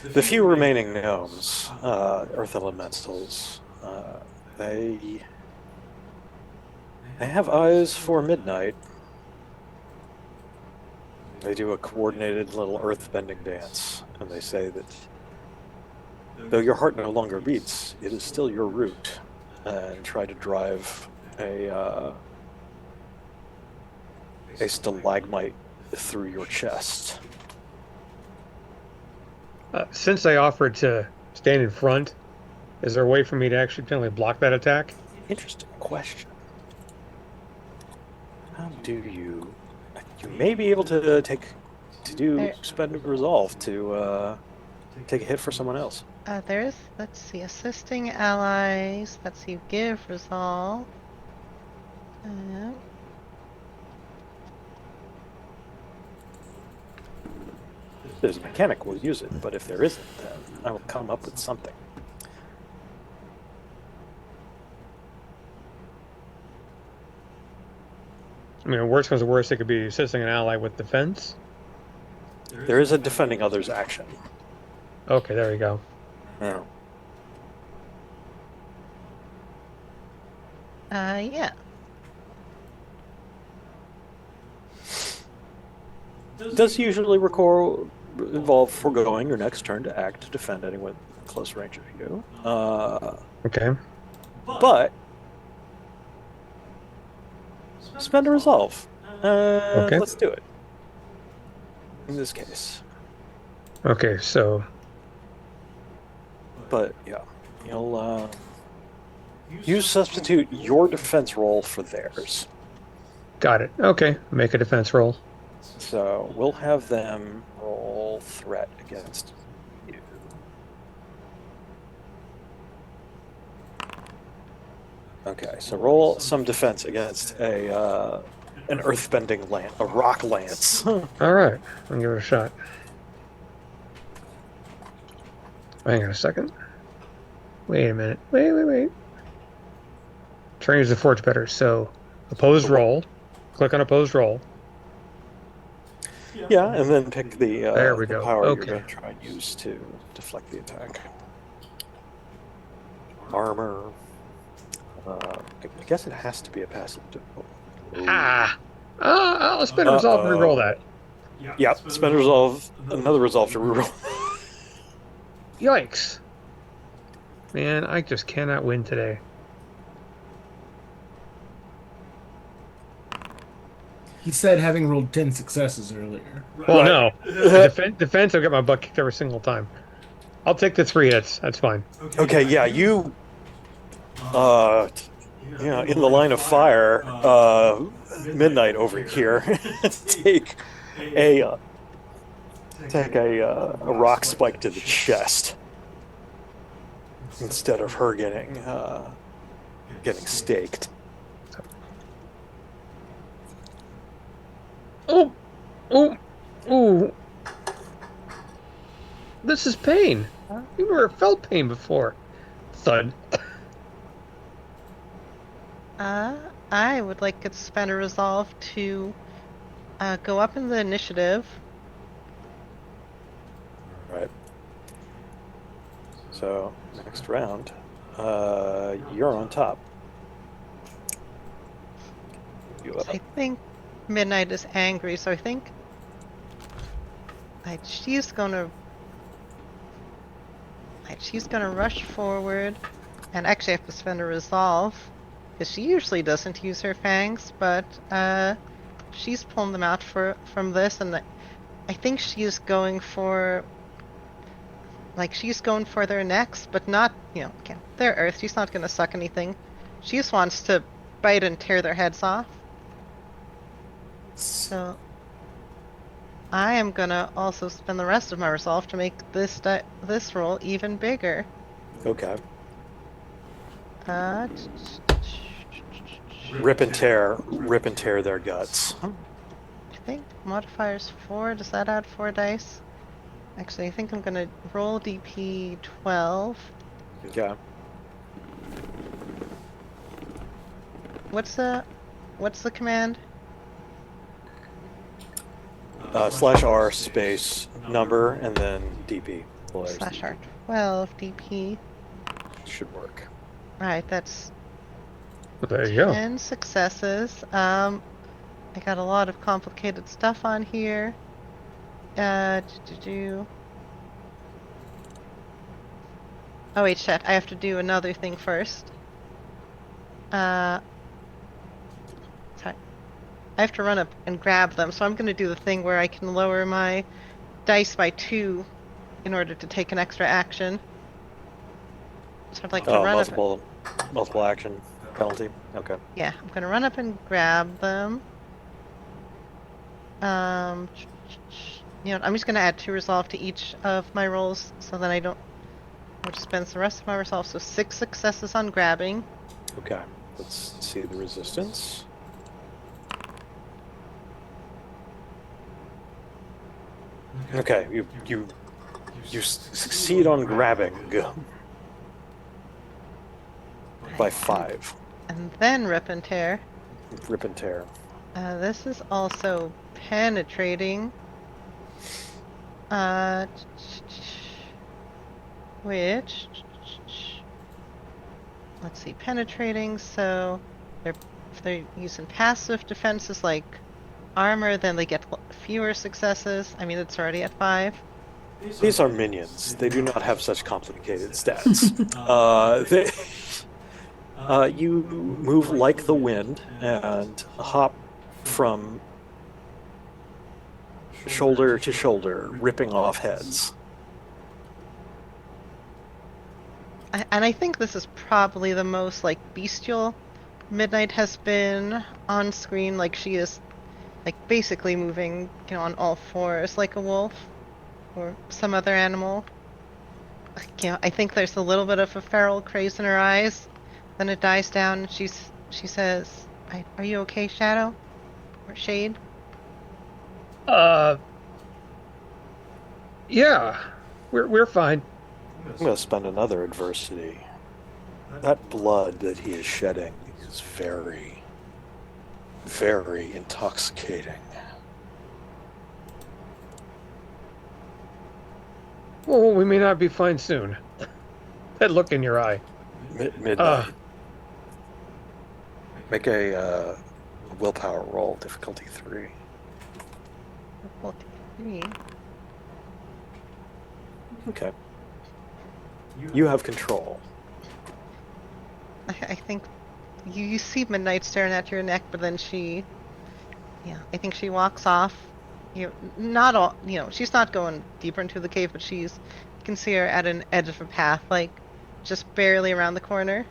The few remaining gnomes, earth elementals, they have eyes for midnight. They do a coordinated little earth-bending dance, and they say that though your heart no longer beats, it is still your root, and try to drive a stalagmite through your chest. Since I offered to stand in front, is there a way for me to actually generally block that attack? Interesting question. How do you? You may be able to spend a resolve to take a hit for someone else. There's, let's see, assisting allies. Let's see, give resolve. If there's a mechanic, we'll use it, but if there isn't, then I will come up with something. I mean, worst comes to worst, it could be assisting an ally with defense. There is a defending others action. Okay, there we go. Yeah. Yeah. Does usually involve foregoing your next turn to act to defend anyone in close range of you. Okay. But spend a resolve. Okay. Let's do it. In this case. Okay, so But yeah, you'll you substitute your defense roll for theirs. got it. Okay, make a defense roll. So we'll have them roll threat against you. Okay, so roll some defense against an earthbending lance, a rock lance. All right, I'll give it a shot. Hang on a second. Wait a minute. Wait. Try to use the forge better. So, opposed roll. Click on opposed roll. Yeah, and then pick the There we go. power Okay. you're going to try and use to deflect the attack. Armor. I guess it has to be a passive. I'll spend a resolve and reroll that. Yeah, spend a resolve, another resolve to reroll. Yikes. Man, I just cannot win today. He said having rolled 10 successes earlier. Well, no. Defense, I'll get my butt kicked every single time. I'll take the 3 hits. That's fine. Okay, yeah, you, in the line of fire, midnight over here, take a rock spike to the chest instead of her getting staked. Oh. This is pain. You never felt pain before. Thud. I would like to spend a resolve to go up in the initiative. Right. So next round, you're on top. You up. I think Midnight is angry, so I think she's gonna rush forward, and actually I have to spend a resolve because she usually doesn't use her fangs, but she's pulling them out from this, and I think she's going for their necks, but not their earth. She's not gonna suck anything. She just wants to bite and tear their heads off. So I am gonna also spend the rest of my resolve to make this roll even bigger. Okay. Rip and tear their guts. I think modifier's 4. Does that add 4 dice? Actually, I think I'm gonna roll DP 12. Okay. What's the command? /R space number and then DP. Well, there's slash R12 DP. should work. Alright, that's There you go. 10 successes. I got a lot of complicated stuff on here. Oh wait, shit. I have to do another thing first. Sorry. I have to run up and grab them, so I'm going to do the thing where I can lower my dice by 2 in order to take an extra action. So I'd like to run up. Multiple action penalty. Okay. Yeah, I'm going to run up and grab them. You know, I'm just going to add 2 resolve to each of my rolls so that I don't have to spend the rest of my resolve. So 6 successes on grabbing. Okay. Let's see the resistance. Okay, you succeed on grabbing by 5. And then rip and tear. Rip and tear. This is also penetrating. Which, let's see, penetrating. So if they're using passive defenses like armor, then they get fewer successes. I mean, it's already at 5. These are minions. They do not have such complicated stats. You move like the wind and hop from shoulder to shoulder, ripping off heads. And I think this is probably the most like bestial Midnight has been on screen. Like she is like basically moving, you know, on all 4s like a wolf or some other animal. You know, I think there's a little bit of a feral craze in her eyes. Then it dies down and she says, "Are you okay, Shadow? Or Shade?" Yeah, we're fine. I'm going to spend another adversity. That blood that he is shedding is very, very intoxicating. Well, we may not be fine soon. That look in your eye. Midnight. Make a willpower roll, difficulty 3. Difficulty 3. Okay. You have control. I think you see Midnight staring at your neck, but then I think she walks off. Not all, she's not going deeper into the cave, but you can see her at an edge of a path, like just barely around the corner.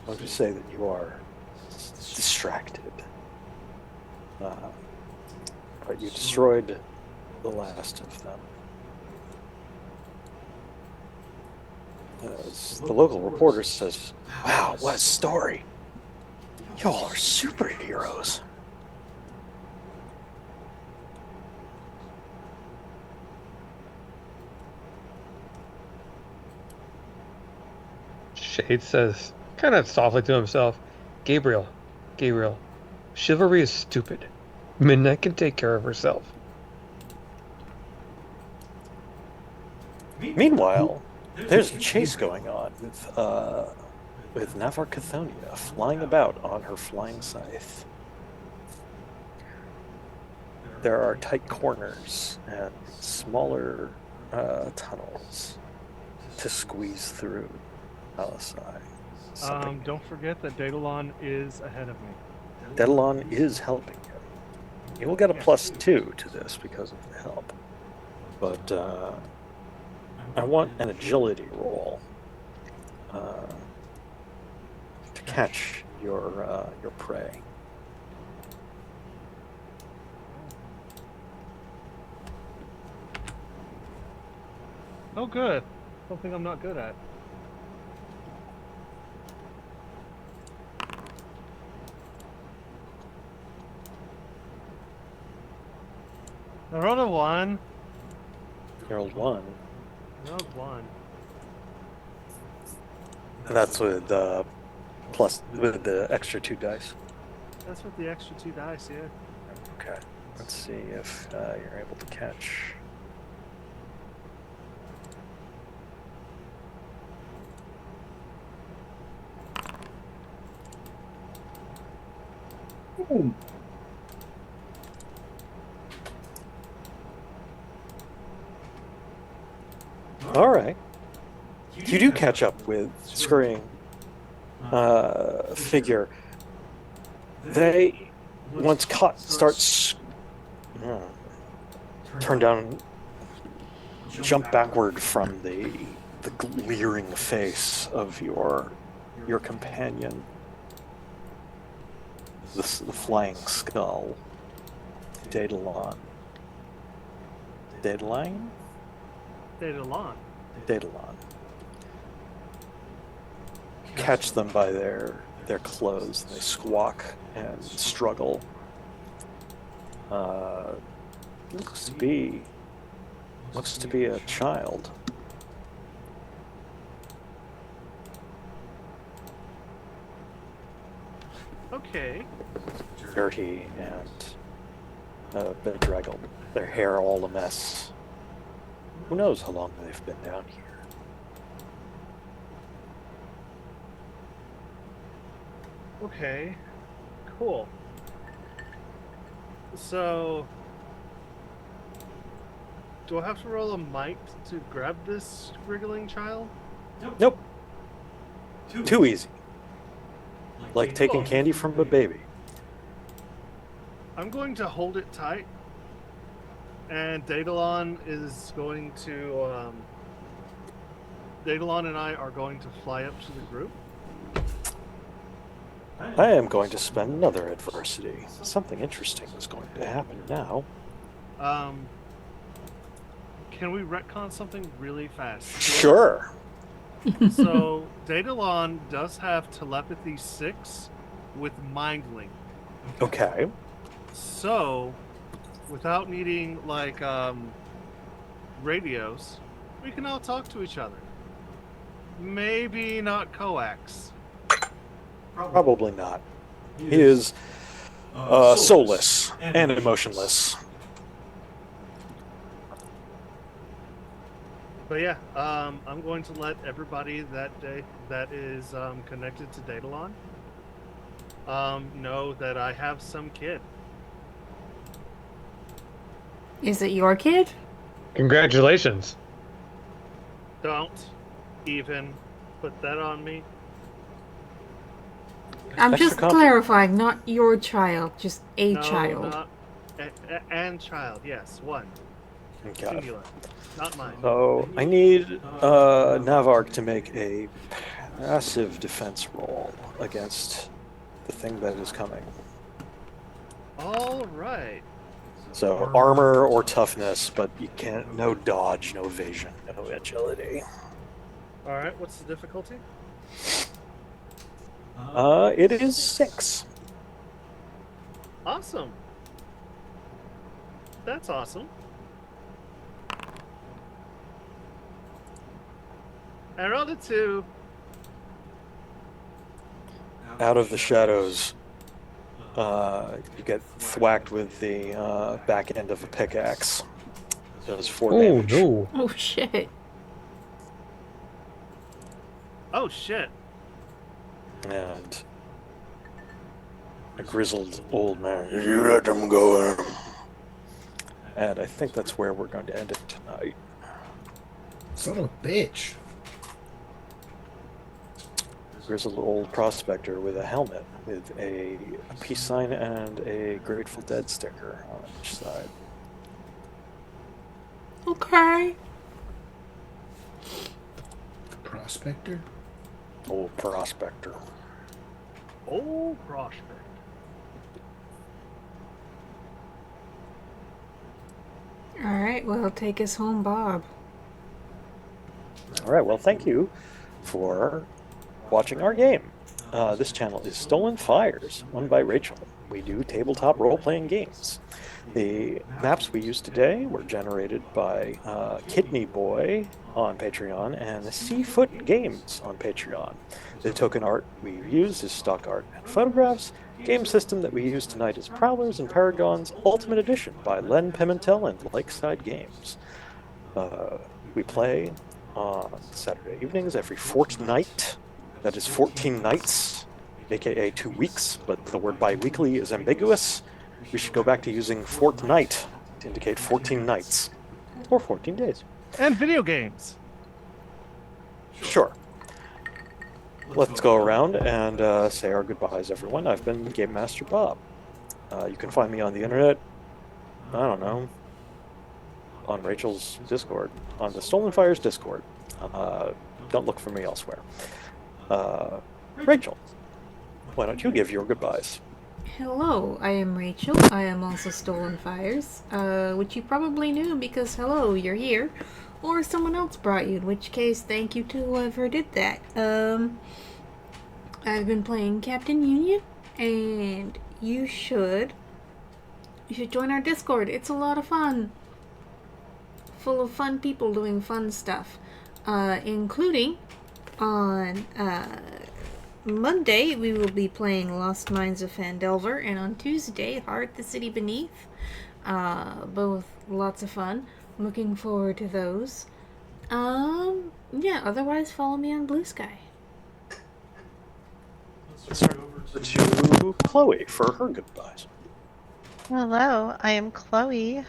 I'll just say that you are distracted. But you destroyed the last of them. As the local reporter says, "Wow, what a story! Y'all are superheroes." Shade says, kind of softly to himself, Gabriel, chivalry is stupid. Midnight can take care of herself." Meanwhile, there's a chase going on with Navar Cathonia flying about on her flying scythe. There are tight corners and smaller tunnels to squeeze through. Don't forget that Daedalon is ahead of me. Daedalon is helping you. You will get a +2 to this because of the help. But I want an agility roll to catch your prey. Oh, good. Something I'm not good at. I rolled a 1. You rolled 1. I rolled 1. And that's with with the extra 2 dice. That's with the extra 2 dice, yeah. Okay. Let's see if you're able to catch. All right. You do catch up with scurrying figure. They, once caught, turn down, jump backward from the leering face of your companion, the flying skull, Daedalon. Daedalon? Daedalon. Daedalon. Catch them by their clothes. They squawk and struggle. Looks to be a child. Okay. Dirty and bedraggled. Their hair all a mess. Who knows how long they've been down here? Okay. Cool. So, do I have to roll a might to grab this wriggling child? Nope. Too easy. Like taking candy from a baby. I'm going to hold it tight, and Daedalon is going to. Daedalon and I are going to fly up to the group. I am going to spend another adversity. Something interesting is going to happen now. Can we retcon something really fast? Sure. So, Daedalon does have telepathy 6 with mind link. Okay. So, without needing radios, we can all talk to each other. Maybe not coax. Probably not. He is soulless and emotionless. But yeah, I'm going to let everybody that day that is connected to Daedalon know that I have some kid. Is it your kid? Congratulations. Don't even put that on me. I'm Extra just copy. clarifying, not your child, just a No, child. not and child. Yes, one. Okay. Singular. Not mine. So I need Navark to make a passive defense roll against the thing that is coming. All right. So armor or toughness, but you can't. No dodge, no evasion, no agility. All right. What's the difficulty? It is 6. Awesome. That's awesome. I rolled a 2. Out of the shadows, you get thwacked with the back end of a pickaxe. Does 4 Oh, damage. no. Oh shit. Oh shit. And a grizzled old man. You let them go. And I think that's where we're going to end it tonight. Son of a bitch. Grizzled old prospector with a helmet with a peace sign and a Grateful Dead sticker on each side. Okay. Prospector? Old prospector. Oh, prospect. Alright, well, take us home, Bob. All right, well, thank you for watching our game. This channel is Stolen Fires, run by Rachel. We do tabletop role-playing games. The maps we used today were generated by Kidney Boy on Patreon and Seafoot Games on Patreon. The token art we used is stock art and photographs. Game system that we use tonight is Prowlers and Paragons Ultimate Edition by Len Pimentel and Lakeside Games. We play on Saturday evenings every fortnight. That is 14 nights aka 2 weeks, but the word bi-weekly is ambiguous. We should go back to using fortnight to indicate 14 nights, or 14 days. And video games. Sure. Let's go around and say our goodbyes, everyone. I've been Game Master Bob. You can find me on the internet, I don't know, on Rachel's Discord, on the Stolen Fires Discord. Don't look for me elsewhere. Rachel, why don't you give your goodbyes? Hello, I am Rachel. I am also Stolen Fires, which you probably knew because, hello, you're here. Or someone else brought you, in which case, thank you to whoever did that. I've been playing Captain Union, and you should join our Discord. It's a lot of fun. Full of fun people doing fun stuff. Including on Monday we will be playing Lost Mines of Phandelver, and on Tuesday Heart the City Beneath. Both lots of fun. Looking forward to those. Yeah, otherwise follow me on Blue Sky. Let's start over to Chloe for her goodbyes. Hello, I am Chloe,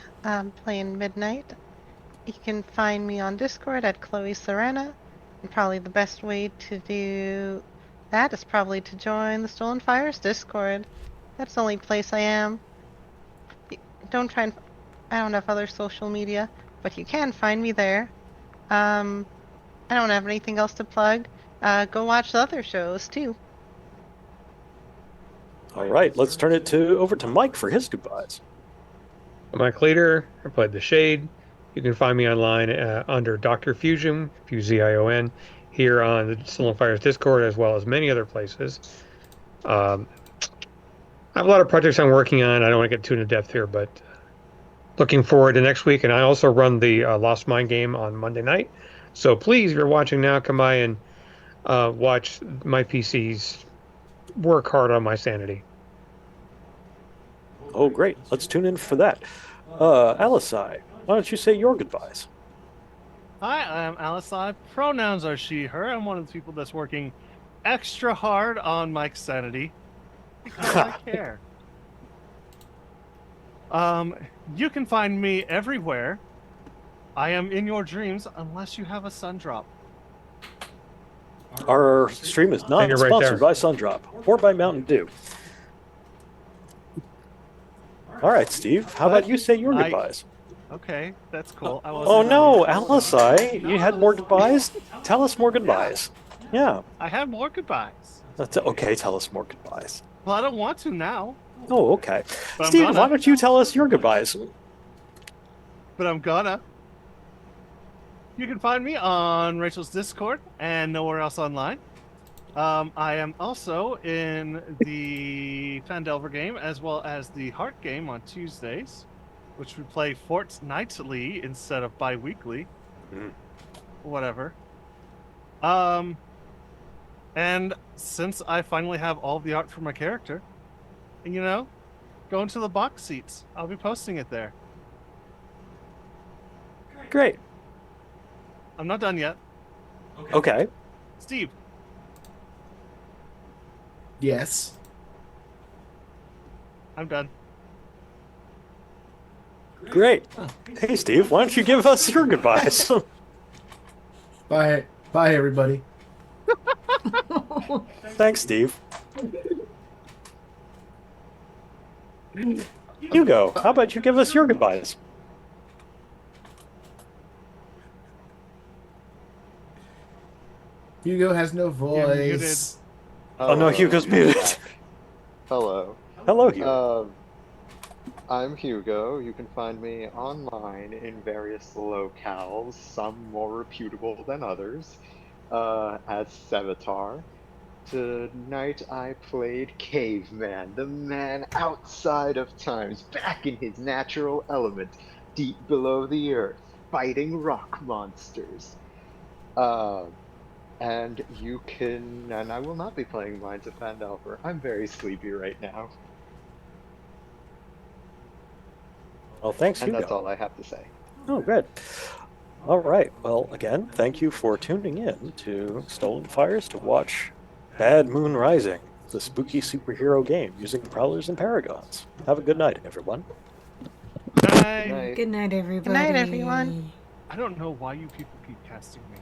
playing Midnight. You can find me on Discord at Chloe Serena, and probably the best way to do that is probably to join the Stolen Fires Discord. That's the only place I am. Don't try and... I don't have other social media, but you can find me there. I don't have anything else to plug. Go watch the other shows, too. All right, let's turn it over to Mike for his goodbyes. I'm Mike Leader. I played The Shade. You can find me online under Dr. Fusion, Fusion, here on the Stolen Fires Discord, as well as many other places. I have a lot of projects I'm working on. I don't want to get too into depth here, but looking forward to next week. And I also run the Lost Mine game on Monday night. So please, if you're watching now, come by and watch my PCs work hard on my sanity. Oh, great. Let's tune in for that. Alisai, why don't you say your goodbyes? Hi, I'm Alisai. Pronouns are she, her. I'm one of the people that's working extra hard on Mike's sanity because I care. You can find me everywhere. I am in your dreams unless you have a sun drop. Our stream is not You're right sponsored there. by Sundrop or by Mountain Dew. All right, Steve, how about you say your goodbyes? Okay, that's cool. I Oh wasn't no, ready. Alisai, you had more goodbyes? Tell us more goodbyes. Yeah. I have more goodbyes. That's okay, tell us more goodbyes. Well, I don't want to now, Oh, okay. But I'm Steve, gonna. why don't you tell us your goodbyes? but I'm gonna. You can find me on Rachel's Discord and nowhere else online. I am also in the Phandelver game as well as the Heart game on Tuesdays, which we play fortnightly instead of bi-weekly. Mhm. Whatever. And since I finally have all the art for my character, you know, go into the box seats. I'll be posting it there. Great. I'm not done yet. Okay. Steve, Yes. I'm done. Great. Hey, Steve, why don't you give us your goodbyes? Bye. Bye, everybody. Thanks, Steve. Hugo, how about you give us your goodbyes? Hugo has no voice. Oh no, Hugo's muted. Hello. Hello, Hugo. I'm Hugo. You can find me online in various locales, some more reputable than others, as Sevatar. Tonight I played Caveman, the man outside of times, back in his natural element, deep below the earth, fighting rock monsters. And I will not be playing Mines of Phandelver. I'm very sleepy right now. Well, thanks, And Hugo. that's all I have to say. Oh, good. All right. Well, again, thank you for tuning in to Stolen Fires to watch Bad Moon Rising. the spooky superhero game using Prowlers and Paragons. Have a good night, everyone. Night. Night. Good night, everybody. Good night, everyone. I don't know why you people keep casting me.